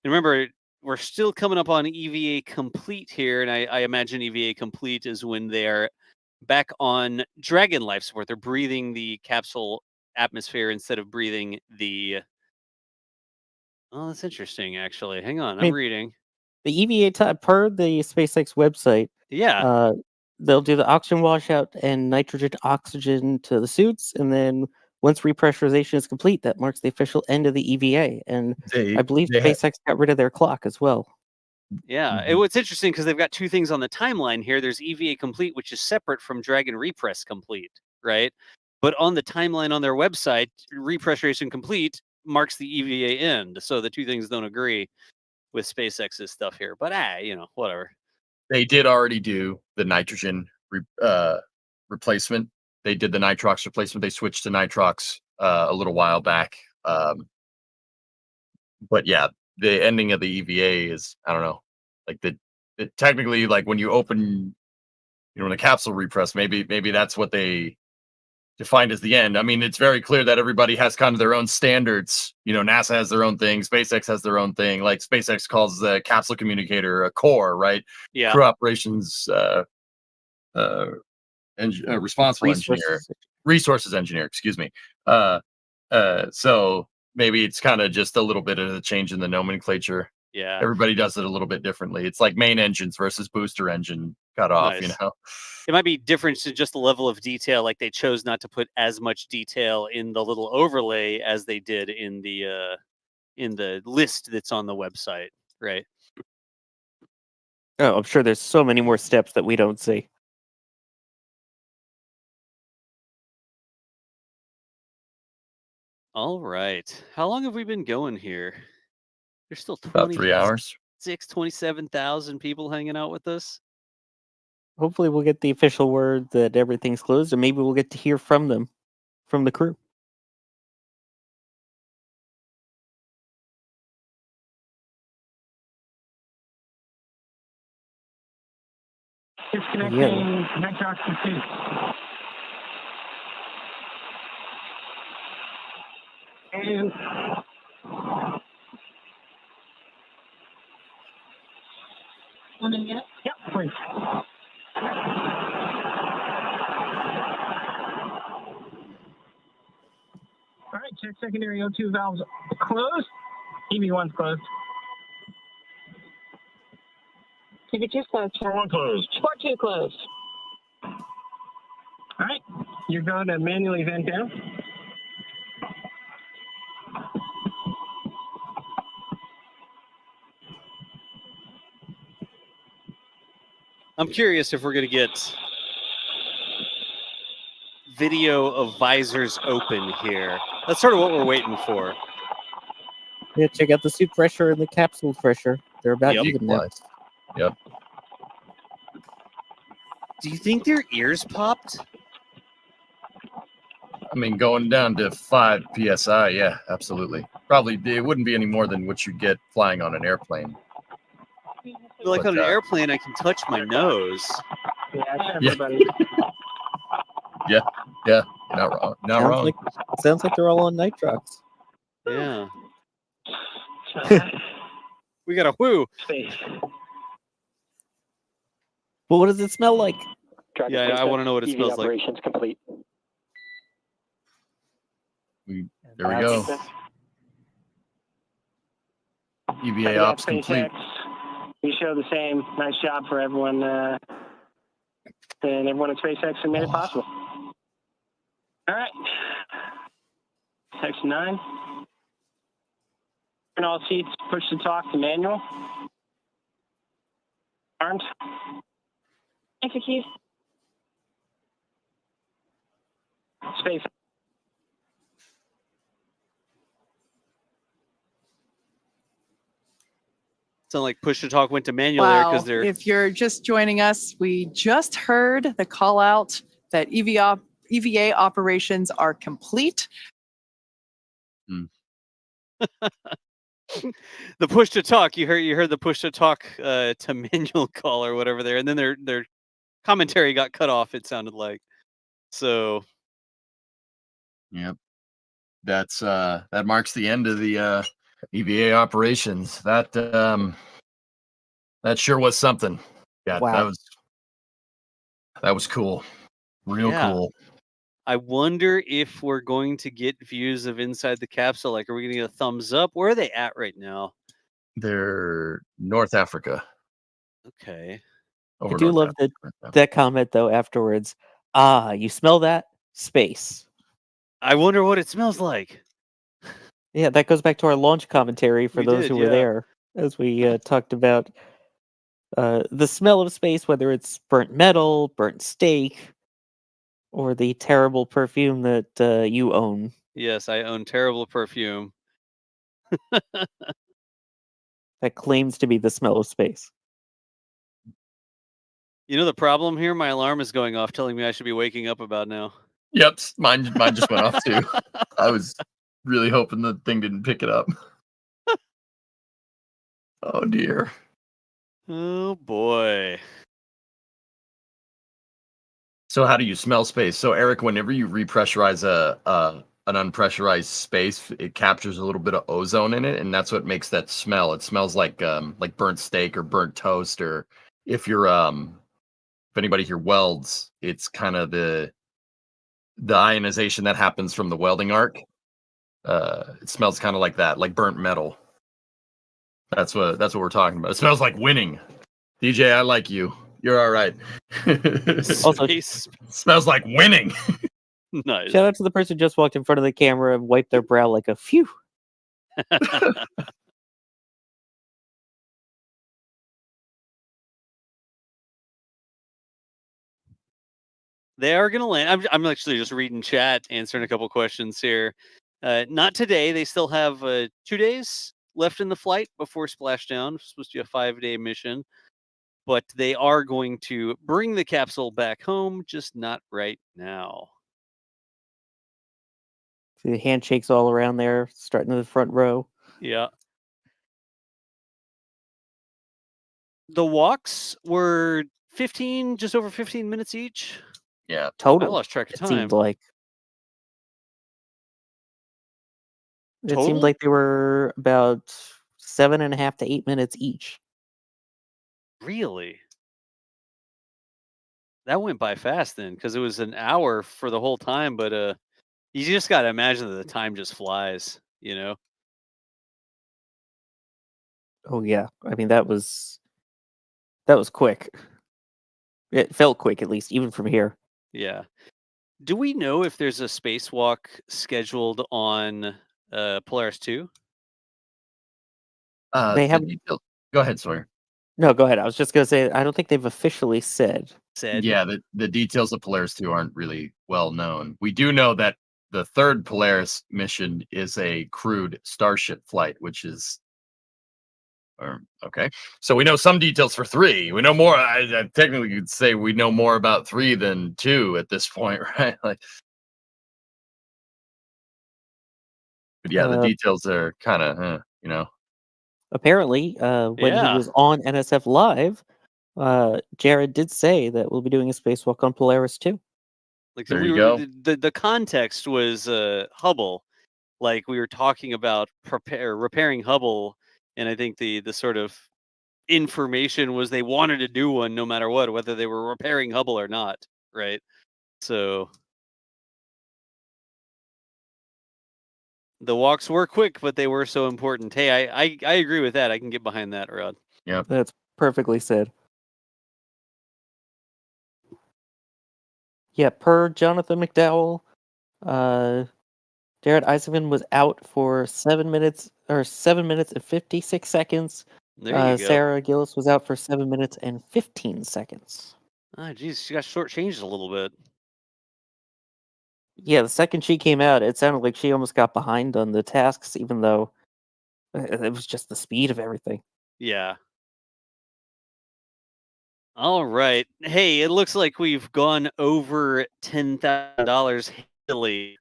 And remember, we're still coming up on EVA complete here, and I imagine EVA complete is when they're back on Dragon life support. They're breathing the capsule atmosphere instead of breathing the... Oh, that's interesting, actually. Hang on, I'm reading. The EVA type per the SpaceX website. Yeah. They'll do the oxygen washout and nitrogen oxygen to the suits, and then once repressurization is complete, that marks the official end of the EVA. And I believe SpaceX got rid of their clock as well. Yeah, it's interesting because they've got 2 things on the timeline here. There's EVA complete, which is separate from Dragon repress complete, right? But on the timeline on their website, repressurization complete marks the EVA end. So the 2 things don't agree with SpaceX's stuff here. But whatever. They did already do the nitrogen replacement. They did the nitrox replacement. They switched to nitrox a little while back. But yeah, the ending of the EVA is, I don't know, like technically, like when you open, when the capsule repress, maybe that's what they defined as the end. I mean, it's very clear that everybody has kind of their own standards. NASA has their own thing. SpaceX has their own thing. Like SpaceX calls the capsule communicator a core, right? Yeah. Crew operations responsible resources engineer, excuse me. So maybe it's kind of just a little bit of a change in the nomenclature. Yeah. Everybody does it a little bit differently. It's like main engines versus booster engine cut off, Nice. It might be different to just the level of detail. Like they chose not to put as much detail in the little overlay as they did in the list that's on the website, right? Oh, I'm sure there's so many more steps that we don't see. All right. How long have we been going here? There's still About 3 hours. 27,000 people hanging out with us. Hopefully we'll get the official word that everything's closed, and maybe we'll get to hear from them, from the crew. Disconnecting nitrox complete. And One in yet? yep, please. All right, check secondary O2 valves closed. EV1's closed. TV2 closed. Port 1 closed. Port 2 closed. All right. You're going to manually vent down. I'm curious if we're going to get video of visors open here. That's sort of what we're waiting for. Yeah, check out the suit pressure and the capsule pressure. They're about Yep. even now. Yep. Do you think their ears popped? I mean, going down to 5 psi, yeah, absolutely. Probably it wouldn't be any more than what you get flying on an airplane. Like But, on an airplane, I can touch my nose. Yeah. Yeah, yeah, not wrong. Not Sounds wrong. Sounds like they're all on nitrox. Yeah. We got a whoo. Well, what does it smell like? Yeah, I want to know what it smells like. Operations complete. There we go. EVA ops complete. We show the same. Nice job for everyone and everyone at SpaceX who made it possible. All right. Section 9. Turn all seats, push to talk to manual. Armed. Execute. Space. Sound like push to talk went to manual there Wow. because they're. If you're just joining us, we just heard the call out that EVA operations are complete. The push to talk. You heard the push to talk to manual call or whatever there, and then their commentary got cut off. It sounded like. So. Yep. That's that marks the end of the EVA operations. That sure was something. Yeah, Wow. that was cool. Real Yeah. cool. I wonder if we're going to get views of inside the capsule. Like, are we going to get a thumbs up? Where are they at right now? They're North Africa. Okay. I do love that comment though afterwards. Ah, you smell that? Space. I wonder what it smells like. Yeah, that goes back to our launch commentary for We those did, who were yeah. there, as we talked about the smell of space, whether it's burnt metal, burnt steak, or the terrible perfume that you own. Yes, I own terrible perfume. That claims to be the smell of space. You know the problem here? My alarm is going off, telling me I should be waking up about now. Yep, mine just went off too. I was really hoping the thing didn't pick it up. Oh dear. Oh boy. So how do you smell space? So Eric, whenever you repressurize an unpressurized space, it captures a little bit of ozone in it, and that's what makes that smell. It smells like burnt steak or burnt toast, or if you're if anybody here welds, it's kind of the ionization that happens from the welding arc. It smells kind of like that, like burnt metal. That's what we're talking about. It smells like winning. DJ, I like you. You're all right. Also, smells like winning. Nice. Shout out to the person who just walked in front of the camera and wiped their brow like a phew. They are going to land. I'm actually just reading chat, answering a couple questions here. Not today. They still have 2 days left in the flight before splashdown. It's supposed to be a 5-day mission. But they are going to bring the capsule back home, just not right now. See the handshakes all around there, starting in the front row. Yeah. The walks were just over 15 minutes each. Yeah. Total. I lost track of It time. seemed like. It Total? seemed like they were about 7.5 to 8 minutes each. Really? That went by fast then, because it was an hour for the whole time, but you just got to imagine that the time just flies, you know? Oh yeah, I mean that was That was quick. It felt quick, at least, even from here. Yeah. Do we know if there's a spacewalk scheduled on Polaris 2? They The have. details. Go ahead, Sawyer. No, go ahead. I was just going to say, I don't think they've officially said. Yeah, the details of Polaris 2 aren't really well known. We do know that the third Polaris mission is a crewed Starship flight, which is okay. So we know some details for 3. We know more. I technically could say we know more about 3 than 2 at this point, right? Like, but yeah, the details are kind of, Apparently, when he was on NSF Live, Jared did say that we'll be doing a spacewalk on Polaris too. Like there you go. The context was Hubble. Like we were talking about repairing Hubble, and I think the sort of information was they wanted to do one no matter what, whether they were repairing Hubble or not, right? So the walks were quick, but they were so important. Hey, I agree with that. I can get behind that, Rod. Yeah, that's perfectly said. Yeah, per Jonathan McDowell, Jared Isaacman was out for 7 minutes and 56 seconds. There you go. Sarah Gillis was out for 7 minutes and 15 seconds. Ah, geez, she got shortchanged a little bit. Yeah, the second she came out, it sounded like she almost got behind on the tasks, even though it was just the speed of everything. Yeah. All right. Hey, it looks like we've gone over $10,000 handily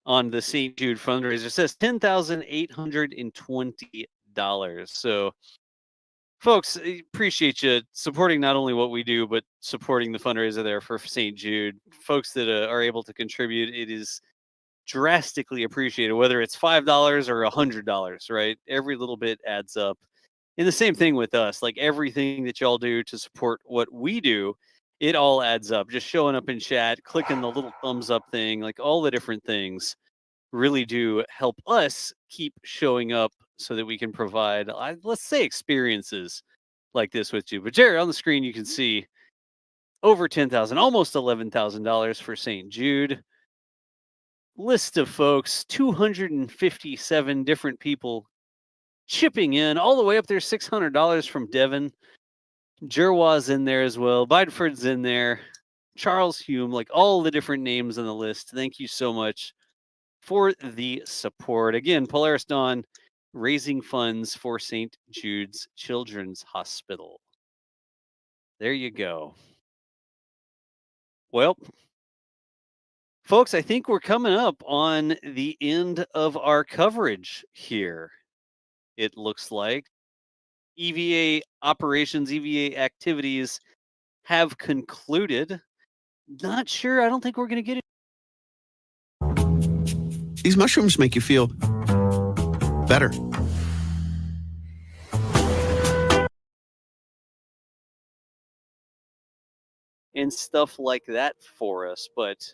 on the St. Jude fundraiser. It says $10,820. So, folks, appreciate you supporting not only what we do, but supporting the fundraiser there for St. Jude. Folks that are able to contribute, it is drastically appreciated, whether it's $5 or $100, right? Every little bit adds up. And the same thing with us, like everything that y'all do to support what we do, it all adds up. Just showing up in chat, clicking the little thumbs up thing, like all the different things really do help us keep showing up so that we can provide, let's say, experiences like this with you. But Jared, on the screen, you can see over $10,000, almost $11,000 for St. Jude. List of folks, 257 different people chipping in all the way up there. $600 from Devin. Jerwa's in there as well. Bideford's in there. Charles Hume, like all the different names on the list. Thank you so much for the support. Again, Polaris Dawn raising funds for St. Jude's Children's Hospital. There you go. Well, folks, I think we're coming up on the end of our coverage here. It looks like EVA operations, EVA activities have concluded. Not sure. I don't think we're going to get it. These mushrooms make you feel better. And stuff like that for us. But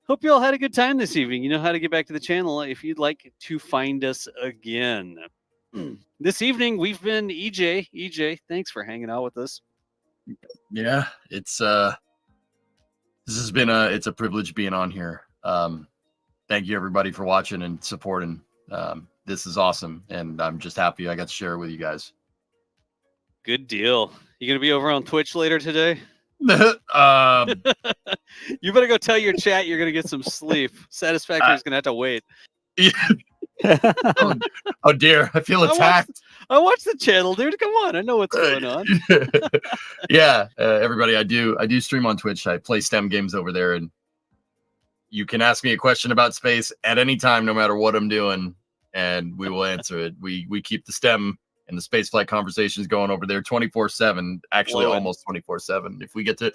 hope you all had a good time this evening. You know how to get back to the channel if you'd like to find us again. This evening we've been EJ. EJ, thanks for hanging out with us. Yeah, it's this has been it's a privilege being on here. Thank you everybody for watching and supporting. This is awesome, and I'm just happy I got to share it with you guys. Good deal. You gonna be over on Twitch later today? You better go tell your chat you're gonna get some sleep. Satisfactory's gonna have to wait. Oh dear, I feel attacked. I watch the channel, dude. Come on, I know what's going on. Yeah, everybody, I do stream on Twitch. I play STEM games over there, and you can ask me a question about space at any time, no matter what I'm doing, and we will answer it. We keep the STEM and the spaceflight conversations going over there 24/7. Actually, almost 24/7. If we get to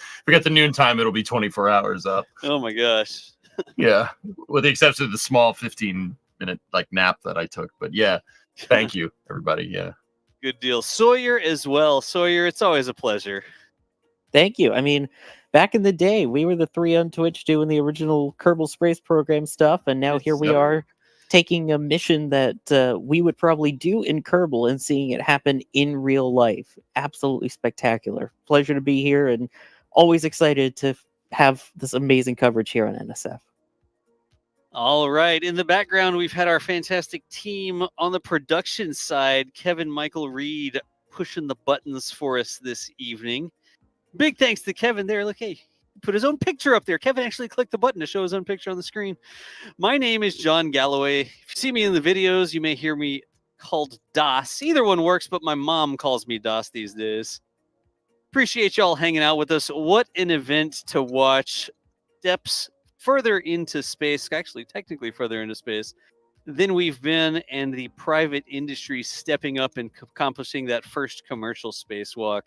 noontime, it'll be 24 hours up. Oh my gosh. Yeah, with the exception of the small 15-minute nap that I took. But yeah, thank you everybody. Yeah, good deal. Sawyer as well. Sawyer, it's always a pleasure. Thank you. I mean, back in the day, we were the three on Twitch doing the original Kerbal Space Program stuff, and now here we are taking a mission that we would probably do in Kerbal and seeing it happen in real life. Absolutely spectacular. Pleasure to be here, and always excited to have this amazing coverage here on NSF. All right. In the background, we've had our fantastic team on the production side. Kevin Michael Reed pushing the buttons for us this evening. Big thanks to Kevin there. Look, hey, put his own picture up there. Kevin actually clicked the button to show his own picture on the screen. My name is John Galloway. If you see me in the videos, you may hear me called Das. Either one works, but my mom calls me Das these days. Appreciate y'all hanging out with us. What an event to watch. Steps further into space, actually technically further into space than we've been, and the private industry stepping up and accomplishing that first commercial spacewalk.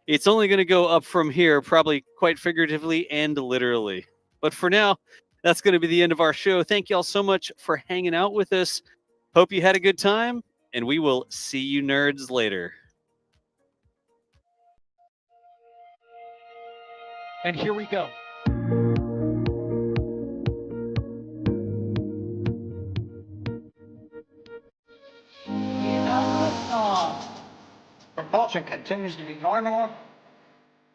It's only going to go up from here, probably quite figuratively and literally. But for now, that's going to be the end of our show. Thank y'all so much for hanging out with us. Hope you had a good time, and we will see you nerds later. And here we go. Propulsion continues to be normal.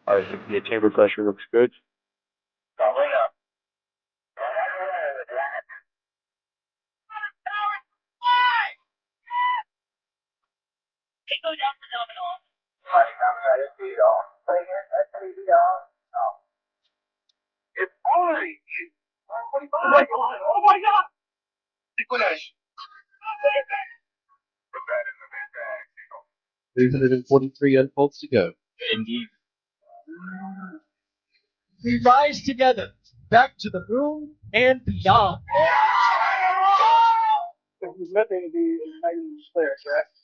The chamber pressure looks good. It's Polaris. Oh my God! Liquidation. 343 unfolds to go. Indeed. We rise together back to the moon and beyond. There's nothing to be there, correct?